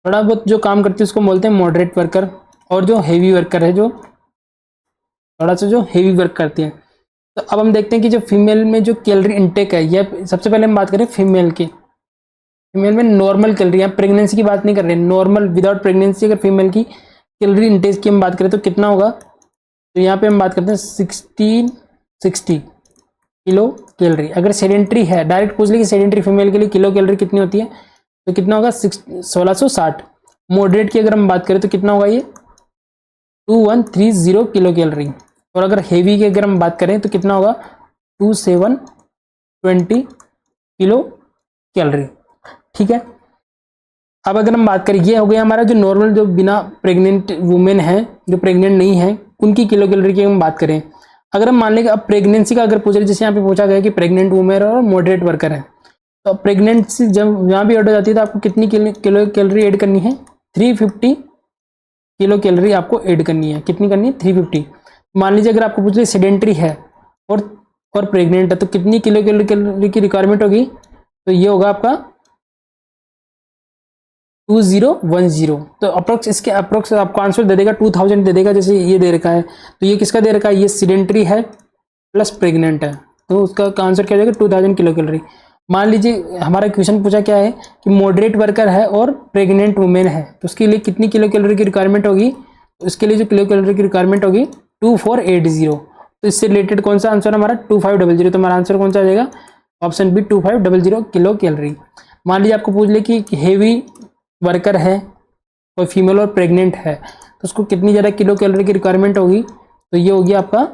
थोड़ा बहुत जो काम करती है उसको बोलते हैं मॉडरेट वर्कर। और जो हेवी वर्कर है, जो थोड़ा सा जो हेवी वर्क करती है। तो अब हम देखते हैं कि जो फीमेल में जो कैलोरी इनटेक है, यह सबसे पहले हम बात करें फीमेल की। फीमेल में नॉर्मल कैलोरी, यहाँ प्रेगनेंसी की बात नहीं कर रहे हैं, नॉर्मल विदाउट प्रेगनेंसी अगर फीमेल की कैलोरी इनटेक की हम बात करें तो कितना होगा। तो यहाँ पे हम बात करते हैं 1660 किलो कैलोरी। अगर सेडेंट्री है, डायरेक्ट पूछ ले कि सेडेंट्री फीमेल के लिए किलो कैलोरी कितनी होती है, तो कितना होगा 1660। मॉडरेट की अगर हम बात करें तो कितना होगा ये 2130 किलो कैलोरी। और अगर हेवी की अगर हम बात करें तो कितना होगा 2720 किलो कैलोरी, ठीक है। अब अगर हम बात करें, ये हो गया हमारा जो नॉर्मल जो बिना प्रेग्नेंट वुमेन है, जो प्रेग्नेंट नहीं है, उनकी किलो कैलोरी की हम बात करें। अगर हम मान लें कि अब प्रेगनेंसी का अगर पूछ रहे, जैसे यहाँ पे पूछा गया कि प्रेग्नेंट वुमेन और मॉडरेट वर्कर है, तो प्रेगनेंसी जब यहाँ भी ऐड हो जाती है तो आपको कितनी किलो कैलोरी ऐड करनी है, 350 किलो कैलोरी आपको ऐड करनी है। कितनी करनी है, 350। मान लीजिए अगर आपको पूछ रहे सेडेंट्री है और प्रेग्नेंट है, तो कितनी किलो कैलोरी की रिक्वायरमेंट होगी, तो ये होगा आपका 2010। तो अप्रोक्स इसके अप्रोक्स आपको आंसर दे देगा 2000 दे देगा, जैसे ये दे रखा है। तो ये किसका दे रखा है, ये सेडेंट्री है प्लस प्रेग्नेंट है, तो उसका आंसर क्या हो जाएगा 2000 किलो कैलोरी। मान लीजिए हमारा क्वेश्चन पूछा क्या है कि मॉडरेट वर्कर है और प्रेग्नेंट वुमेन है, तो उसके लिए कितनी किलो कैलोरी की रिक्वायरमेंट होगी, तो इसके लिए जो किलो कैलोरी की रिक्वायरमेंट होगी 2480। तो इससे रिलेटेड कौन सा आंसर हमारा 2500। तो हमारा आंसर कौन सा आ जाएगा, ऑप्शन बी 2500 किलो कैलोरी। मान लीजिए आपको पूछ ले कि हेवी वर्कर है, कोई फीमेल और प्रेग्नेंट है, तो उसको कितनी ज़्यादा किलो कैलोरी की रिक्वायरमेंट होगी, तो ये होगी आपका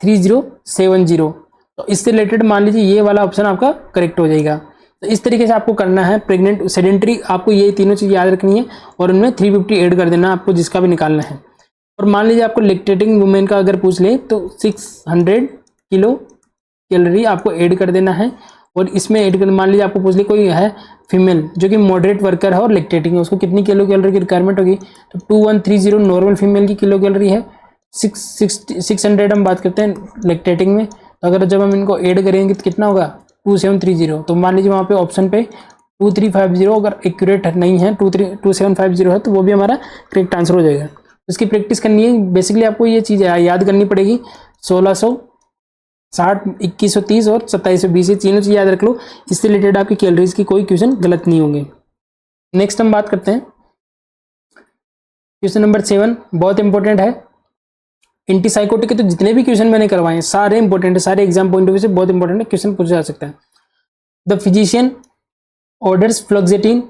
3070। तो इससे रिलेटेड मान लीजिए ये वाला ऑप्शन आपका करेक्ट हो जाएगा। तो इस तरीके से आपको करना है। प्रेग्नेंट, सेडेंट्री, आपको ये तीनों चीज़ याद रखनी है और उनमें 350 ऐड कर देना आपको, जिसका भी निकालना है। और मान लीजिए आपको लैक्टेटिंग वुमेन का अगर पूछ ले तो 600 किलो कैलोरी आपको ऐड कर देना है। और इसमें ऐड कर, मान लीजिए आपको पूछ ले कोई है फीमेल जो कि मॉडरेट वर्कर है और लैक्टेटिंग है, उसको कितनी किलो कैलोरी की रिक्वायरमेंट होगी, तो 2130 नॉर्मल फीमेल की किलो कैलोरी है, 600 हम बात करते हैं लैक्टेटिंग में। तो अगर जब हम इनको ऐड करेंगे तो कितना होगा 2730। तो मान लीजिए वहाँ पे ऑप्शन पे 2350 अगर एक्यूरेट नहीं है, 2750 है, तो वो भी हमारा करेक्ट आंसर हो जाएगा। उसकी प्रैक्टिस करनी है। बेसिकली आपको ये चीज़ याद करनी पड़ेगी, 1660, 2130 और 2720, ये तीनों चीज़ याद रख लो। इससे रिलेटेड आपकी कैलोरीज की कोई क्वेश्चन गलत नहीं होंगे। नेक्स्ट हम बात करते हैं क्वेश्चन नंबर 7, बहुत इंपॉर्टेंट है। एंटीसाइकोटिक के तो जितने भी क्वेश्चन मैंने करवाए हैं सारे इंपॉर्टेंट है, सारे एग्जाम पॉइंट ऑफ व्यू से बहुत इंपॉर्टेंट है, क्वेश्चन पूछा जा सकता है। The physician orders fluoxetine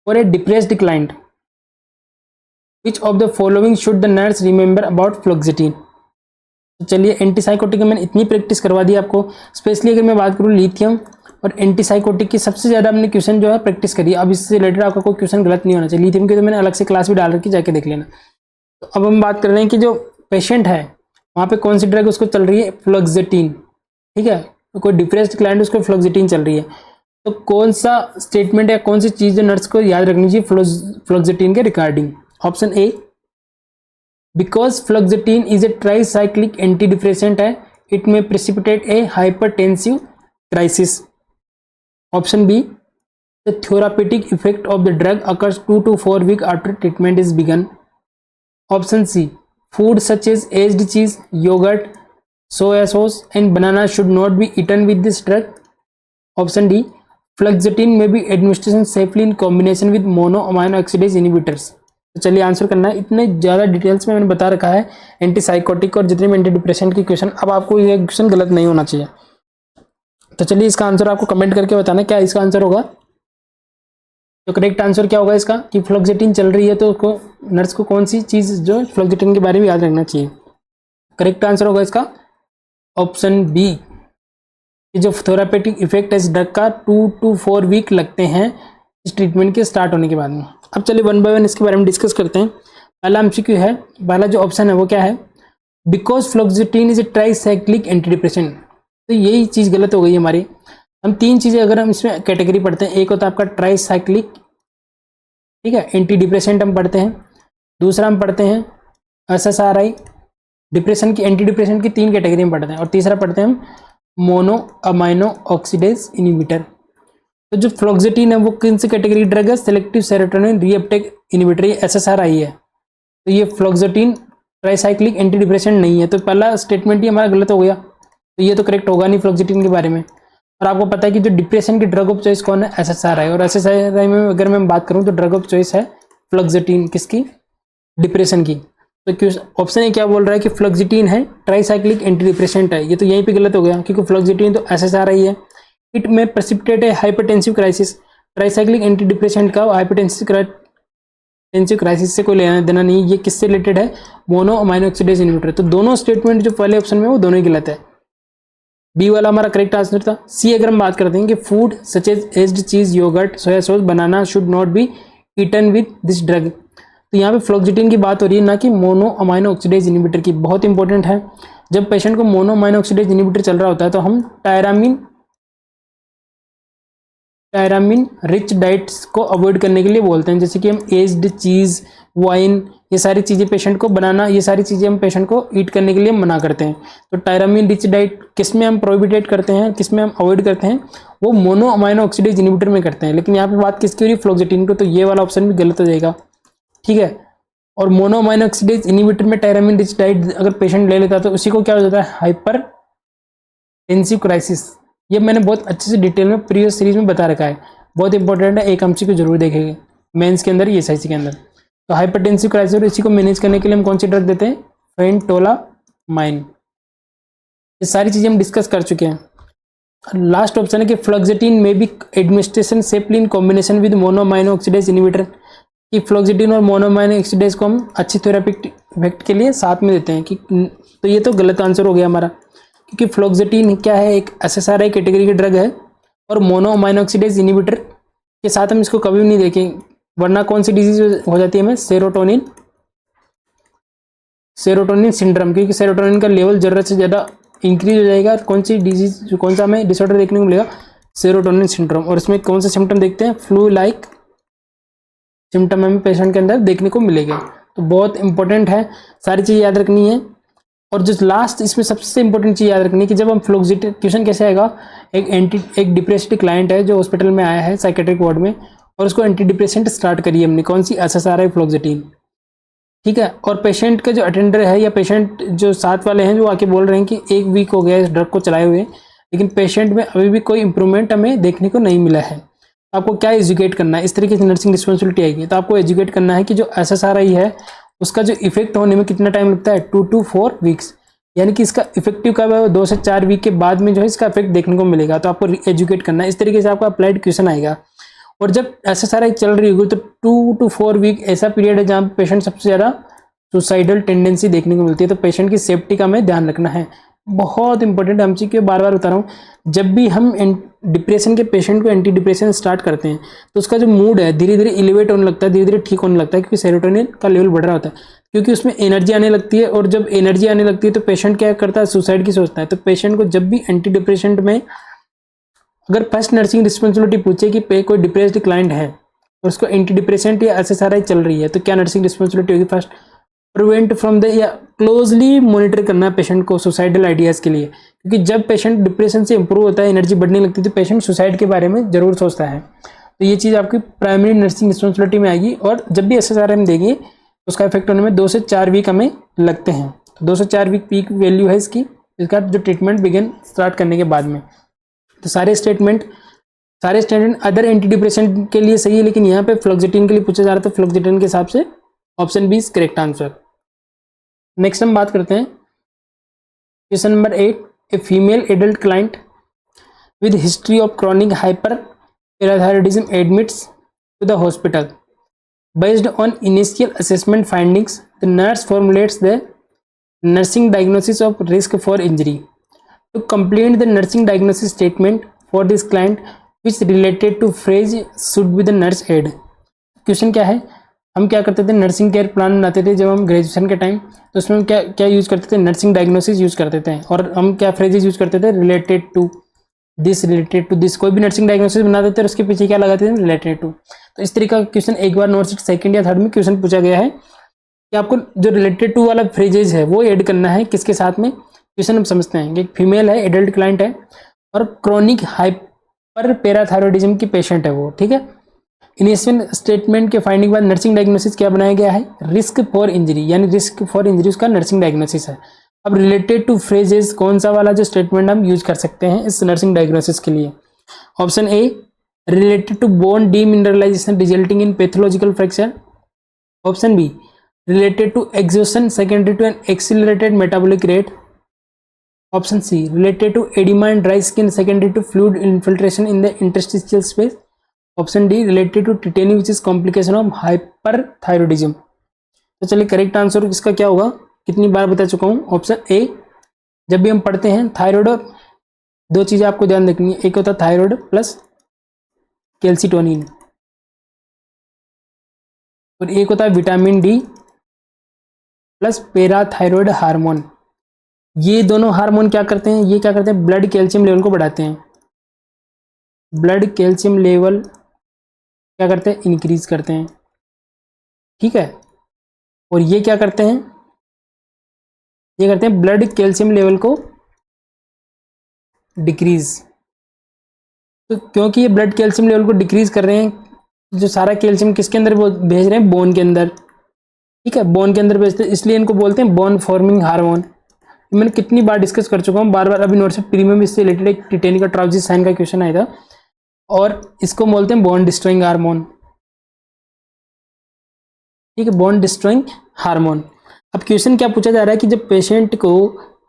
for a depressed client, which of the following should the nurse remember about fluoxetine. तो चलिए, एंटीसाइकोटिक मैंने इतनी प्रैक्टिस करवा दी आपको। स्पेशली अगर मैं बात करूँ लिथियम और एंटीसाइकोटिक की, सबसे ज़्यादा हमने क्वेश्चन जो है प्रैक्टिस करी। अब इससे रिलेटेड आपका कोई क्वेश्चन गलत नहीं होना चाहिए। लिथियम की तो मैंने अलग से क्लास भी डाल रखी, जाके देख लेना। तो अब हम बात कर रहे हैं कि जो पेशेंट है वहाँ पे कौन सी ड्रग उसको चल रही है, फ्लोक्सेटिन, ठीक है। तो कोई डिप्रेस्ड क्लाइंट उसको फ्लोक्सेटिन चल रही है, तो कौन सा स्टेटमेंट या कौन सी चीज़ नर्स को याद रखनी चाहिए फ्लोक्सेटिन के regarding. Option A, because fluoxetine is a tricyclic antidepressant है, it may precipitate a hypertensive crisis. Option B, the therapeutic effect of the drug occurs 2 to 4 weeks after treatment is begun. Option C, food such as aged cheese, yogurt, soya sauce and banana should not be eaten with this drug. Option D, fluoxetine may be administered safely in combination with monoamino oxidase inhibitors. तो चलिए answer करना है। इतने ज़्यादा details में मैंने बता रखा है एंटीसाइकोटिक और जितने भी एंटी डिप्रेसेंट की क्वेश्चन। अब आपको ये क्वेश्चन गलत नहीं होना चाहिए। तो चलिए इसका आंसर आपको कमेंट करके बताना क्या इसका आंसर होगा। तो करेक्ट आंसर क्या होगा इसका कि फ्लोक्सेटिन चल रही है तो उसको नर्स को कौन सी चीज़ जो फ्लोक्सेटिन के बारे में याद रखना चाहिए। करेक्ट आंसर होगा इसका ऑप्शन बी, कि जो थेरापेटिक इफेक्ट है इस ड्रग का 2 to 4 week लगते हैं इस ट्रीटमेंट के स्टार्ट होने के बाद में। अब चलिए 1 by 1 इसके बारे में डिस्कस करते हैं। पहला एमसीक्यू है, पहला जो ऑप्शन है वो क्या है, because fluoxetine is a tricyclic antidepressant. तो यही चीज़ गलत हो गई हमारी। हम 3 चीज़ें अगर हम इसमें कैटेगरी पढ़ते हैं, एक होता है आपका ट्राइसाइक्लिक, ठीक है, एंटी डिप्रेसेंट हम पढ़ते हैं। दूसरा हम पढ़ते हैं SSRI, डिप्रेशन की एंटी डिप्रेसेंट की 3 कैटेगरी में पढ़ते हैं। और तीसरा पढ़ते हैं हम मोनो अमाइनो ऑक्सीडेज इनिबिटर। तो जो फ्लोक्सेटिन है वो किन सी कैटेगरी ड्रग है, सेलेक्टिव सेरोटोनिन रीअपटेक इनिबिटर, ये SSRI है। तो ये फ्लोक्सेटिन ट्राइसाइक्लिक एंटी डिप्रेसेंट नहीं है। तो पहला स्टेटमेंट ही हमारा गलत हो गया, तो ये तो करेक्ट होगा नहीं फ्लोक्सेटिन के बारे में। और आपको पता है कि जो डिप्रेशन की ड्रग ऑफ चॉइस कौन है, SSRI। और SSRI में अगर मैं बात करूं तो ड्रग ऑफ चॉइस है फ्लोक्सेटिन, किसकी, डिप्रेशन की। तो ऑप्शन ए क्या बोल रहा है कि फ्लोक्सेटिन है ट्राइसाइक्लिक एंटी डिप्रेसेंट है, ये तो यहीं पे गलत हो गया क्योंकि फ्लोक्सेटिन तो SSRI है। इट में प्रेसिपिटेट है hypertensive crisis, tricyclic anti depressant का हाइपरटेंसिव क्राइसिस से कोई लेना देना नहीं। ये किससे रिलेटेड है, मोनो अमाइनो ऑक्सीडेज इनहिबिटर। तो दोनों स्टेटमेंट जो पहले ऑप्शन में वो दोनों ही गलत है। बी वाला हमारा करेक्ट आंसर था। सी अगर हम बात करते हैं कि food such as aged cheese, yoghurt, soya sauce, banana should not be eaten with this drug. तो यहाँ पे फ्लोक्सेटिन की बात हो रही है, ना कि मोनो अमाइनो ऑक्सीडेज इनहिबिटर की। बहुत इंपॉर्टेंट है, जब पेशेंट को मोनो अमाइनो ऑक्सीडेज इनहिबिटर चल रहा होता है तो हम टायरामिन रिच डाइट्स को अवॉइड करने के लिए बोलते हैं। जैसे कि हम एज्ड चीज़, वाइन, ये सारी चीज़ें पेशेंट को बनाना, ये सारी चीज़ें हम पेशेंट को ईट करने के लिए मना करते हैं। तो टायरामिन रिच डाइट किस में हम प्रोहिबिटेट करते हैं, किस में हम अवॉइड करते हैं, वो मोनो अमाइनो ऑक्सीडेज इनहिबिटर में करते हैं। लेकिन यहाँ पे बात किसकी हो रही है, फ्लोक्सेटिन को। तो ये वाला ऑप्शन भी गलत हो जाएगा, ठीक है। और मोनो अमाइनो ऑक्सीडेज इनहिबिटर में टायरामिन रिच डाइट अगर पेशेंट ले लेता है तो उसी को क्या हो जाता है, हाइपरटेंसिव क्राइसिस। ये मैंने बहुत अच्छे से डिटेल में प्रीवियस सीरीज में बता रखा है, बहुत इंपॉर्टेंट है, एक एमसीक्यू जरूर देखेंगे मेंस के अंदर, ये SIC के अंदर। तो हाइपरटेंसिव क्राइसिस और इसी को मैनेज करने के लिए हम कौन सी ड्रग देते हैं, फेंटोलामाइन। ये सारी चीज़ें हम डिस्कस कर चुके हैं। लास्ट ऑप्शन है कि fluoxetine may be administration safely in combination with monoamine oxidase inhibitor. कि फ्लोक्सेटिन और मोनोअमाइनो ऑक्सीडेज को हम अच्छी थेरापिटिक इफेक्ट के लिए साथ में देते हैं कि, तो ये तो गलत आंसर हो गया हमारा, क्योंकि फ्लोक्सेटिन क्या है, एक SSRI कैटेगरी की ड्रग है और मोनो अमाइनो ऑक्सीडेज इनहिबिटर के साथ हम इसको कभी भी नहीं देखें, वरना कौन सी डिजीज हो जाती है हमें, सेरोटोनिन सिंड्रोम, क्योंकि सेरोटोनिन का लेवल जरूरत से ज़्यादा इंक्रीज हो जाएगा। कौन सी डिजीज, कौन सा हमें डिसऑर्डर देखने को मिलेगा, सेरोटोनिन सिंड्रोम। और इसमें कौन से सिम्टम देखते हैं, फ्लू लाइक सिम्टम हमें पेशेंट के अंदर देखने को मिलेगा। तो बहुत इंपॉर्टेंट है, सारी चीज़ याद रखनी है। और जो लास्ट इसमें सबसे इंपॉर्टेंट चीज़ याद रखनी है कि जब हम फ्लोक्सेटिन, क्वेश्चन कैसे आएगा, एक डिप्रेस्ड क्लाइंट है जो हॉस्पिटल में आया है साइकेट्रिक वार्ड में, और उसको एंटी डिप्रेसेंट स्टार्ट करी हमने, कौन सी, SSRI फ्लोक्सेटिन। ठीक है। और पेशेंट का जो अटेंडर है या पेशेंट जो साथ वाले हैं जो आके बोल रहे हैं कि 1 वीक हो गया इस ड्रग को चलाए हुए, लेकिन पेशेंट में अभी भी कोई इंप्रूवमेंट हमें देखने को नहीं मिला है। आपको क्या एजुकेट करना है, इस तरीके से नर्सिंग रिस्पॉन्सिबिलिटी आएगी। तो आपको एजुकेट करना है कि जो SSRI है उसका जो इफेक्ट होने में कितना टाइम लगता है, 2 to 4 वीक्स, यानी कि इसका इफेक्टिव कब है, 2 से 4 वीक के बाद में जो है इसका इफेक्ट देखने को मिलेगा। तो आपको एजुकेट करना है, इस तरीके से आपका अप्लाइड क्वेश्चन आएगा। और जब SSRI चल रही होगी तो 2 to 4 वीक ऐसा पीरियड है जहाँ पेशेंट सबसे ज़्यादा सुसाइडल टेंडेंसी देखने को मिलती है। तो पेशेंट की सेफ्टी का हमें ध्यान रखना है, बहुत इंपॉर्टेंट। MCQ बार बार बता रहा हूँ, जब भी हम डिप्रेशन के पेशेंट को एंटी डिप्रेशन स्टार्ट करते हैं तो उसका जो मूड है धीरे धीरे एलिवेट होने लगता है, धीरे धीरे ठीक होने लगता है, क्योंकि सेरोटोनिन का लेवल बढ़ रहा होता है, क्योंकि उसमें एनर्जी आने लगती है। और जब एनर्जी आने लगती है तो पेशेंट क्या करता है, सुसाइड की सोचता है। तो पेशेंट को जब भी एंटी डिप्रेशन में अगर फर्स्ट नर्सिंग रिस्पॉन्सिबिलिटी पूछे कि कोई डिप्रेस्ड क्लाइंट है और उसको एंटी डिप्रेसेंट या SSRI चल रही है, तो क्या नर्सिंग रिस्पॉन्सिबिलिटी होगी, फर्स्ट प्रिवेंट फ्रॉम द, या क्लोजली मॉनिटर करना है पेशेंट को सुसाइडल आइडियाज़ के लिए। क्योंकि जब पेशेंट डिप्रेशन से इंप्रूव होता है, एनर्जी बढ़ने लगती है, तो पेशेंट सुसाइड के बारे में जरूर सोचता है। तो ये चीज़ आपकी प्राइमरी नर्सिंग रिस्पॉन्सिबिलिटी में आएगी। और जब भी SSRI हम देंगे तो उसका इफेक्ट होने में 2 से 4 वीक हमें लगते हैं। तो 2 से 4 वीक पीक वैल्यू है इसकी, इसका जो ट्रीटमेंट बिगिन स्टार्ट करने के बाद में। तो सारे स्टेटमेंट अदर एंटी डिप्रेशन के लिए सही है, लेकिन यहाँ पे फ्लोक्सिटिन के लिए पूछा जा रहा था, फ्लोक्सिटिन के हिसाब से option B is correct answer. Next हम बात करते हैं question number 8। A female adult client with history of chronic hyperparathyroidism admits to the hospital. Based on initial assessment findings, the nurse formulates the nursing diagnosis of risk for injury. To complete the nursing diagnosis statement for this client, which related to phrase should be the nurse aid. Question क्या है, हम क्या करते थे, nursing care plan बनाते थे जब हम ग्रेजुएशन के टाइम, तो उसमें हम क्या यूज़ करते थे, नर्सिंग डायग्नोसिस यूज़ करते थे। और हम क्या फ्रेजेज यूज़ करते थे, related to this, related to this. कोई भी नर्सिंग डायग्नोसिस बना देते हैं उसके पीछे क्या लगाते थे, रिलेटेड टू। तो इस तरीके का क्वेश्चन एक बार नोट शीट सेकंड या थर्ड में क्वेश्चन पूछा गया है कि आपको जो रिलेटेड टू वाला फ्रेजेज है वो ऐड करना है किसके साथ में। क्वेश्चन हम समझते हैं कि एक फीमेल है, एडल्ट क्लाइंट है और क्रॉनिक हाइपर पैराथायरॉयडिज्म की पेशेंट है वो, ठीक है। इनिशियल स्टेटमेंट के फाइंडिंग बाद नर्सिंग डायग्नोसिस क्या बनाया गया है, रिस्क फॉर इंजरी, यानी रिस्क फॉर इंजरी उसका नर्सिंग डायग्नोसिस है। अब रिलेटेड टू फ्रेजेस कौन सा वाला जो स्टेटमेंट हम यूज कर सकते हैं इस नर्सिंग डायग्नोसिस के लिए। Option A, related to bone demineralisation resulting in pathological fracture. Option B, related to exhaustion secondary to an accelerated metabolic rate. Option C, related to oedema and dry skin secondary to fluid infiltration in the interstitial space. Option D, related to tetany which is complication of hyperthyroidism. तो चलिए correct answer इसका क्या होगा, कितनी बार बता चुका हूँ, option A. जब भी हम पढ़ते हैं थायराइड, दो चीजें आपको ध्यान रखनी है, एक होता है थायराइड प्लस कैल्सिटोनिन और एक होता है vitamin D plus parathyroid hormone. ये दोनों हार्मोन क्या करते हैं, ये क्या करते हैं, ब्लड कैल्शियम लेवल को बढ़ाते हैं। ब्लड कैल्शियम लेवल क्या करते हैं, इंक्रीज करते हैं, ठीक है। और ये क्या करते हैं, ये करते हैं ब्लड कैल्शियम लेवल को डिक्रीज। तो क्योंकि ये ब्लड कैल्शियम लेवल को डिक्रीज कर रहे हैं, जो सारा कैल्शियम किसके अंदर वो भेज रहे हैं, बोन के अंदर, ठीक है, बोन के अंदर भेजते हैं, इसलिए इनको बोलते हैं बोन फॉर्मिंग हार्मोन। मैंने कितनी बार डिस्कस कर चुका हूँ, बार बार। अभी नोट से प्रीमियम इससे रिलेटेड एक टिटेनी का ट्राउजिस साइन का क्वेश्चन आया था और इसको बोलते हैं बोन डिस्ट्रॉइंग हार्मोन, ठीक है, बोन डिस्ट्रॉइंग हार्मोन। अब क्वेश्चन क्या पूछा जा रहा है कि जब पेशेंट को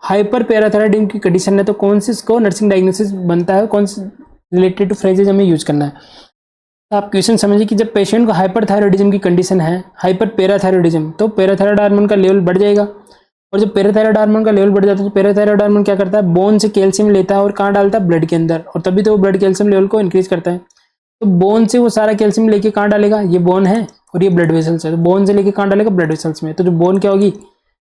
हाइपर पैराथायरॉयडिज्म की कंडीशन है तो कौन सी इसको नर्सिंग डायग्नोसिस बनता है, कौन सी रिलेटेड टू फ्रेजेज हमें यूज करना है। तो आप क्वेश्चन समझिए कि जब पेशेंट को हाइपर थायरॉयडिज्म की कंडीशन है, हाइपर पैराथायरॉयडिज्म, तो पैराथायरॉयड हार्मोन का लेवल बढ़ जाएगा। और जब पैराथायरॉयड हार्मोन का लेवल बढ़ जाता है तो पैराथायरॉयड हार्मोन क्या करता है, बोन से कैल्शियम लेता है और कहाँ डालता है, ब्लड के अंदर, और तभी तो वो ब्लड कैल्शियम लेवल को इंक्रीज करता है। तो बोन से वो सारा कैल्शियम लेके कहाँ डालेगा, ये बोन है और ये ब्लड वेसल्स है, तो बोन से लेके कहाँ डालेगा, ब्लड वेसल्स में। तो जो बोन क्या होगी,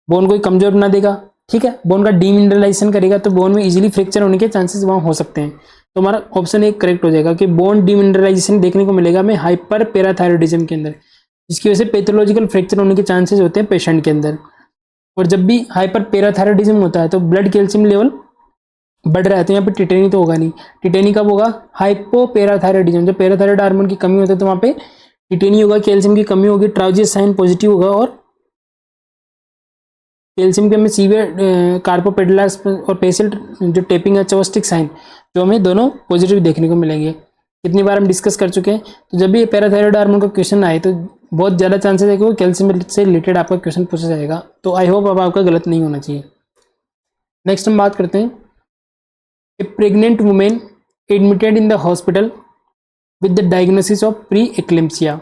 बोन को कमजोर बना देगा, ठीक है, बोन का डीमिनरलाइजेशन करेगा, तो बोन में इजीली फ्रैक्चर होने के चांसेस वहाँ हो सकते हैं। तो हमारा ऑप्शन एक करेक्ट हो जाएगा कि बोन डीमिनरलाइजेशन देखने को मिलेगा हमें हाइपर पैराथायरॉयडिज्म के अंदर, जिसकी वजह से पैथोलॉजिकल फ्रैक्चर होने के चांसेस होते हैं पेशेंट के अंदर। और जब भी हाइपर पैराथायरॉयडिज्म होता है तो ब्लड कैल्शियम लेवल बढ़ रहा है, तो यहाँ पे टिटेनी तो होगा नहीं। टिटेनी कब होगा, हाइपोपैराथायरॉयडिज्म, जब पैराथायरॉयड हार्मोन की कमी होती है तो वहाँ पे टिटेनी होगा, कैल्शियम की कमी होगी, ट्राउजिस साइन पॉजिटिव होगा और कैल्शियम के हमें सीवियर कार्पोपेडिलस और पेशल जो टेपिंग है चोस्टिक साइन जो हमें दोनों पॉजिटिव देखने को मिलेंगे। कितनी बार हम डिस्कस कर चुके हैं। तो जब भी पैराथायरॉयड हार्मोन का क्वेश्चन आए तो बहुत ज़्यादा चांसेस है कि वो कैल्शियम से रिलेटेड आपका क्वेश्चन पूछा जाएगा। तो आई होप अब आपका गलत नहीं होना चाहिए। नेक्स्ट हम बात करते हैं, a pregnant women admitted in the hospital with the diagnosis of pre-eclampsia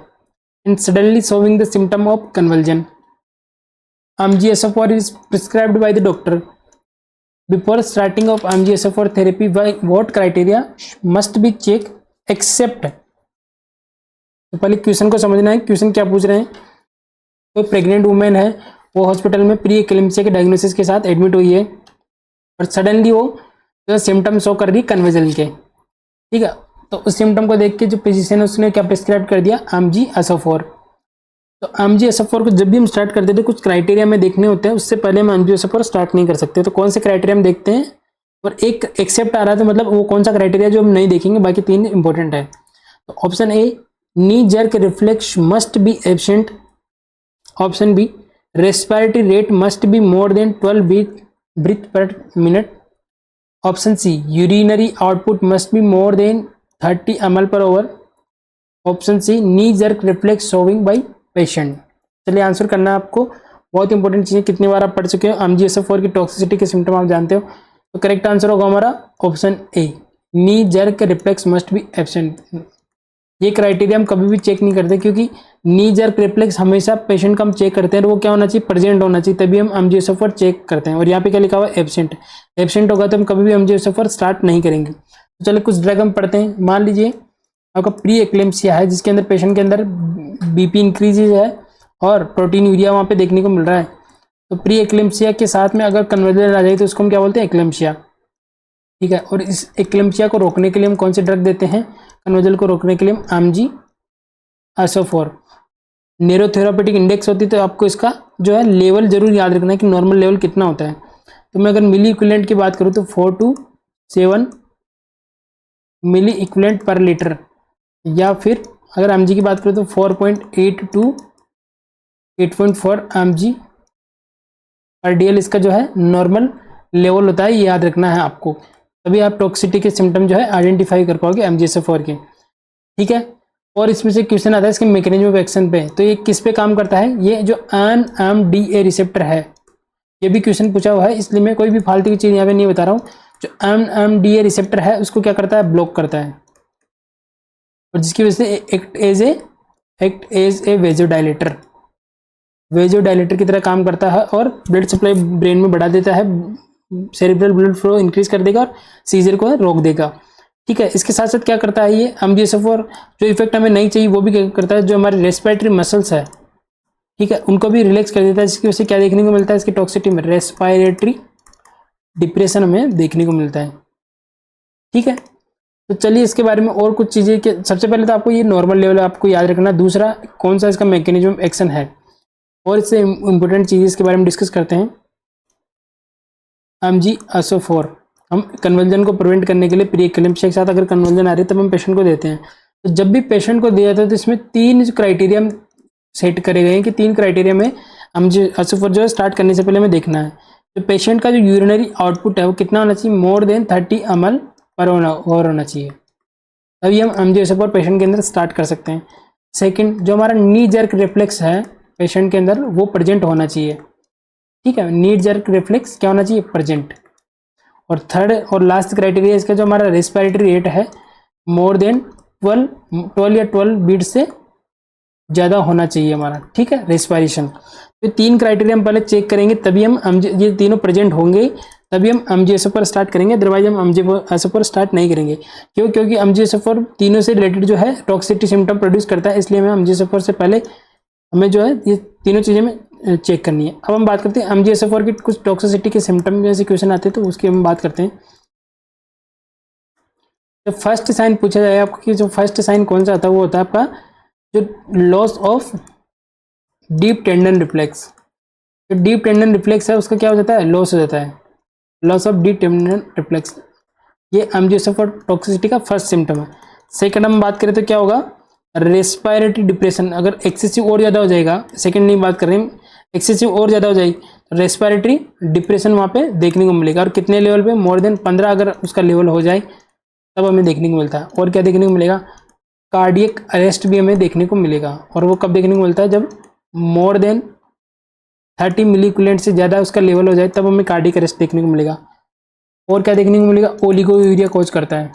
and suddenly showing the symptom of convulsion. AMG-SFR is prescribed by the doctor. Before starting of AMG-SFR therapy, what criteria must be checked except? तो पहले question को समझना है, question क्या पूछ रहे हैं। कोई प्रेग्नेंट वुमेन है, वो हॉस्पिटल में प्री एक्लेम्सिया के डायग्नोसिस के साथ एडमिट हुई है और सडनली वो जो सिम्टम शो कर रही कन्वर्जन के, ठीक है। तो उस सिम्टम को देख के जो फिजिशियन है उसने क्या प्रिस्क्राइब कर दिया, AMG-SFR। तो AMG-SFR को जब भी हम स्टार्ट करते थे कुछ क्राइटेरिया में देखने होते हैं, उससे पहले हम AMG-SFR स्टार्ट नहीं कर सकते। तो कौन से क्राइटेरिया हम देखते हैं, और एक एक्सेप्ट आ रहा है तो मतलब वो कौन सा क्राइटेरिया जो हम नहीं देखेंगे, बाकी तीन इंपॉर्टेंट है। तो option A, knee jerk reflex must be absent. Option B, respiratory rate must be more than 12 breath per minute. Option C, urinary output must be more than 30 ml per hour। Option C, knee jerk reflex showing by patient. चलिए answer करना है आपको, बहुत important चीज़ें, कितनी बार आप पढ़ चुके हो, AMG-SFR की टॉक्सिसिटी के सिम्टम आप जानते हो। तो करेक्ट आंसर होगा हमारा option A, knee jerk reflex must be absent. ये क्राइटेरिया हम कभी भी चेक नहीं करते, क्योंकि नी जर्क रिफ्लेक्स हमेशा पेशेंट का हम चेक करते हैं, वो क्या होना चाहिए, प्रेजेंट होना चाहिए, तभी हम AMG-SFR चेक करते हैं। और यहाँ पे क्या लिखा हुआ है, एब्सेंट। एब्सेंट होगा तो हम कभी भी AMG-SFR स्टार्ट नहीं करेंगे। तो चलिए कुछ ड्रग हम पढ़ते हैं। मान लीजिए आपका प्री एक्लेम्सिया है, जिसके अंदर पेशेंट के अंदर BP इंक्रीज है और प्रोटीन यूरिया वहाँ पे देखने को मिल रहा है। तो प्री एक्लेम्सिया के साथ में अगर कन्वर्जन आ जाए तो उसको हम क्या बोलते हैं, एक्लेम्सिया, ठीक है। और इस एक्लेम्सिया को रोकने के लिए हम कौन से ड्रग देते हैं, कन्वर्जन को रोकने के लिए हम AMG-SFR। न्यूरोथेरापेटिक इंडेक्स होती है, तो आपको इसका जो है लेवल जरूर याद रखना है कि नॉर्मल लेवल कितना होता है। तो मैं अगर मिली इक्विवेलेंट की बात करूँ तो 4 to 7 milliequivalent per litre, या फिर अगर mg की बात करें तो 4.8 to 8.4 mg पर DL इसका जो है नॉर्मल लेवल होता है, ये याद रखना है आपको। तभी आप टॉक्सिसिटी के सिम्टम जो है आइडेंटिफाई कर पाओगे AMG-SFR के, ठीक है। और इसमें से क्वेश्चन आता है इसके मैकेनिज्म ऑफ एक्शन पे। तो ये किस पे काम करता है, ये जो NMDA रिसेप्टर है, ये भी क्वेश्चन पूछा हुआ है, इसलिए मैं कोई भी फालतू की चीज़ यहाँ पे नहीं बता रहा हूँ। जो NMDA रिसेप्टर है उसको क्या करता है, ब्लॉक करता है, और जिसकी वजह से एक्ट एज ए वेजोडाइलेटर की तरह काम करता है और ब्लड सप्लाई ब्रेन में बढ़ा देता है, सेरिब्रल ब्लड फ्लो इंक्रीज कर देगा और सीजर को रोक देगा, ठीक है। इसके साथ साथ क्या करता है ये AMG-SFR, जो इफेक्ट हमें नहीं चाहिए वो भी क्या करता है, जो हमारे रेस्पिरेटरी मसल्स है, ठीक है, उनको भी रिलैक्स कर देता है, जिसकी वजह से क्या देखने को मिलता है इसकी टॉक्सिसिटी में, रेस्पिरेटरी डिप्रेशन हमें देखने को मिलता है, ठीक है। तो चलिए इसके बारे में और कुछ चीज़ें कि सबसे पहले तो आपको ये नॉर्मल लेवल आपको याद रखना, दूसरा कौन सा इसका मैकेनिज्म एक्शन है, और इससे इम्पोर्टेंट चीज़ इसके बारे में डिस्कस करते हैं। AMG-SFR हम कन्वर्जन को प्रिवेंट करने के लिए प्री एक्लेम्सिया के साथ अगर कन्वर्जन आ रही है तब हम पेशेंट को देते हैं। तो जब भी पेशेंट को दिया जाता है तो इसमें 3 क्राइटेरिया सेट करे गए हैं कि 3 क्राइटेरिया में AMG-SFR जो है स्टार्ट करने से पहले हमें देखना है। तो पेशेंट का जो यूरिनरी आउटपुट है वो कितना होना चाहिए, मोर देन 30 ml पर और होना चाहिए, तभी हम AMG-SFR पेशेंट के अंदर स्टार्ट कर सकते हैं। सेकंड, जो हमारा नी जर्क रिफ्लेक्स है पेशेंट के अंदर वो प्रेजेंट होना चाहिए, ठीक है, नी जर्क रिफ्लेक्स क्या होना चाहिए, प्रेजेंट। और थर्ड और लास्ट क्राइटेरिया इसका जो हमारा रेस्पिरेटरी रेट है मोर देन 12 या 12 बीट से ज़्यादा होना चाहिए हमारा, ठीक है, रेस्पिरेशन। तो 3 क्राइटेरिया हम पहले चेक करेंगे, तभी हम ये तीनों प्रेजेंट होंगे तभी हम AMG-SFR स्टार्ट करेंगे, अदरवाइज हम AMG-SFR स्टार्ट नहीं करेंगे। क्यों, क्योंकि AMG-SFR तीनों से रिलेटेड जो है टॉक्सिसिटी सिम्टम प्रोड्यूस करता है, इसलिए हमें AMG-SFR से पहले हमें जो है ये तीनों चीज़ें में चेक करनी है। अब हम बात करते हैं AMG-SFR की कुछ टॉक्सिसिटी के सिम्टम जैसे क्वेश्चन आते हैं तो उसकी हम बात करते हैं। तो फर्स्ट साइन पूछा जाए आपको कि जो फर्स्ट साइन कौन सा आता है, वो होता है आपका जो loss of deep tendon reflex. जो डीप टेंडन रिफ्लेक्स है उसका क्या हो जाता है, लॉस हो जाता है, loss of deep tendon reflex. ये AMG-SFR टॉक्सिसिटी का फर्स्ट सिम्टम है। सेकंड हम बात करें तो क्या होगा, रेस्पिरेटरी डिप्रेशन, अगर एक्सेसिव और ज़्यादा हो जाएगा, सेकंड नहीं बात कर रहे हैं, एक्सेसिव और ज़्यादा हो जाएगी तो रेस्पिरेटरी डिप्रेशन वहाँ पे देखने को मिलेगा। और कितने लेवल पे, मोर देन 15 अगर उसका लेवल हो जाए तब हमें देखने को मिलता है। और क्या देखने को मिलेगा, कार्डियक अरेस्ट भी हमें देखने को मिलेगा। और वो कब देखने को मिलता है, जब मोर देन 30 मिलीक्यूलेंट से ज़्यादा उसका लेवल हो जाए तब हमें कार्डियक अरेस्ट देखने को मिलेगा। और क्या देखने को मिलेगा, ओलिगोयूरिया कॉज करता है।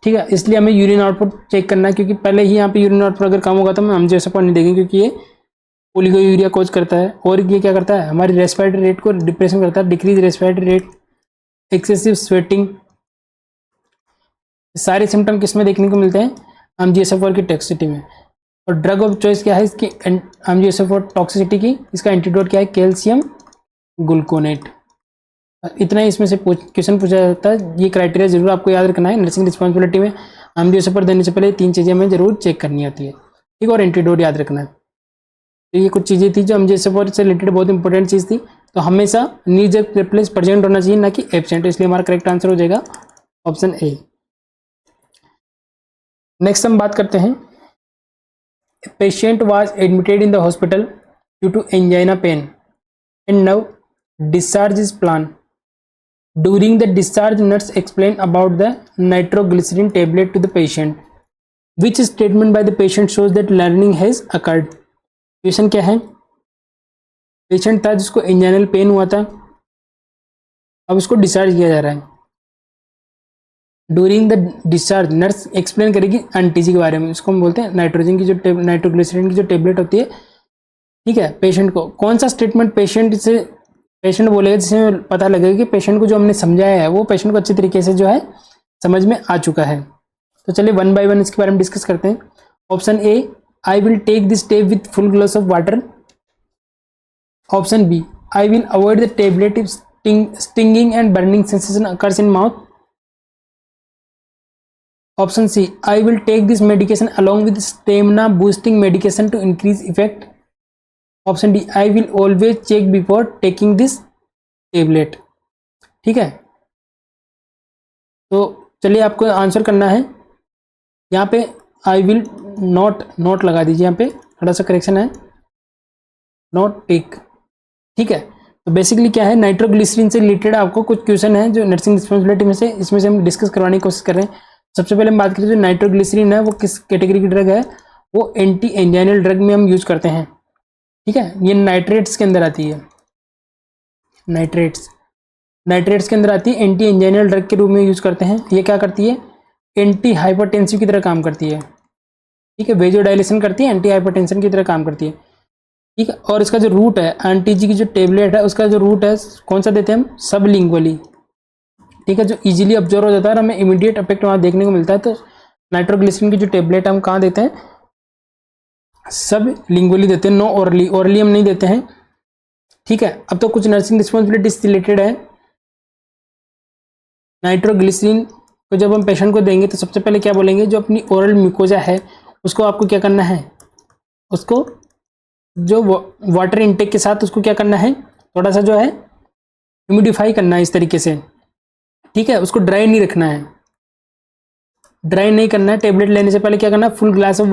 ठीक है, इसलिए हमें यूरिन आउटपुट चेक करना है, क्योंकि पहले ही यहाँ पे यूरिन आउटपुट अगर कम होगा तो हम एंजियोस्पर्म नहीं देखेंगे, क्योंकि ये ओलिगोयूरिया कॉज करता है। और ये क्या करता है, हमारी रेस्पिरेटरी रेट को डिप्रेशन करता है, decrease respiratory rate, excessive sweating. सारे सिम्टम किसमें देखने को मिलते हैं, एंजियोस्पर्म की टॉक्सिसिटी में। और ड्रग ऑफ चॉइस क्या है इसकी, एंजियोस्पर्म टॉक्सिसिटी की, इसका एंटीडोट क्या है, कैल्शियम ग्लूकोनेट। इतना ही इसमें से क्वेश्चन पूछा जाता है। ये क्राइटेरिया जरूर आपको याद रखना है नर्सिंग रिस्पॉन्सिबिलिटी में। एंजियोस्पर्म देने से पहले 3 चीज़ें हमें जरूर चेक करनी होती है। ठीक है, और एंटीडोट याद रखना है। तो ये कुछ चीज़ें थी जो एंजियोस्पर्म से रिलेटेड बहुत इंपॉर्टेंट चीज़ थी। तो हमेशा नीड रिप्लेस प्रेजेंट होना चाहिए, ना कि एब्सेंट। इसलिए हमारा करेक्ट आंसर हो जाएगा ऑप्शन ए। नेक्स्ट हम बात करते हैं, patient was admitted in the hospital due to angina pain and now discharge is plan. During the discharge, nurse explained about the nitroglycerin tablet to the patient. Which statement by the patient shows that learning has occurred? Question क्या है, patient था जिसको इंजाइनल pen हुआ था, अब उसको discharge किया जा रहा है। During the discharge nurse explain करेगी एंटीजी के बारे में। इसको हम बोलते हैं नाइट्रोजन की जो नाइट्रोग्लिसरीन की जो टेबलेट होती है। ठीक है, पेशेंट को कौन सा स्टेटमेंट पेशेंट बोलेगा जिससे पता लगेगा कि पेशेंट को जो हमने समझाया है वो पेशेंट को अच्छी तरीके से जो है समझ में आ चुका है। तो चलिए 1 बाय 1 इसके बारे में डिस्कस करते हैं। Option A, I will take this tab with full glass of water. Option B, I will avoid the tablet if stinging and burning sensation occurs in mouth. Option C, I will take this medication along with stamina boosting medication to increase effect. Option D, I will always check before taking this tablet. ठीक है, तो चलिए आपको answer करना है। यहाँ पे आई will not लगा दीजिए, यहाँ पे थोड़ा सा करेक्शन है, नॉट टेक। ठीक है, तो बेसिकली क्या है, नाइट्रोग्लिसरीन से रिलेटेड आपको कुछ क्वेश्चन है जो नर्सिंग रिस्पॉन्सिबिलिटी में से इसमें से हम डिस्कस करवाने की कोशिश कर रहे हैं। सबसे पहले हम बात करें जो नाइट्रोग्लिसरीन है वो किस कैटेगरी की ड्रग है, वो एंटी एंजाइनल ड्रग में हम यूज करते हैं। ठीक है, ये नाइट्रेट्स के अंदर आती है, नाइट्रेट्स के अंदर आती है, एंटी एंजाइनल ड्रग के रूप में यूज करते हैं। ये क्या करती है, एंटी हाइपरटेंसिव की तरह काम करती है। ठीक है, वेजोडाइलेशन करती है, एंटी हाइपरटेंशन की तरह काम करती है। ठीक है, और इसका जो रूट है, एंटीजी की जो टेबलेट है उसका जो रूट है कौन सा देते हैं हम, सबलिंगुअली। ठीक है, जो इजीली ऑब्जर्व हो जाता है और हमें इमीडिएट इफेक्ट वहाँ देखने को मिलता है। तो नाइट्रोग्लिसरीन की जो टेबलेट हम कहाँ देते हैं, सब लिंगुअली देते हैं, नो ओरली हम नहीं देते हैं। ठीक है, अब तो कुछ नर्सिंग रिस्पॉन्सिबिलिटीज रिलेटेड है। नाइट्रोग्लिसरीन को जब हम पेशेंट को देंगे तो सबसे पहले क्या बोलेंगे, जो अपनी ओरल म्यूकोजा है उसको आपको क्या करना है, उसको जो वाटर इनटेक के साथ उसको क्या करना है, थोड़ा सा जो है ह्यूमिडिफाई करना है इस तरीके से। ठीक है, उसको ड्राई नहीं रखना है, ड्राई नहीं करना है। टेबलेट लेने से पहले क्या करना है, फुल ग्लास ऑफ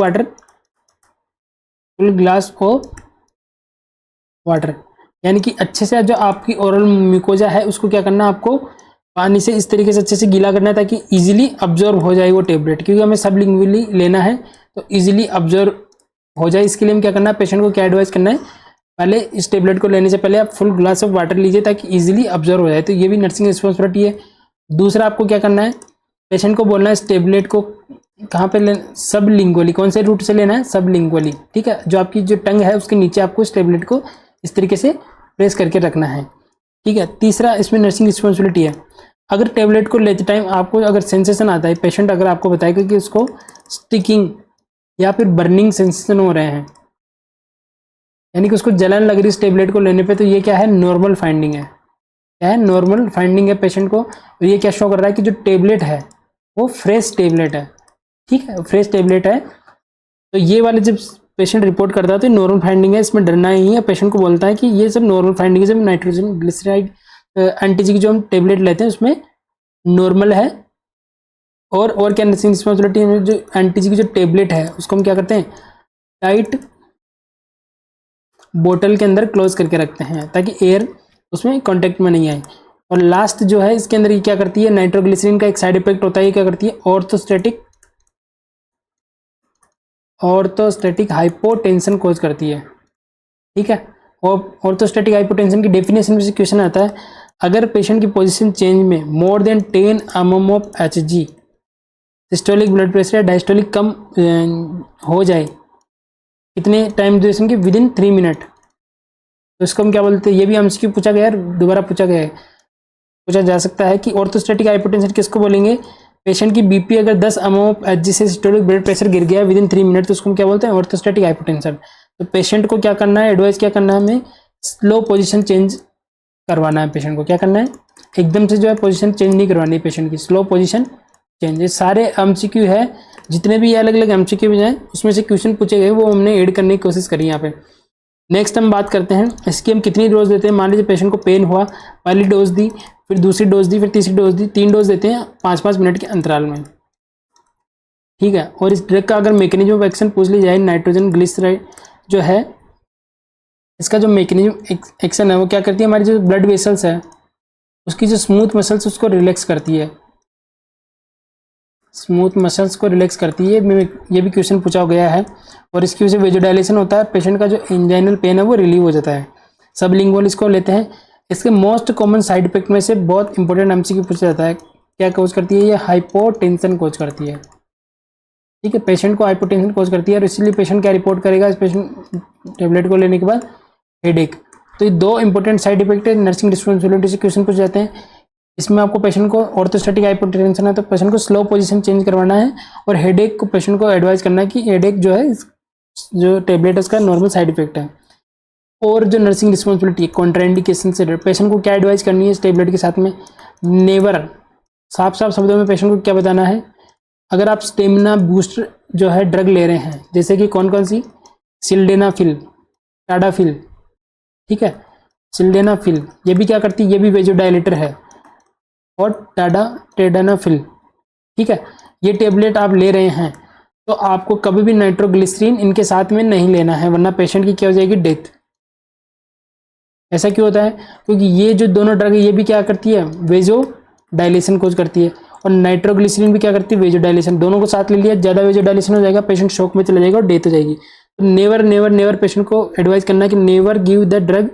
वाटर, यानी कि अच्छे से जो आपकी ओरल म्यूकोजा है उसको क्या करना है, आपको पानी से इस तरीके से अच्छे से गीला करना है ताकि इजीली अब्जॉर्ब हो जाए वो टेबलेट, क्योंकि हमें सबलिंगुअली लेना है तो इजीली अब्जॉर्ब हो जाए। इसके लिए हम क्या करना है, पेशेंट को क्या एडवाइस करना है, पहले इस टेबलेट को लेने से पहले आप फुल ग्लास ऑफ वाटर लीजिए ताकि इजीली अब्जॉर्ब हो जाए। तो ये भी नर्सिंग रिस्पॉन्सिबिलिटी है। दूसरा, आपको क्या करना है, पेशेंट को बोलना है इस टेबलेट को कहाँ पे लेना, सबलिंगुअली, कौन से रूट से लेना है, सबलिंगुअली। ठीक है, जो आपकी जो टंग है उसके नीचे आपको इस टेबलेट को इस तरीके से प्रेस करके रखना है। ठीक है, तीसरा इसमें नर्सिंग रिस्पॉन्सिबिलिटी है, अगर टेबलेट को लेते टाइम आपको अगर सेंसेशन आता है, पेशेंट अगर आपको बताएगा कि उसको स्टिकिंग या फिर बर्निंग सेंसेशन हो रहे हैं, यानी कि उसको जलन लग रही इस टेबलेट को लेने पे, तो ये क्या है, नॉर्मल फाइंडिंग है। क्या है, नॉर्मल फाइंडिंग है पेशेंट को। और ये क्या शो कर रहा है कि जो टेबलेट है वो फ्रेश टेबलेट है। ठीक है, फ्रेश टेबलेट है। तो ये वाले जब पेशेंट रिपोर्ट करता है तो नॉर्मल फाइंडिंग है, इसमें डरना ही है। पेशेंट को बोलता है कि ये सब नॉर्मल फाइंडिंग है, जब नाइट्रोजन ग्लिसराइड एंटीजी की जो हम टेबलेट लेते हैं उसमें नॉर्मल है। और क्या नर्सिंग रिस्पॉन्सिबिलिटी है, जो एंटीजी की जो टेबलेट है उसको हम क्या करते हैं, टाइट बोतल के अंदर क्लोज करके रखते हैं ताकि एयर उसमें कांटेक्ट में नहीं आए। और लास्ट जो है इसके अंदर ये क्या करती है, नाइट्रोग्लिसरीन का एक साइड इफेक्ट होता है, ये क्या करती है, ऑर्थोस्टैटिक हाइपोटेंशन कॉज करती है। ठीक है, और ऑर्थोस्टैटिक हाइपोटेंशन की डेफिनेशन में से क्वेश्चन आता है, अगर पेशेंट की पोजीशन चेंज में more than 10 mm of Hg systolic blood pressure या डायस्टोलिक कम हो जाए कितने टाइम ड्यूरेशन की, विद इन 3 मिनट, तो इसको हम क्या बोलते हैं, ये भी हमसे पूछा गया है, दोबारा पूछा गया है, पूछा जा सकता है कि ऑर्थोस्टैटिक हाइपोटेंशन किसको बोलेंगे, पेशेंट की बीपी अगर 10 mm ऑफ Hg से सिस्टोलिक ब्लड प्रेशर गिर गया विद इन 3 मिनट, तो उसको हम क्या बोलते हैं, ऑर्थोस्टैटिक हाइपोटेंशन। तो पेशेंट को क्या करना है, एडवाइस क्या करना है, हमें स्लो पोजीशन चेंज करवाना है। पेशेंट को क्या करना है, एकदम से जो है पोजीशन चेंज नहीं करवानी है पेशेंट की, स्लो पोजीशन चेंज। ये सारे एमसीक्यू है, जितने भी अलग अलग एमसीक्यू हैं उसमें से क्वेश्चन पूछे गए वो हमने ऐड करने की कोशिश करी यहाँ पे। नेक्स्ट हम बात करते हैं इसकी हम कितनी डोज देते हैं। मान लीजिए पेशेंट को पेन हुआ, पहली डोज दी, फिर दूसरी डोज दी, फिर तीसरी डोज दी, 3 डोज देते हैं 5-5 मिनट के अंतराल में। ठीक है, और इस ड्रग का अगर मैकेनिज्म ऑफ एक्शन पूछ ली जाए, नाइट्रोजन ग्लिसराइड जो है इसका जो मैकेनिज्म एक्शन है वो क्या करती है, हमारी जो ब्लड वेसल्स है उसकी जो स्मूथ मसल्स उसको रिलैक्स करती है, स्मूथ मसल्स को रिलैक्स करती है। ये भी क्वेश्चन पूछा गया है। और इसकी वजह से वेजोडाइलेशन होता है, पेशेंट का जो इंजाइनल पेन है वो रिलीव हो जाता है। सबलिंगुअल इसको लेते हैं। इसके मोस्ट कॉमन साइड इफेक्ट में से बहुत इंपॉर्टेंट एमसीक्यू पूछा जाता है, क्या कोज करती है, ये हाइपोटेंशन कोज करती है। ठीक है, पेशेंट को हाइपोटेंशन कोज करती है और इसीलिए पेशेंट क्या रिपोर्ट करेगा इस पेशेंट टेबलेट को लेने के बाद, हेडेक। तो ये 2 इंपॉर्टेंट साइड इफेक्ट है, नर्सिंग रिस्पॉन्सिबिलिटी से क्वेश्चन पूछ जाते हैं। इसमें आपको पेशेंट को ऑर्थोस्टैटिक हाइपोटेंशन है तो पेशेंट को स्लो पोजीशन चेंज करवाना है, और हेडेक को पेशेंट को एडवाइस करना है कि हेडेक जो है जो टेबलेट है उसका नॉर्मल साइड इफेक्ट है। और जो नर्सिंग रिस्पॉन्सिबिलिटी कॉन्ट्राइंडिकेशन से पेशेंट को क्या एडवाइस करनी है इस टेबलेट के साथ में, नेवर, साफ साफ शब्दों में पेशेंट को क्या बताना है, अगर आप स्टेमिना बूस्टर जो है ड्रग ले रहे हैं, जैसे कि कौन कौन सी, सिल्डेनाफिल, टाडाफिल, ठीक है, सिल्डेनाफिल ये भी क्या करती है, ये भी वेजोडाइलेटर है, और टेडानाफिल, ठीक है, ये टेबलेट आप ले रहे हैं तो आपको कभी भी नाइट्रोग्लिसरीन इनके साथ में नहीं लेना है, वरना पेशेंट की क्या हो जाएगी, डेथ। ऐसा क्यों होता है, क्योंकि ये जो दोनों ड्रग है ये भी क्या करती है, वेजोडाइलेशन कोज करती है, और नाइट्रोग्लिसरीन भी क्या करती है, वेजोडाइलेशन। दोनों को साथ ले लिया, ज़्यादा वेजोडाइलेशन हो जाएगा, पेशेंट शॉक में चला जाएगा और डेथ हो जाएगी। तो नेवर नेवर नेवर पेशेंट को एडवाइस करना है कि never give the drug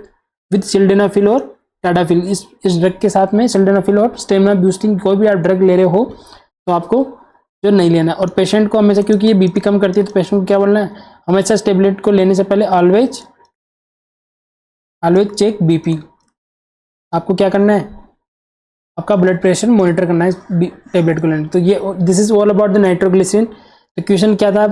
with sildenafil और टाडाफिल। इस ड्रग के साथ में सिल्डेनाफिल और स्टेमिना बूस्टिंग कोई भी आप ड्रग ले रहे हो तो आपको जो नहीं लेना। और पेशेंट को हमेशा, क्योंकि ये बीपी कम करती है, तो पेशेंट को क्या बोलना है, हमेशा इस टेबलेट को लेने से पहले ऑलवेज चेक बीपी। आपको क्या करना है, आपका ब्लड प्रेशर मॉनिटर करना है इस टेबलेट को लेने। तो ये this is all about the nitroglycerin. तो क्वेश्चन क्या था,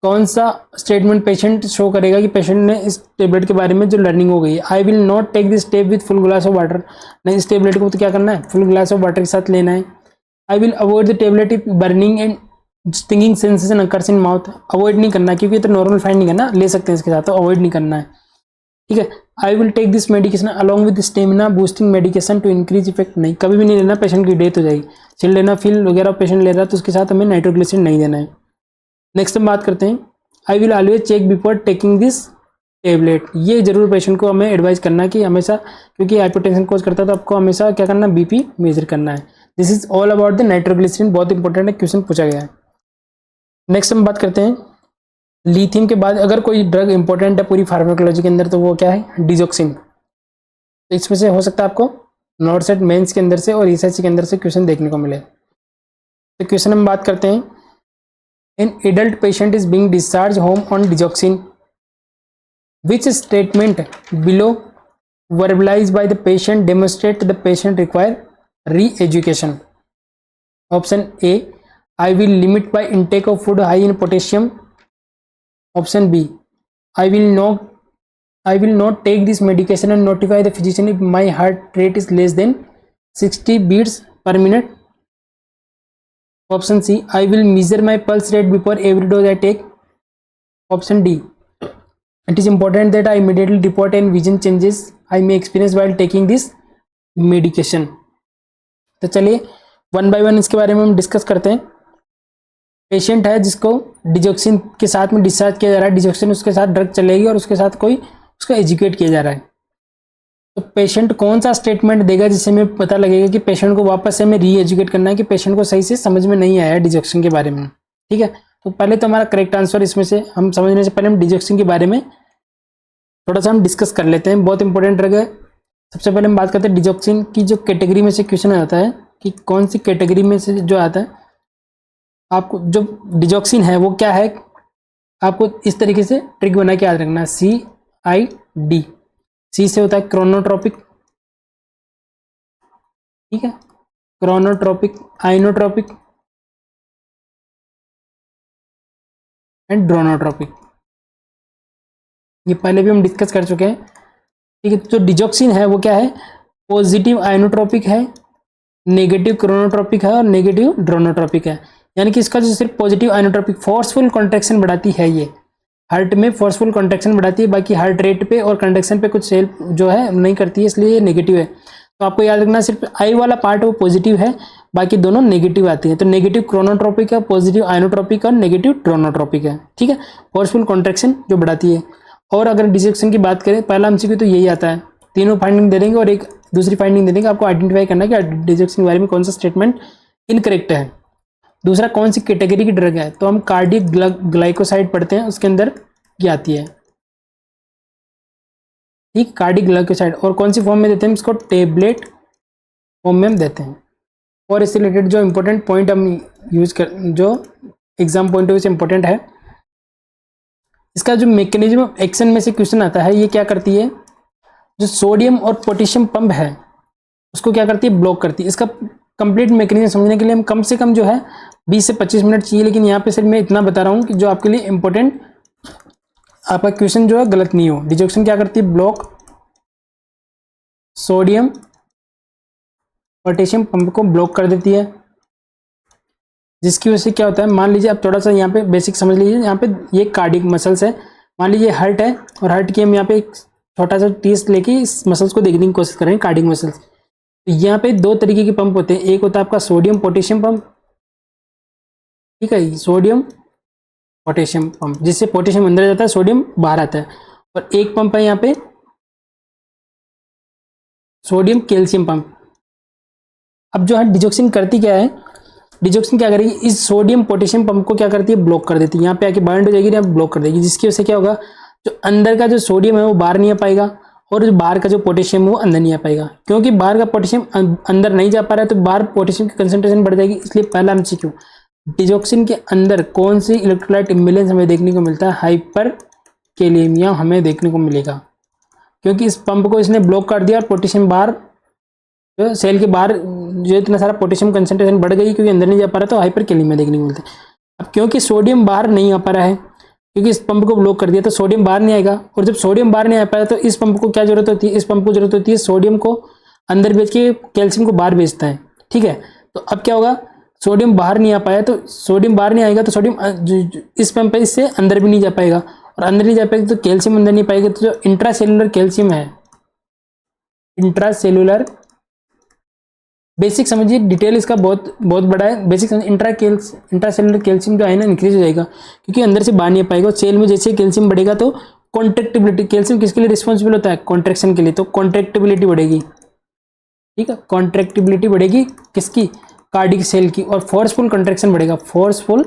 कौन सा स्टेटमेंट पेशेंट शो करेगा कि पेशेंट ने इस टेबलेट के बारे में जो लर्निंग हो गई है। I will not take this tab with full glass of water, नहीं इस टेबलेट को तो क्या करना है, फुल ग्लास ऑफ वाटर के साथ लेना है। I will avoid the tablet if burning and stinging sensation occurs in mouth, avoid नहीं करना क्योंकि ये तो नॉर्मल फाइंडिंग है ना, ले सकते हैं इसके साथ, तो अवॉइड नहीं करना है। ठीक है, I will take this medication along with stamina boosting medication to increase effect, नहीं कभी भी नहीं लेना, पेशेंट की डेथ हो जाएगी। सिल्डेनाफिल वगैरह पेशेंट ले रहा है तो उसके साथ हमें नाइट्रोग्लिसरीन नहीं देना है। नेक्स्ट हम बात करते हैं, I will always check before taking this tablet. ये जरूर पेशेंट को हमें एडवाइस करना है कि हमेशा, क्योंकि हाइपरटेंशन कोज करता है तो आपको हमेशा क्या करना है, बीपी मेजर करना है। This is all about the nitroglycerin, बहुत इंपॉर्टेंट है, क्वेश्चन पूछा गया है। नेक्स्ट हम बात करते हैं लिथियम के बाद अगर कोई ड्रग इंपॉर्टेंट है पूरी फार्माकोलॉजी के अंदर तो वो क्या है, डिजोक्सिन। तो इसमें से हो सकता है आपको नॉट सेट मेंस के अंदर से और ईएसआईसी के अंदर से क्वेश्चन देखने को मिले। तो क्वेश्चन हम बात करते हैं, an adult patient is being discharged home on digoxin, which statement below verbalized by the patient demonstrate the patient require re-education. Option A, I will limit by intake of food high in potassium. Option B, I will not take this medication and notify the physician if my heart rate is less than 60 beats per minute. Option C, I will measure my pulse rate before every dose I take. Option D, it is important that I immediately report any vision changes I may experience while taking this medication. तो चलिए one by one इसके बारे में हम discuss करते हैं। Patient है जिसको डिजोक्सिन के साथ में डिस्चार्ज किया जा रहा है, डिजोक्सिन उसके साथ ड्रग चलेगी और उसके साथ कोई उसको एजुकेट किया जा रहा है। तो पेशेंट कौन सा स्टेटमेंट देगा जिससे हमें पता लगेगा कि पेशेंट को वापस से हमें री एजुकेट करना है कि पेशेंट को सही से समझ में नहीं आया डिजेक्शन के बारे में। ठीक है, तो पहले तो हमारा करेक्ट आंसर इसमें से हम समझने से पहले हम डिजेक्शन के बारे में थोड़ा सा हम डिस्कस कर लेते हैं, बहुत इंपॉर्टेंट रहेगा। सबसे पहले हम बात करते हैं डिजेक्शन की जो कैटेगरी में से क्वेश्चन आता है कि कौन सी कैटेगरी में से जो आता है, आपको जो डिजेक्शन है वो क्या है, आपको इस तरीके से ट्रिक बना के याद रखना है। CID, सी से होता है क्रोनोट्रोपिक, ठीक है, क्रोनोट्रोपिक, आइनोट्रोपिक एंड ड्रोनोट्रोपिक। ये पहले भी हम डिस्कस कर चुके हैं। ठीक है, जो डिजेक्शन है वो क्या है, पॉजिटिव आइनोट्रोपिक है, नेगेटिव क्रोनोट्रोपिक है और नेगेटिव ड्रोनोट्रोपिक है। यानी कि इसका जो सिर्फ पॉजिटिव आइनोट्रोपिक फोर्सफुल कॉन्ट्रैक्शन बढ़ाती है, ये हार्ट में फोर्सफुल कॉन्ट्रैक्शन बढ़ाती है, बाकी हार्ट रेट पे और कंडक्शन पे कुछ हेल्प जो है नहीं करती है, इसलिए ये नेगेटिव है। तो आपको याद रखना सिर्फ आई वाला पार्ट वो पॉजिटिव है, बाकी दोनों नेगेटिव आती है। तो नेगेटिव क्रोनोट्रोपिक है, पॉजिटिव आइनोट्रोपिक और नेगेटिव ड्रोनोट्रोपिक है। ठीक है, फोर्सफुल कॉन्ट्रैक्शन जो बढ़ाती है। और अगर डिजेक्शन की बात करें, पहला एमसीक्यू तो यही आता है, तीनों फाइंडिंग दे देंगे और एक दूसरी फाइंडिंग दे देंगे, आपको आइडेंटिफाई करना है कि डिजेक्शन के बारे में कौन सा स्टेटमेंट इनकरेक्ट है। दूसरा कौन सी कैटेगरी की ड्रग है, तो हम कार्डियक ग्लाइकोसाइड पढ़ते हैं, उसके अंदर ये आती है। ठीक, कार्डियक ग्लाइकोसाइड। और कौन सी फॉर्म में देते हैं इसको, टेबलेट फॉर्म में हम देते हैं। और इससे रिलेटेड जो इंपॉर्टेंट पॉइंट हम यूज कर, जो एग्जाम पॉइंट ऑफ व्यू से इंपॉर्टेंट है, इसका जो मैकेनिज्म ऑफ एक्शन में से क्वेश्चन आता है, ये क्या करती है, जो सोडियम और पोटेशियम पंप है उसको क्या करती है, ब्लॉक करती है। इसका कंप्लीट मैकेनिज्म समझने के लिए हम कम से कम जो है 20 से 25 मिनट चाहिए, लेकिन यहाँ पे सिर्फ मैं इतना बता रहा हूँ कि जो आपके लिए इंपॉर्टेंट, आपका क्वेश्चन जो है गलत नहीं हो। डिजेक्शन क्या करती है, ब्लॉक सोडियम पोटेशियम पंप को ब्लॉक कर देती है, जिसकी वजह से क्या होता है, मान लीजिए आप थोड़ा सा यहाँ पे बेसिक समझ लीजिए। यहाँ पे ये कार्डियक मसल्स है, मान लीजिए हार्ट है और हार्ट की हम यहाँ पे एक छोटा सा टेस्ट लेके इस मसल्स को देखने की कोशिश करें, कार्डियक मसल्स। तो यहाँ पे दो तरीके के पंप होते हैं, एक होता है आपका सोडियम पोटेशियम पंप, ठीक है, सोडियम पोटेशियम पंप, जिससे पोटेशियम अंदर जाता है, सोडियम बाहर आता है। और एक पंप है यहाँ पे सोडियम कैल्शियम पंप। अब जो है डिजेक्शन करती क्या है, डिजेक्शन क्या करेगी, इस सोडियम पोटेशियम पंप को क्या करती है, ब्लॉक कर देती है। यहाँ पे आके बाइंड हो जाएगी, यहाँ ब्लॉक कर देगी, जिसकी वजह से क्या होगा, जो अंदर का जो सोडियम है वो बाहर नहीं आ पाएगा और जो बाहर का जो पोटेशियम है वो अंदर नहीं आ पाएगा। क्योंकि बाहर का पोटेशियम अंदर नहीं जा पा रहा है, तो बाहर पोटेशियम की कंसेंट्रेशन बढ़ जाएगी। इसलिए पहला एमसीक्यू, डिजेक्शन के अंदर कौन सी इलेक्ट्रोलाइट इम्बैलेंस हमें देखने को मिलता है, हाइपर कैलेमिया हमें देखने को मिलेगा, क्योंकि इस पंप को इसने ब्लॉक कर दिया और पोटेशियम बाहर, तो सेल के बाहर जो इतना सारा पोटेशियम कंसेंट्रेशन बढ़ गई, क्योंकि अंदर नहीं जा पा रहा, तो हाइपर कैलेमिया देखने को मिलता है। अब क्योंकि सोडियम बाहर नहीं आ पा रहा है, क्योंकि इस पंप को ब्लॉक कर दिया, तो सोडियम बाहर नहीं आएगा, और जब सोडियम बाहर नहीं आ पाया तो इस पंप को क्या जरूरत होती है, इस पंप को जरूरत होती है सोडियम को अंदर भेज के कैल्शियम को बाहर भेजता है। ठीक है, तो अब क्या होगा, सोडियम बाहर नहीं आ पाया, तो सोडियम बाहर नहीं आएगा, तो सोडियम इस पंप पे इससे अंदर भी नहीं जा पाएगा, और अंदर नहीं जा पाएगा तो कैल्शियम अंदर नहीं पाएगा। तो जो इंट्रासेलुलर कैल्शियम है, इंट्रासेलुलर, बेसिक समझिए, डिटेल इसका बहुत बहुत बड़ा है। बेसिक इंट्रासेलुलर कैल्शियम जो है ना इंक्रीज हो जाएगा, क्योंकि अंदर से बाहर नहीं आ पाएगा। सेल में जैसे कैल्शियम बढ़ेगा तो कॉन्ट्रैक्टिबिलिटी, कैल्शियम किसके लिए रिस्पॉन्सिबल होता है, कॉन्ट्रैक्शन के लिए, तो कॉन्ट्रैक्टिबिलिटी बढ़ेगी। ठीक है, कॉन्ट्रैक्टिबिलिटी बढ़ेगी किसकी, कार्डियक सेल की, और फोर्सफुल कॉन्ट्रैक्शन बढ़ेगा, फोर्सफुल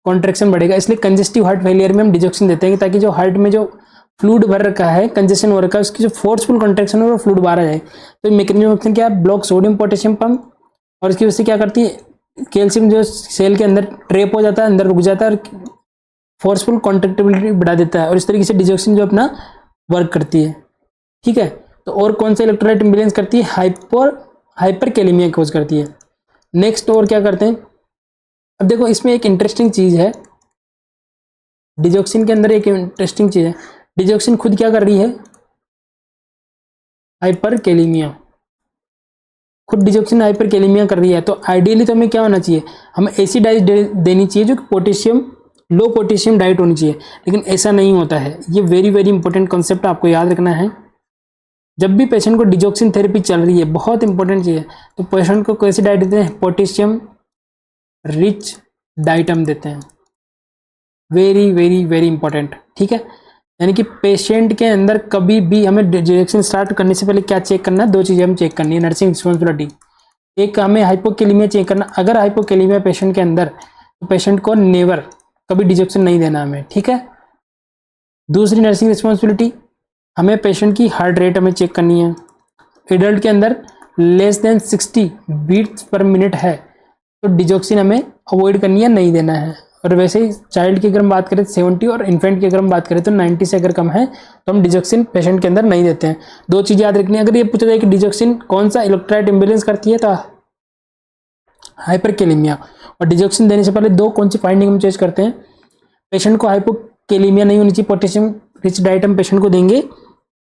कॉन्ट्रैक्शन बढ़ेगा। इसलिए कंजेस्टिव हार्ट फेलियर में हम डिजेक्शन देते हैं, ताकि जो हार्ट में जो फ्लूइड भर रखा है, कंजेशन हो रखा है, उसकी जो फोर्सफुल कॉन्ट्रैक्शन है वो फ्लूइड बाहर आ जाए। तो मैकेनिज्म ऑफ एक्शन क्या है, ब्लॉक सोडियम पोटेशियम पंप, और इसकी वजह से क्या करती है, कैल्शियम जो सेल के अंदर ट्रैप हो जाता है, अंदर रुक जाता है और फोर्सफुल कॉन्ट्रैक्टिबिलिटी बढ़ा देता है, और इस तरीके से डिजेक्शन जो अपना वर्क करती है। ठीक है, तो और कौन सा इलेक्ट्रोलाइट इम्बैलेंस करती है, हाइपर कैलेमिया कोज करती है। नेक्स्ट और क्या करते हैं, अब देखो इसमें एक इंटरेस्टिंग चीज है, डिजेक्शन के अंदर एक इंटरेस्टिंग चीज है, डिजेक्शन खुद क्या कर रही है, हाइपर कैलेमिया, खुद डिजेक्शन हाइपर कैलेमिया कर रही है। तो आइडियली तो हमें क्या होना चाहिए, हमें ऐसी डाइट देनी चाहिए जो पोटेशियम, लो पोटेशियम डाइट होनी चाहिए, लेकिन ऐसा नहीं होता है। ये वेरी वेरी इंपॉर्टेंट कॉन्सेप्ट आपको याद रखना है। जब भी पेशेंट को डिजेक्शन थेरेपी चल रही है, बहुत इंपॉर्टेंट चीज़ है, तो पेशेंट को कैसी डाइट देते हैं, पोटेशियम रिच डाइट हम देते हैं, वेरी वेरी वेरी इंपॉर्टेंट। ठीक है, यानी कि पेशेंट के अंदर कभी भी हमें डिजेक्शन स्टार्ट करने से पहले क्या चेक करना है, दो चीज़ें हम चेक करनी है, नर्सिंग रिस्पॉन्सिबिलिटी। एक हमें हाइपोकेलेमिया चेक करना, अगर हाइपोकेलेमिया पेशेंट के अंदर, तो पेशेंट को नेवर कभी डिजेक्शन नहीं देना हमें, ठीक है। दूसरी नर्सिंग रिस्पॉन्सिबिलिटी, हमें पेशेंट की हार्ट रेट हमें चेक करनी है। एडल्ट के अंदर less than 60 beats per minute है तो डिजोक्सिन हमें अवॉइड करनी है, नहीं देना है। और वैसे ही चाइल्ड की अगर हम बात करें 70 और इन्फेंट की अगर हम बात करें तो 90 से अगर कम है तो हम डिजोक्सिन पेशेंट के अंदर नहीं देते हैं। दो चीज़ याद रखनी है, अगर ये पूछा जाए कि डिजोक्सिन कौन सा इलेक्ट्रोलाइट इम्बैलेंस करती है तो हाइपरकेलेमिया। और डिजोक्सिन देने से पहले दो कौन सी फाइंडिंग हम चेक करते हैं, पेशेंट को हाइपोकेलेमिया नहीं होनी चाहिए, पोटेशियम रिच डाइट हम पेशेंट को देंगे,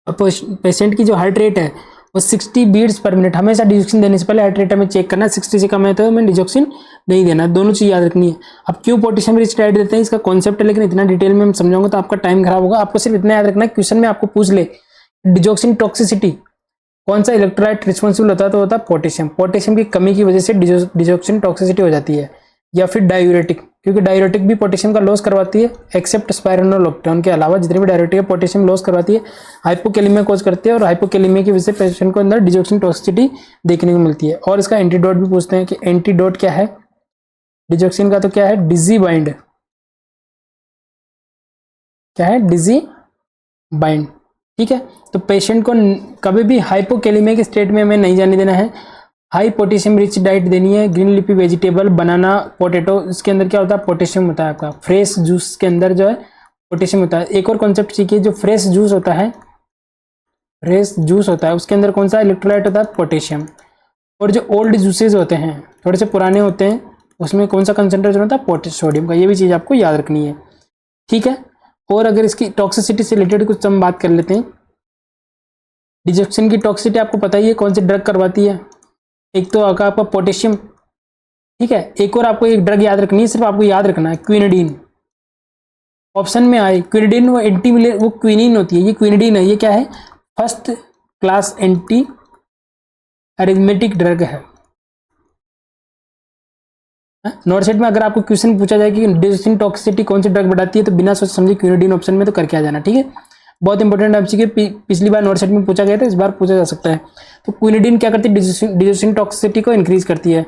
और पेशेंट की जो हार्ट रेट है वो 60 बीट्स पर मिनट, हमेशा डिजोक्सिन देने से पहले हार्ट रेट हमें चेक करना है, 60 से कम है तो हमें डिजोक्सिन नहीं देना। दोनों चीज़ याद रखनी है। अब क्यों पोटेशियम रिच डाइट देते हैं इसका कॉन्सेप्ट है, लेकिन इतना डिटेल में हम समझाऊंगा तो आपका टाइम खराब होगा। आपको सिर्फ इतना याद रखना है, क्वेश्चन में आपको पूछ ले डिजोक्सिन टॉक्सिसिटी कौन सा इलेक्ट्रोलाइट रिस्पॉन्सिबल होता है, तो होता है पोटेशियम। पोटेशियम की कमी की वजह से डिजोक्सिन टॉक्सिसिटी हो जाती है। या फिर डायूरेटिक, क्योंकि डायूरेटिक भी पोटेशियम का लॉस करवाती है, एक्सेप्ट स्पाइरोनोलेक्टोन के अलावा जितने भी डायूरेटिक है पोटेशियम लॉस करवाती है, हाइपोकेलेमिया कोज करती है, और हाइपोकेलेमिया की वजह से पेशेंट को अंदर डिजोक्सिन टॉक्सिसिटी देखने को मिलती है। और इसका एंटीडोट भी पूछते हैं कि एंटीडोट क्या है डिजोक्सिन का, तो क्या है डिजी बाइंड, क्या है डिजी बाइंड, ठीक है। तो पेशेंट को कभी भी हाइपोकेलेमिया के स्टेट में हमें नहीं जाने देना है। हाई पोटेशियम रिच डाइट देनी है, ग्रीन लीफी वेजिटेबल, बनाना, पोटैटो, इसके अंदर क्या होता है पोटेशियम होता है आपका। फ्रेश जूस के अंदर जो है पोटेशियम होता है। एक और कॉन्सेप्ट सीखिए, जो फ्रेश जूस होता है, फ्रेश जूस होता है उसके अंदर कौन सा इलेक्ट्रोलाइट होता है पोटेशियम। और जो ओल्ड जूसेज होते हैं, थोड़े से पुराने होते हैं, उसमें कौन सा कंसंट्रेशन होता है सोडियम का। ये भी चीज़ आपको याद रखनी है, ठीक है। और अगर इसकी टॉक्सिसिटी से रिलेटेड कुछ हम बात कर लेते हैं, डिजोक्सिन की टॉक्सिसिटी आपको पता ही है कौन सी ड्रग करवाती है, एक तो आपका पोटेशियम, ठीक है। एक और आपको एक ड्रग याद रखनी है, सिर्फ आपको याद रखना है क्विनिडीन। ऑप्शन में आए क्विनिडीन, वो एंटी वो क्विनिन होती है, ये क्विनिडीन है, ये क्या है first class anti arithmetic drug है। नोट सेट में अगर आपको क्वेश्चन पूछा जाए कि डिजोक्सिन टॉक्सिसिटी कौन सी ड्रग बढ़ाती है तो बिना सोच समझे क्विनिडीन ऑप्शन में तो करके आ जाना, ठीक है। बहुत इंपॉर्टेंट एमसीक्यू, पिछली बार नोट सेट में पूछा गया था, इस बार पूछा जा सकता है। तो क्विनिडीन क्या करती है डिजोक्सिन टॉक्सिसिटी को इंक्रीज करती है।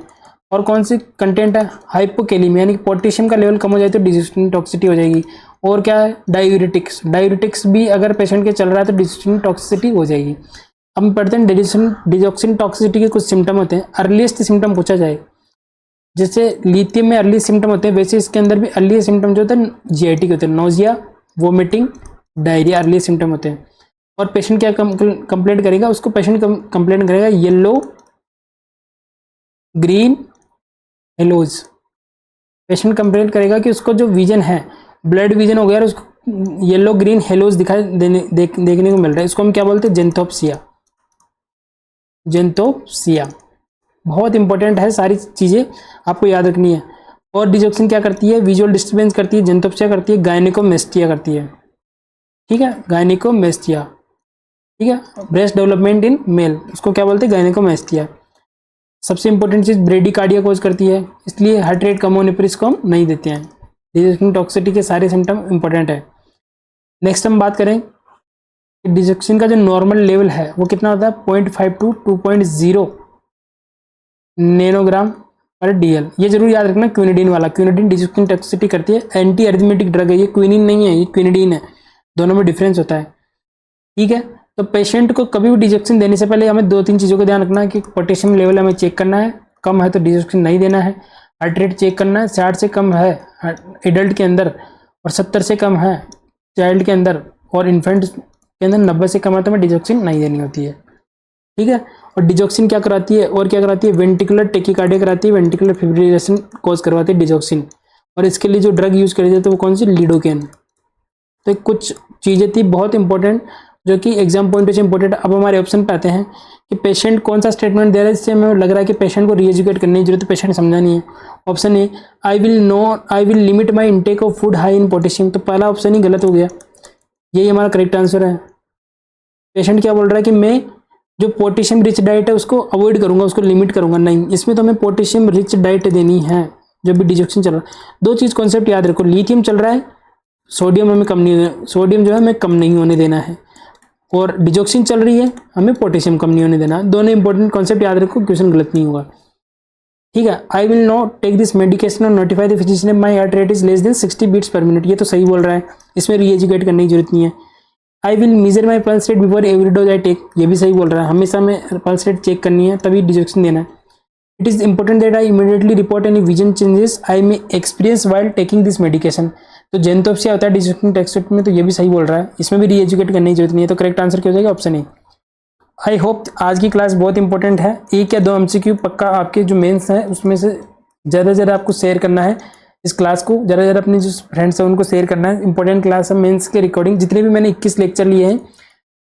और कौन सी कंटेंट है हाइपोकेलेमिया, यानी कि पोटेशियम का लेवल कम हो जाए तो डिजोक्सिन टॉक्सिसिटी हो जाएगी। और क्या है डायूरेटिक्स, डायूरेटिक्स भी अगर पेशेंट के चल रहा है तो डिजोक्सिन टॉक्सिसिटी हो जाएगी। अब हम पढ़ते हैं डिजोक्सिन टॉक्सिसिटी के कुछ सिम्टम होते हैं। अर्लीस्ट सिम्टम पूछा जाए, जैसे लिथियम में अर्ली सिम्टम होते हैं, वैसे इसके अंदर भी अर्ली सिम्टम जो होते हैं जीआईटी के होते हैं, nausea, vomiting, diarrhoea early symptom होते हैं। और पेशेंट क्या कंप्लेंट करेगा, उसको पेशेंट कंप्लेंट करेगा yellow green halos. Patient complaint करेगा कि उसको जो विजन है ब्लड विजन हो गया और उसको येलो ग्रीन हेलोज दिखाई देखने को मिल रहा है, इसको हम क्या बोलते हैं जेंथोप्सिया। जेंथोप्सिया बहुत इंपॉर्टेंट है, सारी चीज़ें आपको याद रखनी है। और डिजोक्सिन क्या करती है विजुअल डिस्टर्बेंस करती है, जेंथोप्सिया करती है, गायनेकोमेस्टिया करती है, ठीक है गायनेकोमेस्टिया, ठीक है। ब्रेस्ट डेवलपमेंट इन मेल उसको क्या बोलते हैं गायनेकोमेस्टिया। सबसे इंपॉर्टेंट चीज़ ब्रेडिकार्डिया कोज करती है, इसलिए हार्ट रेट कम होने पर इसको हम नहीं देते हैं। डिजोक्सिन टॉक्सिसिटी के सारे सिम्टम इंपॉर्टेंट है। नेक्स्ट हम बात करें कि डिजोक्सिन का जो नॉर्मल लेवल है वो कितना होता है 0.5 to 2.0 नैनोग्राम पर डीएल। ये जरूर याद रखना क्विनिडीन वाला, क्विनिडीन डिजोक्सिन टॉक्सिसिटी करती है, एंटी अरिथमेटिक ड्रग है, ये क्विनिन नहीं है, ये क्विनिडीन है, दोनों में डिफरेंस होता है, ठीक है। तो पेशेंट को कभी भी डिजोक्सिन देने से पहले हमें दो तीन चीज़ों का ध्यान रखना है कि पोटेशियम लेवल हमें चेक करना है, कम है तो डिजोक्सिन नहीं देना है। हार्ट रेट चेक करना है, 60 से कम है एडल्ट के अंदर और 70 से कम है चाइल्ड के अंदर, और इन्फेंट के अंदर 90 से कम है तो हमें डिजोक्सिन नहीं देनी होती है, ठीक है। और डिजोक्सिन क्या कराती है और क्या कराती है वेंटिकुलर टेकिकार्डिया कराती है, वेंटिकुलर फिब्रिलेशन कॉज करवाती है डिजोक्सिन। और इसके लिए जो ड्रग यूज़ करी जाती है वो कौन सी लिडोकेन। तो कुछ चीज़ें थी बहुत इंपॉर्टेंट जो कि एग्जाम पॉइंट से इंपॉर्टेंट। अब हमारे ऑप्शन पे आते हैं कि पेशेंट कौन सा स्टेटमेंट दे रहा है जिससे हमें लग रहा है कि पेशेंट को रीएजुकेट करने की जरूरत है, पेशेंट समझा नहीं है। Option A I will limit my intake of food high in potassium, तो पहला ऑप्शन ही गलत हो गया, यही हमारा करेक्ट आंसर है। पेशेंट क्या बोल रहा है कि मैं जो पोटेशियम रिच डाइट है उसको अवॉइड करूंगा, उसको लिमिट करूंगा, नहीं, इसमें तो हमें पोटेशियम रिच डाइट देनी है जब भी डिजोक्सिन चल रहा है। दो चीज़ कॉन्सेप्ट याद रखो, लिथियम चल रहा है सोडियम हमें कम नहीं होना, सोडियम जो है हमें कम नहीं होने देना है, और डिजॉक्सिन चल रही है, हमें पोटेशियम कम नहीं होने देना। दोनों इंपॉर्टेंट कॉन्सेप्ट याद रखो, क्वेश्चन गलत नहीं होगा। ठीक है, I will not take this medication और notify the physician my heart rate is less than 60 beats per minute. ये तो सही बोल रहा है, इसमें री एजुकेट करने की जरूरत नहीं है। I will measure my pulse rate before every dose I take, ये भी सही बोल रहा है, हमेशा हमें पल्स रेट चेक करनी है तभी डिजॉक्सिन देना है। It is important that I immediately report any vision changes I may experience while taking this medication. तो जेंटोप्सिया होता है डिजॉक्सिन टेक्स्ट में, तो ये भी सही बोल रहा है, इसमें भी री एजुकेट करने की जरूरत नहीं है। तो करेक्ट आंसर क्या हो जाएगा, ऑप्शन ए। आई होप आज की क्लास बहुत इंपॉर्टेंट है, एक या दो एमसीक्यू पक्का आपके जो मेंस हैं उसमें से ज़्यादा से ज़्यादा आपको शेयर करना है इस क्लास को, ज़्यादा से ज़्यादा अपने जो फ्रेंड्स हैं उनको शेयर करना है। इंपॉर्टेंट क्लास है मेंस के रिकॉर्डिंग, जितने भी मैंने 21 लेक्चर लिए हैं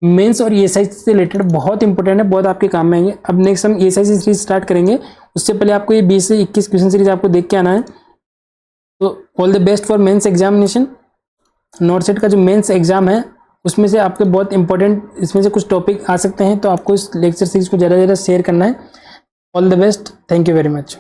मेंस और ईएसआई से रिलेटेड, बहुत इंपॉर्टेंट है, बहुत आपके काम में आएंगे। अब नेक्स्ट हम ईएसआई से सीरीज स्टार्ट करेंगे, उससे पहले आपको ये 20 से 21 क्वेश्चन सीरीज आपको देख के आना है। तो all the best for mains examination. North का जो मेंस एग्जाम है उसमें से आपके बहुत इंपॉर्टेंट इसमें से कुछ टॉपिक आ सकते हैं, तो आपको इस लेक्चर सीरीज को ज़्यादा से ज़्यादा शेयर करना है। All the best, thank you very much.